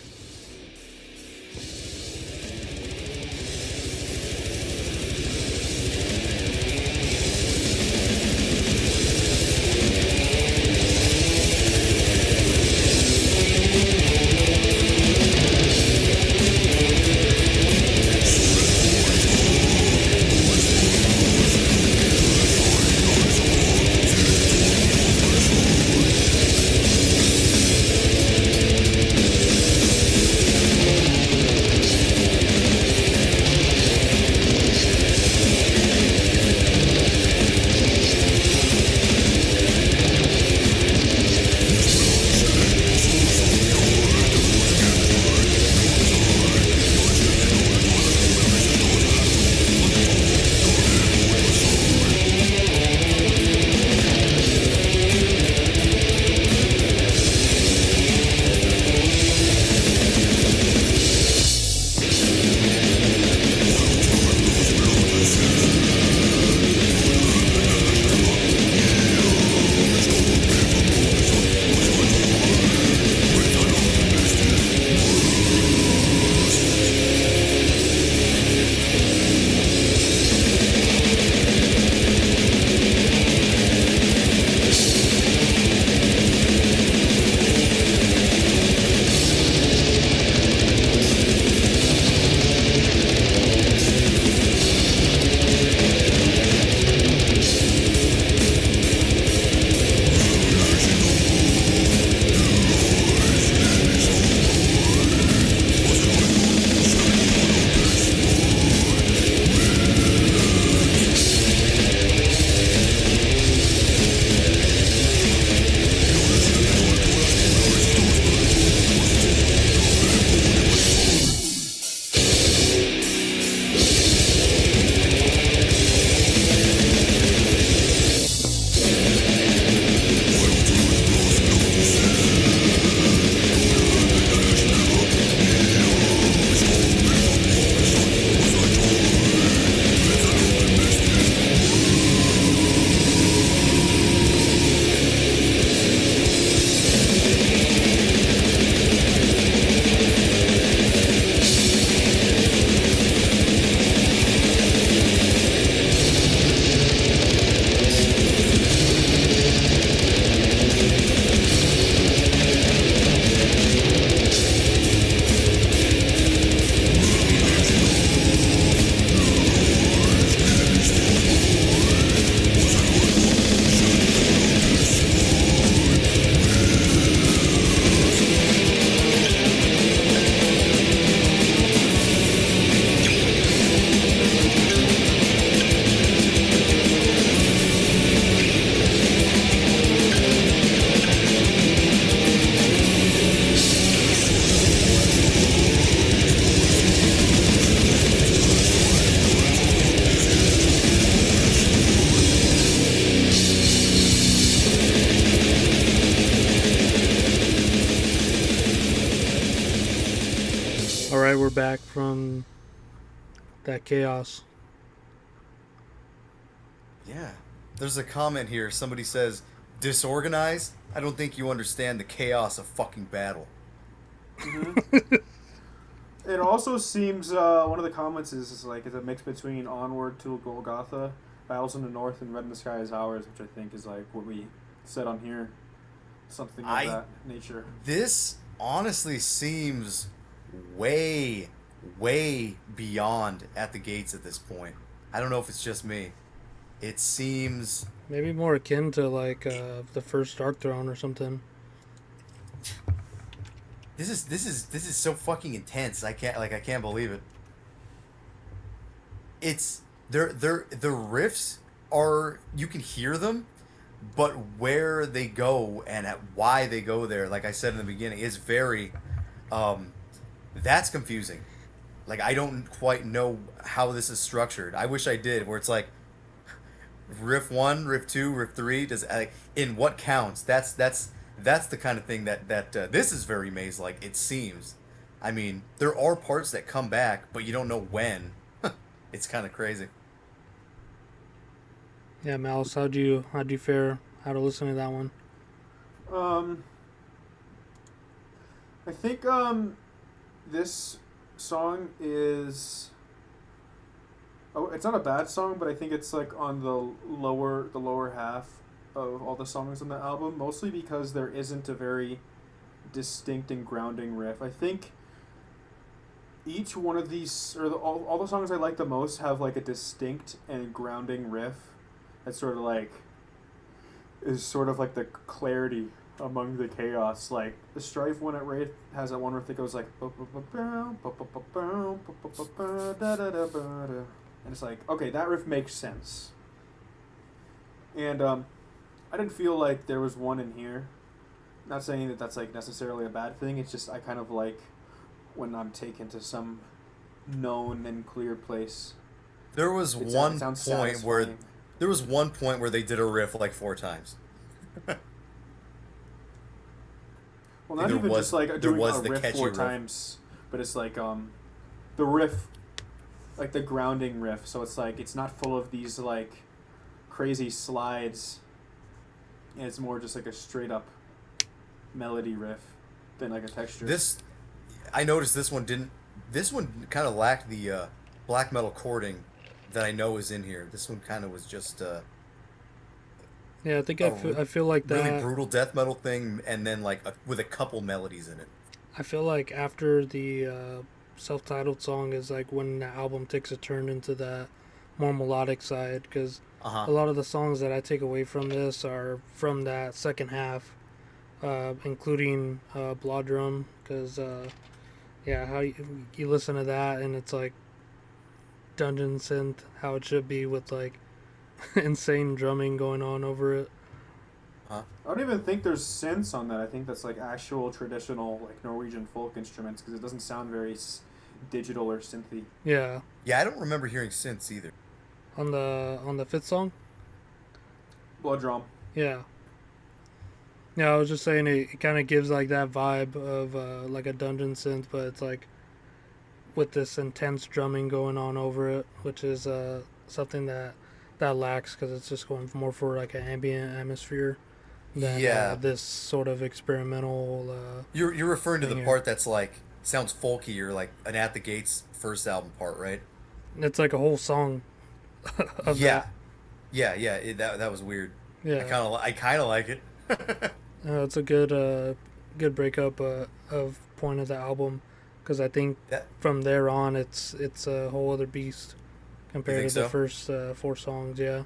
All right, we're back from that chaos. Yeah. There's a comment here. Somebody says, disorganized? I don't think you understand the chaos of fucking battle. It also seems one of the comments is like it's a mix between Onward to Golgotha, Battles in the North, and Red in the Sky is Ours, which I think is like what we said on here, something of that nature. This honestly seems way, way beyond At the Gates at this point. I don't know if it's just me. It seems Maybe more akin to like the first Dark Throne or something. this is so fucking intense. I can't believe it. It's the riffs are, you can hear them, but where they go and at why they go there, like I said in the beginning, is very that's confusing. Like, I don't quite know how this is structured. I wish I did, where it's like riff 1, riff 2, riff 3, does like in what counts. That's the kind of thing that this is very maze like, it seems. I mean, there are parts that come back, but you don't know when. It's kind of crazy. Yeah, Malus, how'd you fare? How to listen to that one? I think this song is. Oh, it's not a bad song, but I think it's like on the lower half of all the songs on the album, mostly because there isn't a very distinct and grounding riff. I think each one of these, or all the songs I like the most, have like a distinct and grounding riff that's sort of like is sort of like the clarity among the chaos. Like the Strife one at Wraith has that one riff that goes like and it's like, okay, that riff makes sense. And I didn't feel like there was one in here. Not saying that that's like necessarily a bad thing. It's just I kind of like when I'm taken to some known and clear place. There was one point where they did a riff like 4 times. Well, not even just like doing a riff 4 times, but it's like the riff, like the grounding riff. So it's like it's not full of these like crazy slides, and it's more just like a straight up melody riff than like a texture. I noticed this one didn't. This one kind of lacked the black metal chording that I know is in here. This one kind of was just. Yeah, I think I feel like that really brutal death metal thing, and then like with a couple melodies in it. I feel like after the self-titled song is like when the album takes a turn into that more melodic side, because a lot of the songs that I take away from this are from that second half, including Blod-draum, because how you listen to that and it's like dungeon synth, how it should be with like insane drumming going on over it. I don't even think there's synths on that. I think that's like actual traditional like Norwegian folk instruments, because it doesn't sound very digital or synthy. Yeah. Yeah, I don't remember hearing synths either. On the 5th song? Blod-draum. Yeah. Yeah, I was just saying it kind of gives like that vibe of like a dungeon synth, but it's like with this intense drumming going on over it, which is something that lacks, because it's just going more for like an ambient atmosphere than this sort of experimental. You're referring to the part that's like sounds folky, or like an At the Gates first album part, right? It's like a whole song. Of that. Yeah. That was weird. Yeah. I kind of like it. It's a good breakup of point of the album, because I think from there on it's a whole other beast compared to the first 4 songs. Yeah.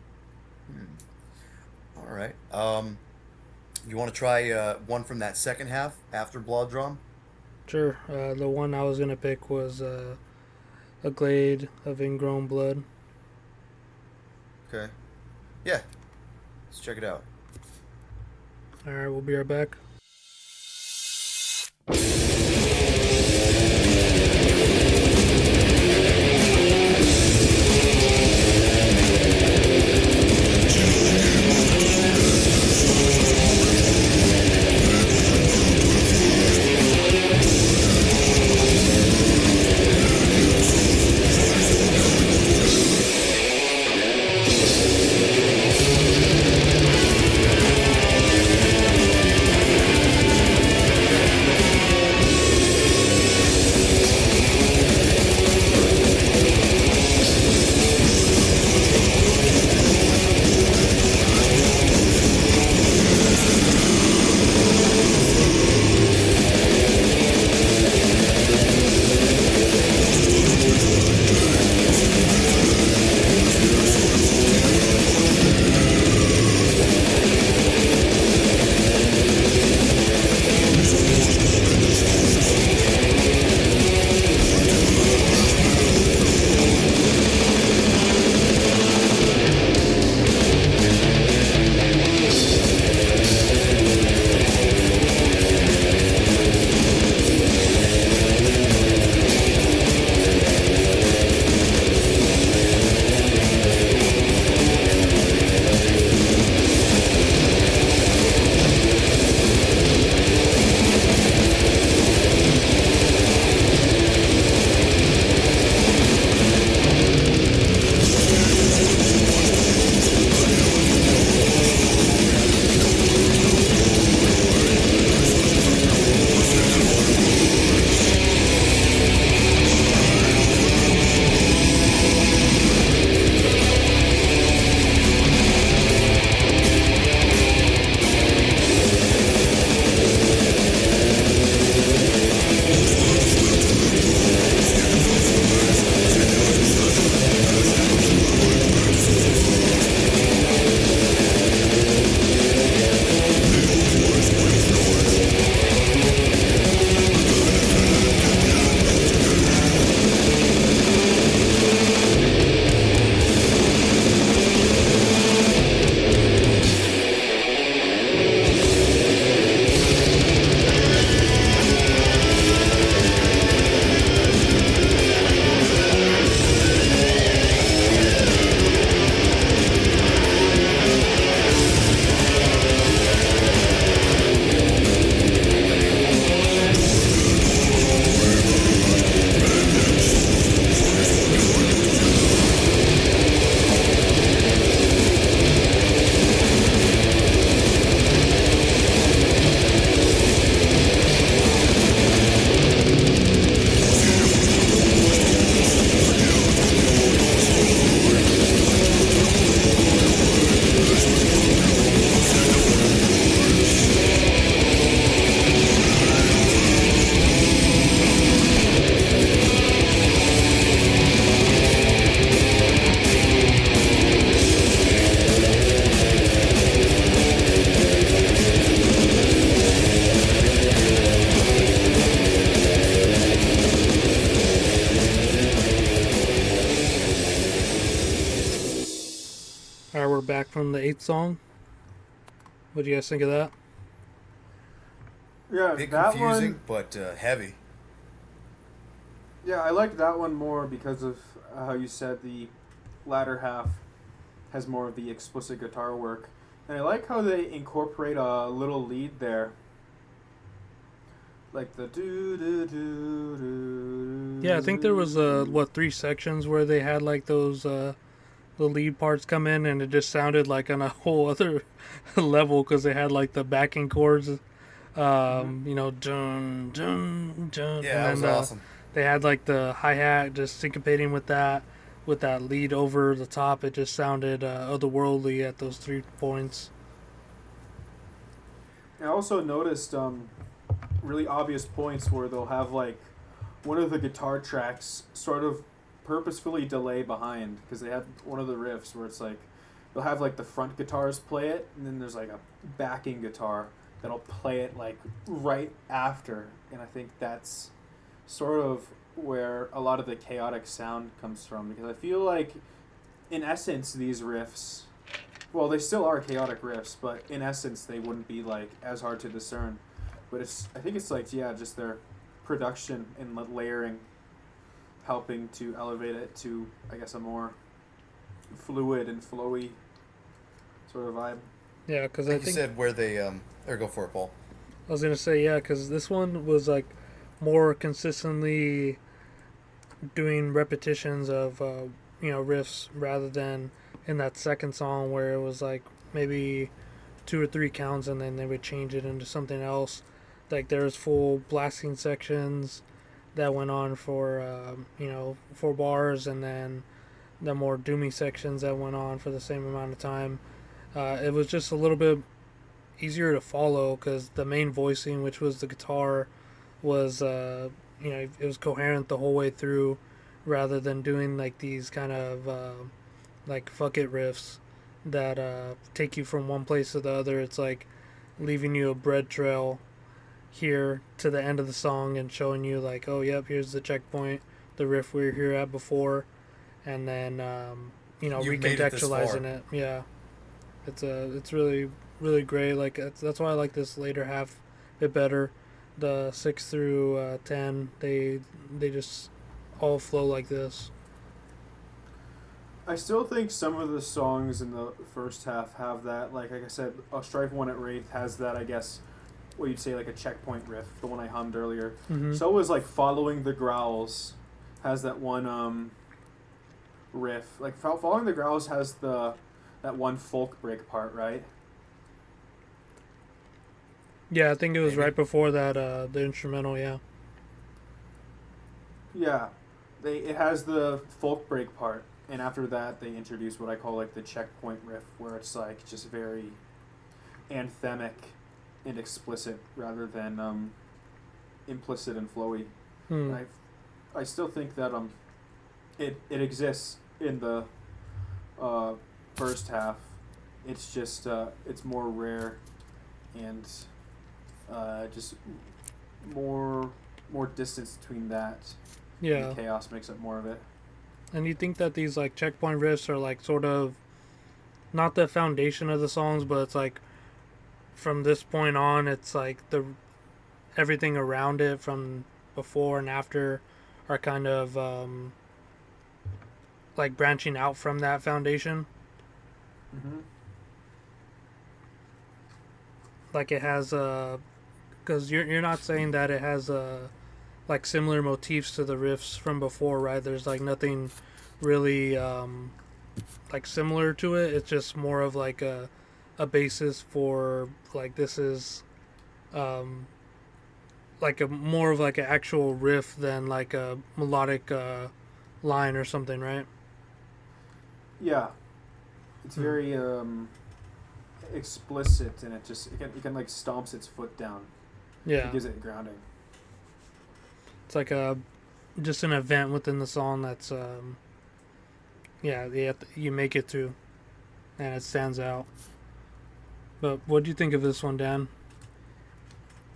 All right. You want to try one from that second half after Blod-draum? Sure. The one I was gonna pick was a Glade of Ingrown Blood. Okay. Yeah. Let's check it out. All right, we'll be right back. from the 8th song. What do you guys think of that? Yeah, Bit that confusing, one. but heavy. Yeah, I like that one more because of how you said the latter half has more of the explicit guitar work. And I like how they incorporate a little lead there. Like the do do do do. Yeah, I think there was 3 sections where they had like those the lead parts come in, and it just sounded like on a whole other level because they had like the backing chords, you know, dun dun dun, Yeah, that and was then awesome. they had like the hi hat just syncopating with that lead over the top. It just sounded otherworldly at those 3 points. I also noticed really obvious points where they'll have like one of the guitar tracks sort of purposefully delay behind because they have one of the riffs where it's like they'll have like the front guitars play it and then there's like a backing guitar that'll play it like right after, and I think that's sort of where a lot of the chaotic sound comes from because I feel like in essence these riffs, well, they still are chaotic riffs, but in essence they wouldn't be like as hard to discern. But I think it's like, yeah, just their production and layering helping to elevate it to, I guess, a more fluid and flowy sort of vibe. Yeah, because I I think you think said where they or go for it, Paul. I was gonna say yeah, because this one was like more consistently doing repetitions of riffs rather than in that second song where it was like maybe 2 or 3 counts and then they would change it into something else. Like there's full blasting sections that went on for 4 bars, and then the more doomy sections that went on for the same amount of time. It was just a little bit easier to follow because the main voicing, which was the guitar, was it was coherent the whole way through, rather than doing like these kind of like fuck it riffs that take you from one place to the other. It's like leaving you a bread trail here to the end of the song and showing you like, oh yep, here's the checkpoint, the riff we were here at before, and then You've made it this far. recontextualizing it. Yeah, it's really really great. Like that's why I like this later half a bit better. The 6 through 10, they just all flow like this. I still think some of the songs in the first half have that, like I said, Strife 1 at Wraith has that, I guess, what you'd say like a checkpoint riff, the one I hummed earlier. Mm-hmm. So was like Following the Growls has that one riff. Like Following the Growls has that one folk break part, right? Yeah, I think it was Maybe. right before that the instrumental. Yeah. Yeah. It has the folk break part, and after that they introduce what I call like the checkpoint riff, where it's like just very anthemic and explicit rather than implicit and flowy. Hmm. And I still think that it exists in the first half. It's just it's more rare and just more distance between that. Yeah. And the chaos makes up more of it. And you think that these like checkpoint riffs are like sort of not the foundation of the songs, but it's like from this point on, it's like everything around it from before and after are kind of like branching out from that foundation. Mm-hmm. Like it has because you're not saying that it has like similar motifs to the riffs from before, right? There's like nothing really like similar to it. It's just more of like a basis for like this is like a more of like an actual riff than like a melodic line or something, right? Yeah, it's very explicit, and it can like stomps its foot down. Yeah, It gives it grounding. it's like just an event within the song that's you make it to, and it stands out. But what do you think of this one, Dan?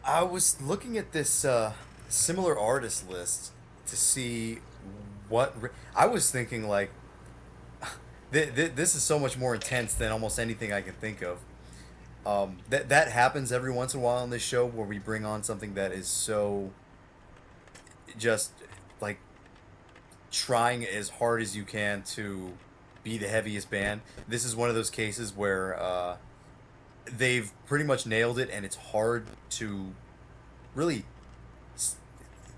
I was looking at this similar artist list to see I was thinking like This is so much more intense than almost anything I can think of. That happens every once in a while on this show where we bring on something that is so just like trying as hard as you can to be the heaviest band. This is one of those cases where they've pretty much nailed it, and it's hard to really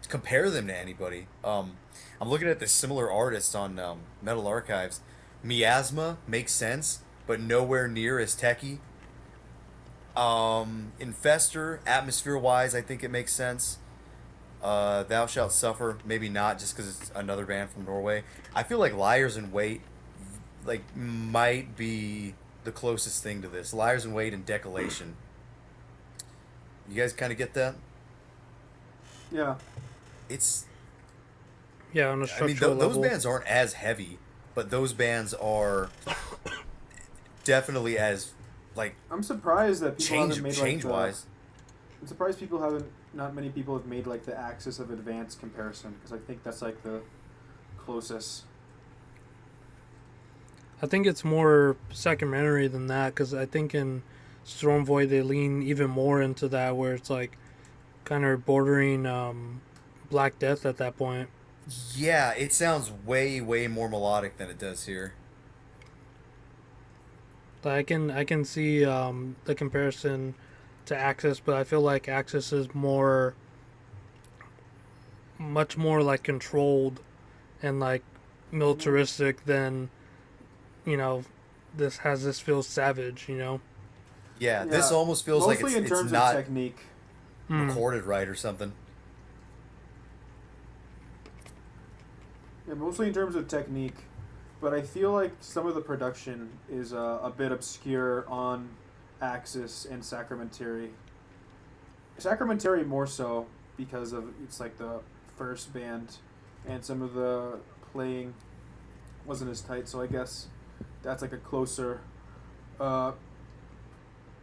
compare them to anybody. I'm looking at the similar artists on Metal Archives. Miasma makes sense, but nowhere near as techy. Infester, atmosphere-wise, I think it makes sense. Thou Shalt Suffer, maybe not, just because it's another band from Norway. I feel like Liars in Wait, like, might be the closest thing to this. Liars in Wait and Decolation. You guys kind of get that? Yeah. It's... Yeah, on a I structural mean, level. those bands aren't as heavy, but those bands are definitely as, like, I'm surprised that people haven't made change-wise. I'm surprised people haven't. Not many people have made like the Axis of Advance comparison, because I think that's like the closest. I think it's more secondary than that, because I think in Storm Void they lean even more into that, where it's like kind of bordering Black Death at that point. Yeah, it sounds way, way more melodic than it does here. I can see the comparison to Axis, but I feel like Axis is much more like controlled and like militaristic than, this feels savage, Yeah, this almost feels like mostly in it's terms not of technique. recorded right or something. Yeah, mostly in terms of technique, but I feel like some of the production is a bit obscure on Axis and Sacramentary. Sacramentary more so because of it's like the first band, and some of the playing wasn't as tight. So I guess that's like a closer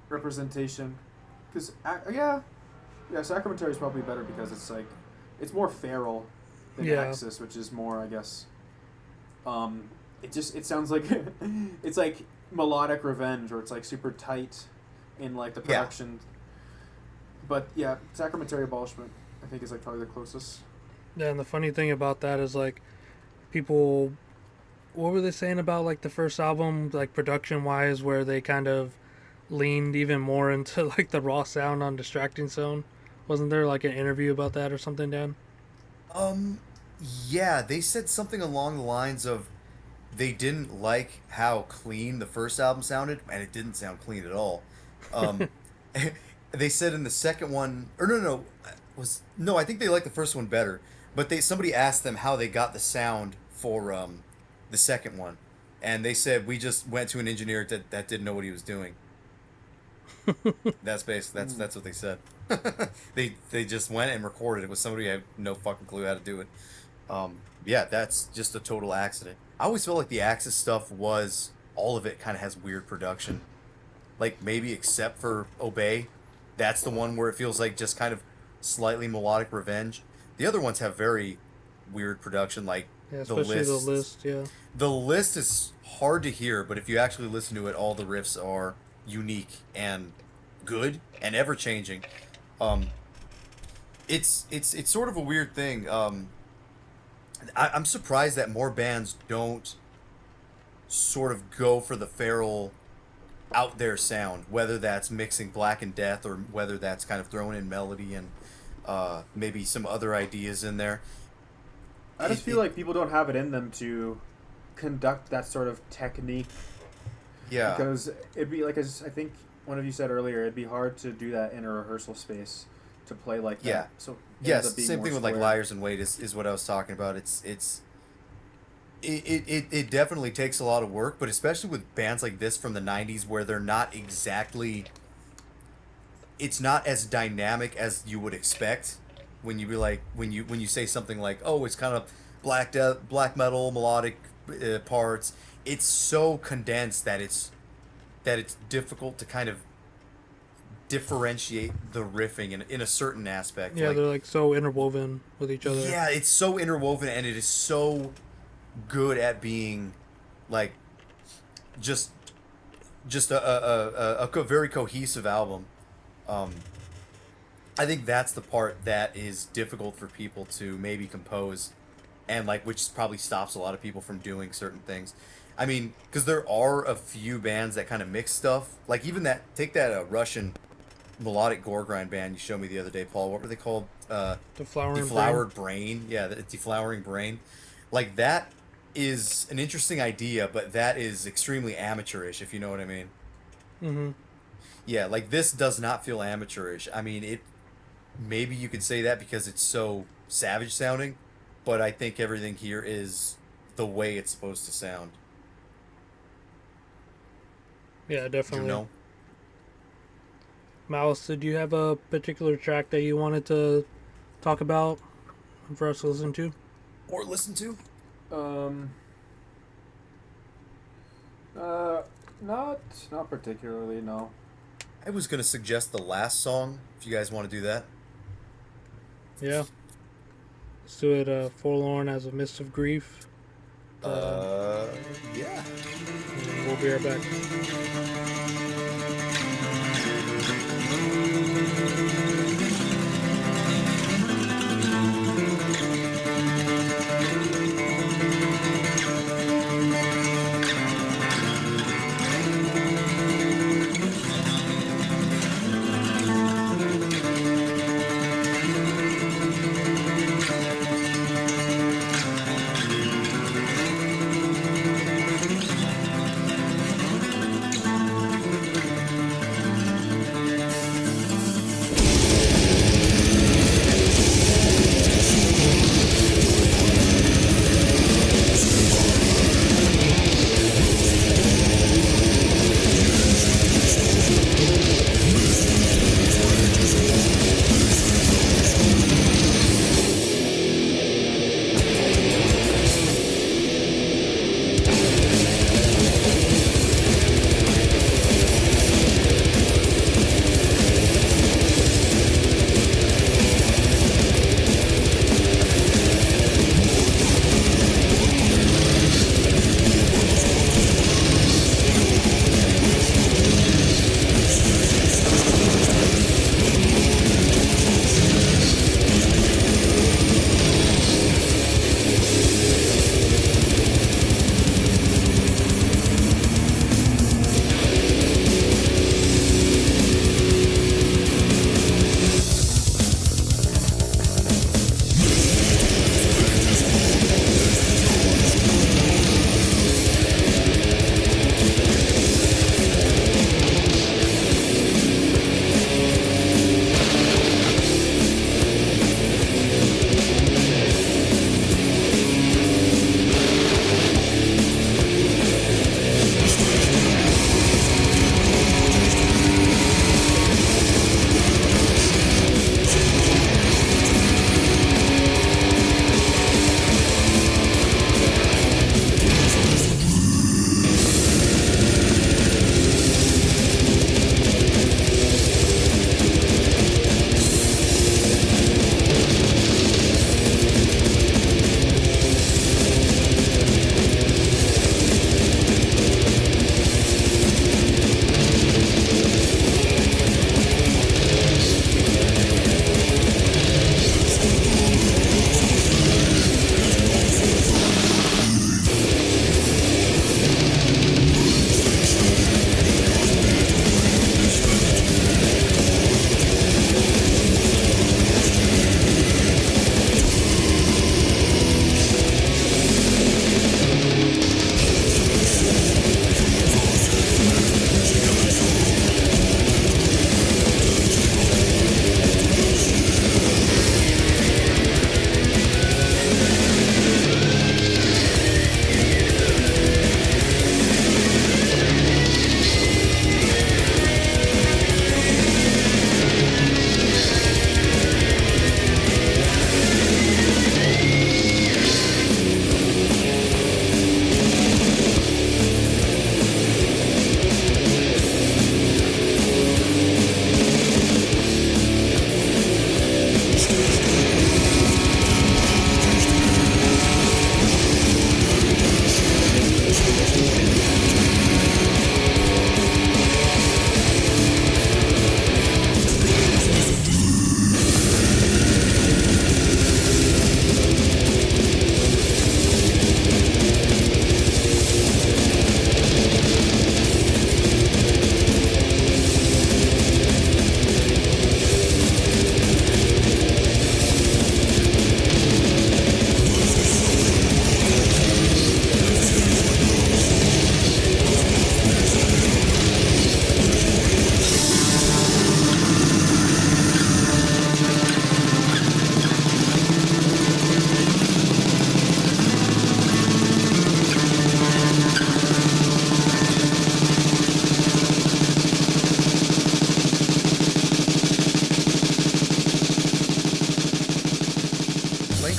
representation. Because Sacramentary is probably better because it's like it's more feral than Axis, which is more, I guess. It sounds like it's like melodic revenge, or it's like super tight in like the production. But yeah, Sacramentary Abolishment I think is like probably the closest. Yeah, and the funny thing about that is like people, what were they saying about like the first album, like production wise, where they kind of leaned even more into like the raw sound on Distracting Zone? Wasn't there like an interview about that or something, Dan? Yeah, they said something along the lines of they didn't like how clean the first album sounded, and it didn't sound clean at all. They said in the second one, or no, I think they liked the first one better. But somebody asked them how they got the sound for the second one, and they said we just went to an engineer that didn't know what he was doing. That's what they said. They just went and recorded it with somebody who had no fucking clue how to do it. Yeah, that's just a total accident. I always felt like the Axis stuff was, all of it kind of has weird production. Like, maybe except for Obey. That's the one where it feels like just kind of slightly melodic revenge. The other ones have very weird production, like especially the list, yeah. The list is hard to hear, but if you actually listen to it, all the riffs are unique and good and ever-changing. It's sort of a weird thing. I'm surprised that more bands don't sort of go for the feral, out there sound, whether that's mixing Black and Death or whether that's kind of throwing in melody and maybe some other ideas in there. I just feel like people don't have it in them to conduct that sort of technique. Yeah. Because it'd be like, as I think one of you said earlier, it'd be hard to do that in a rehearsal space, to play like that. Yeah. So Yes, same thing with like Liars and Wait is what I was talking about. It definitely takes a lot of work, but especially with bands like this from the 90s where they're not exactly, it's not as dynamic as you would expect when you be like when you say something like, oh, it's kind of black metal melodic parts. It's so condensed that it's difficult to kind of differentiate the riffing in a certain aspect. Yeah, they're like so interwoven with each other. Yeah, it's so interwoven, and it is so good at being like just a very cohesive album. I think that's the part that is difficult for people to maybe compose, and like which probably stops a lot of people from doing certain things. I mean, because there are a few bands that kind of mix stuff. Like even take that Russian melodic gore grind band you showed me the other day, Paul. What were they called? Deflowered Brain. Yeah, the Deflowering Brain. Like that is an interesting idea, but that is extremely amateurish, if you know what I mean. Mm-hmm. Yeah, like this does not feel amateurish. I mean, it. Maybe you could say that because it's so savage sounding, but I think everything here is the way it's supposed to sound. Yeah, definitely. You know? Malus, did you have a particular track that you wanted to talk about for us to listen to? Or listen to? Not particularly, no. I was gonna suggest the last song, if you guys want to do that. Yeah. Let's do it, Forlorn as a Mist of Grief. Yeah. We'll be right back.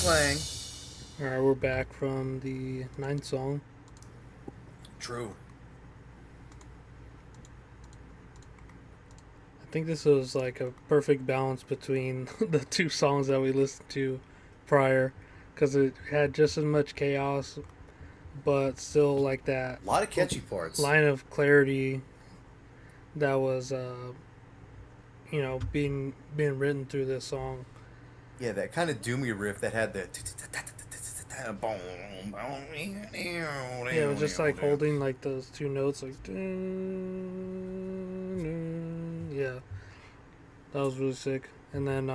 clang. All right, we're back from the 9th song. True. I think this was like a perfect balance between the two songs that we listened to prior, because it had just as much chaos, but still like that A lot of catchy parts. line of clarity that was, being written through this song. Yeah, that kind of doomy riff that had the. Yeah, it was just like holding like those two notes, like yeah, that was really sick. And then,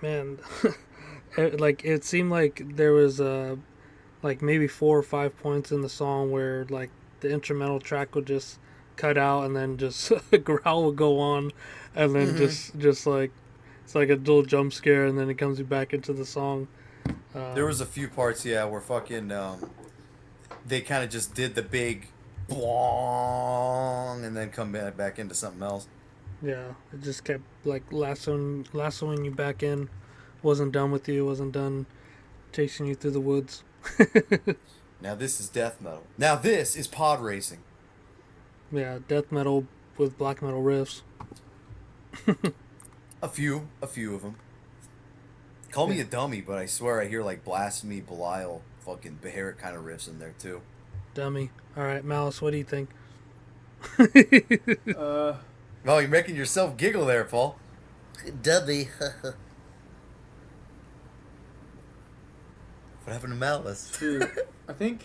man, it seemed like there was like maybe 4 or 5 points in the song where like the instrumental track would just cut out and then just growl would go on, and then just like it's like a little jump scare, and then it comes back into the song. There was a few parts, yeah, where fucking they kind of just did the big blong and then come back into something else. Yeah, it just kept like lassoing you back in. Wasn't done with you. Wasn't done chasing you through the woods. Now this is death metal. Now this is pod racing. Yeah, death metal with black metal riffs. A few of them. Call me a dummy, but I swear I hear like blasphemy, Belial, fucking Beharit kind of riffs in there too. Dummy. All right, Malus, what do you think? Oh, you're making yourself giggle there, Paul. Dummy. What happened to Malus? Dude, I think,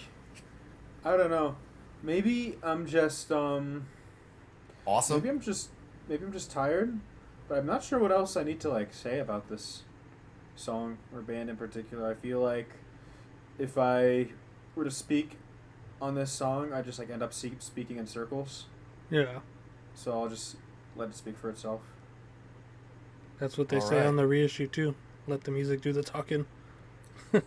I don't know. Maybe I'm just Awesome. maybe I'm just tired, but I'm not sure what else I need to like say about this song or band in particular. I feel like if I were to speak on this song, I just like end up speaking in circles. Yeah, So I'll just let it speak for itself. that's what they All say right. on the reissue too. Let the music do the talking. Yeah.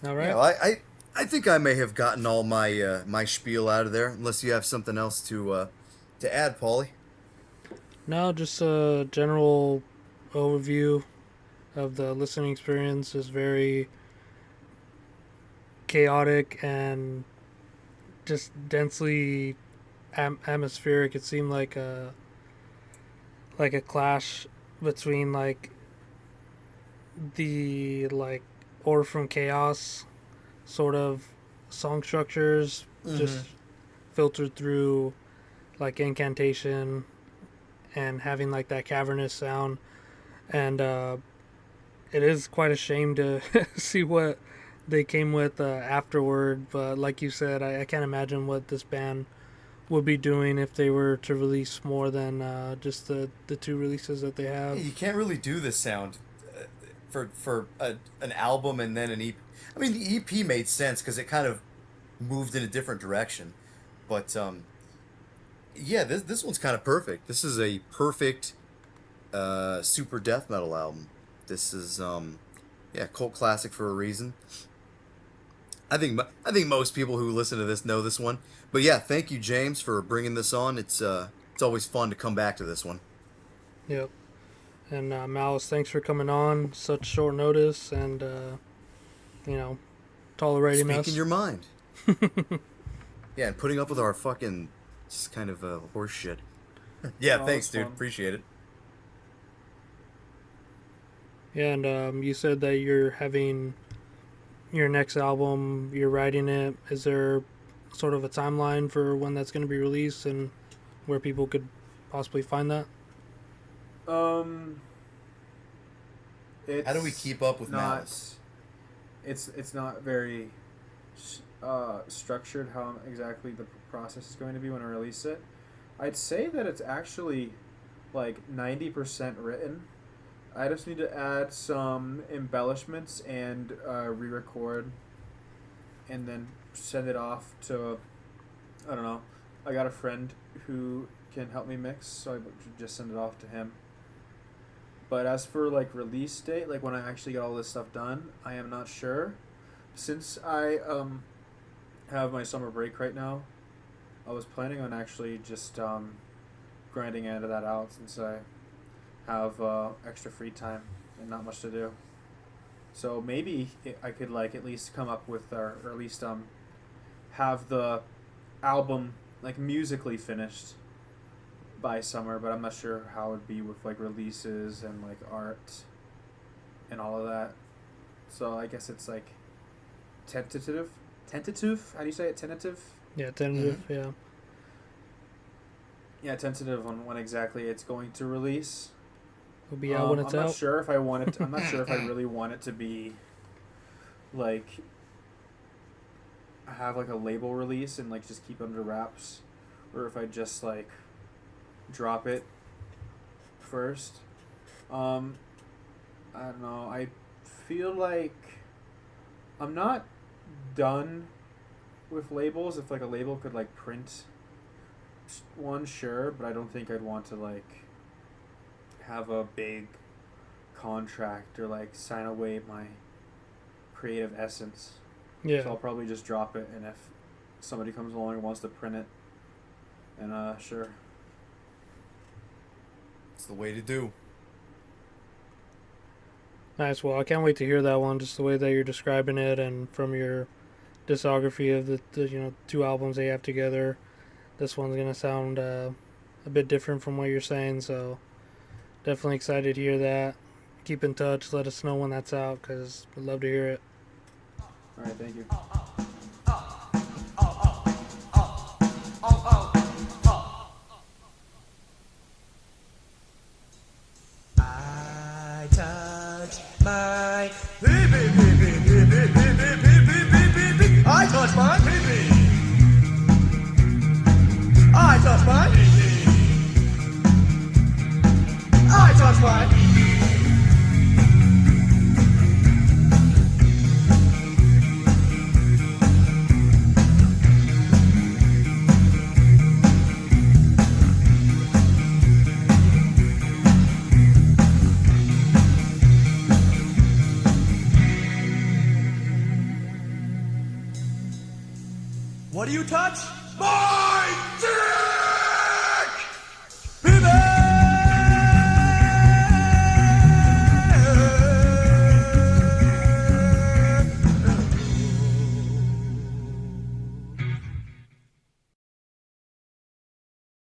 All right. Yeah, I think I may have gotten all my my spiel out of there, unless you have something else to add, Paulie. No, just a general overview of the listening experience is very chaotic and just densely atmospheric. It seemed like a clash between like the like Order from Chaos sort of song structures, just filtered through like incantation and having like that cavernous sound. And it is quite a shame to see what they came with afterward, but like you said, I can't imagine what this band would be doing if they were to release more than just the 2 releases that they have. You can't really do this sound for an album and then an EP. I mean, the EP made sense because it kind of moved in a different direction, but yeah, this one's kind of perfect. This is a perfect super death metal album. This is cult classic for a reason. I think most people who listen to this know this one. But yeah, thank you, James, for bringing this on. It's always fun to come back to this one. Yep. And Malice, thanks for coming on such short notice and tolerating us. Speaking your mind. Yeah, and putting up with our fucking just kind of horse shit. Yeah, Oh, thanks, that's dude. fun. Appreciate it. Yeah, and you said that you're having your next album, you're writing it. Is there sort of a timeline for when that's going to be released and where people could possibly find that? It's How do we keep up with not, Malice? It's not very structured how exactly the process is going to be when I release it. I'd say that it's actually like 90% written. I just need to add some embellishments and re-record and then send it off to, I don't know, I got a friend who can help me mix, so I just send it off to him. But as for like release date, like when I actually get all this stuff done, I am not sure. Since I have my summer break right now, I was planning on actually just grinding that out since I have extra free time and not much to do. So maybe I could like at least come up with or at least have the album like musically finished by summer, but I'm not sure how it'd be with like releases and like art and all of that. So I guess it's like tentative. How do you say it? Tentative. Yeah, tentative. Yeah. Yeah, tentative on when exactly it's going to release. It'll be out when it's I'm out. not sure if I want it. I'm not sure if I really want it to be like have like a label release and like just keep it under wraps, or if I just like drop it first. I don't know. I feel like I'm not done with labels. If like a label could like print one, sure, but I don't think I'd want to like have a big contract or like sign away my creative essence. Yeah. So I'll probably just drop it, and if somebody comes along and wants to print it, and sure. It's the way to do. Nice. Well, I can't wait to hear that one. Just the way that you're describing it, and from your discography of the 2 albums they have together, this one's gonna sound a bit different from what you're saying. So definitely excited to hear that. Keep in touch. Let us know when that's out, because we'd love to hear it. All right, thank you. I touch my I touch my I touch my I touch my What do you touch? More!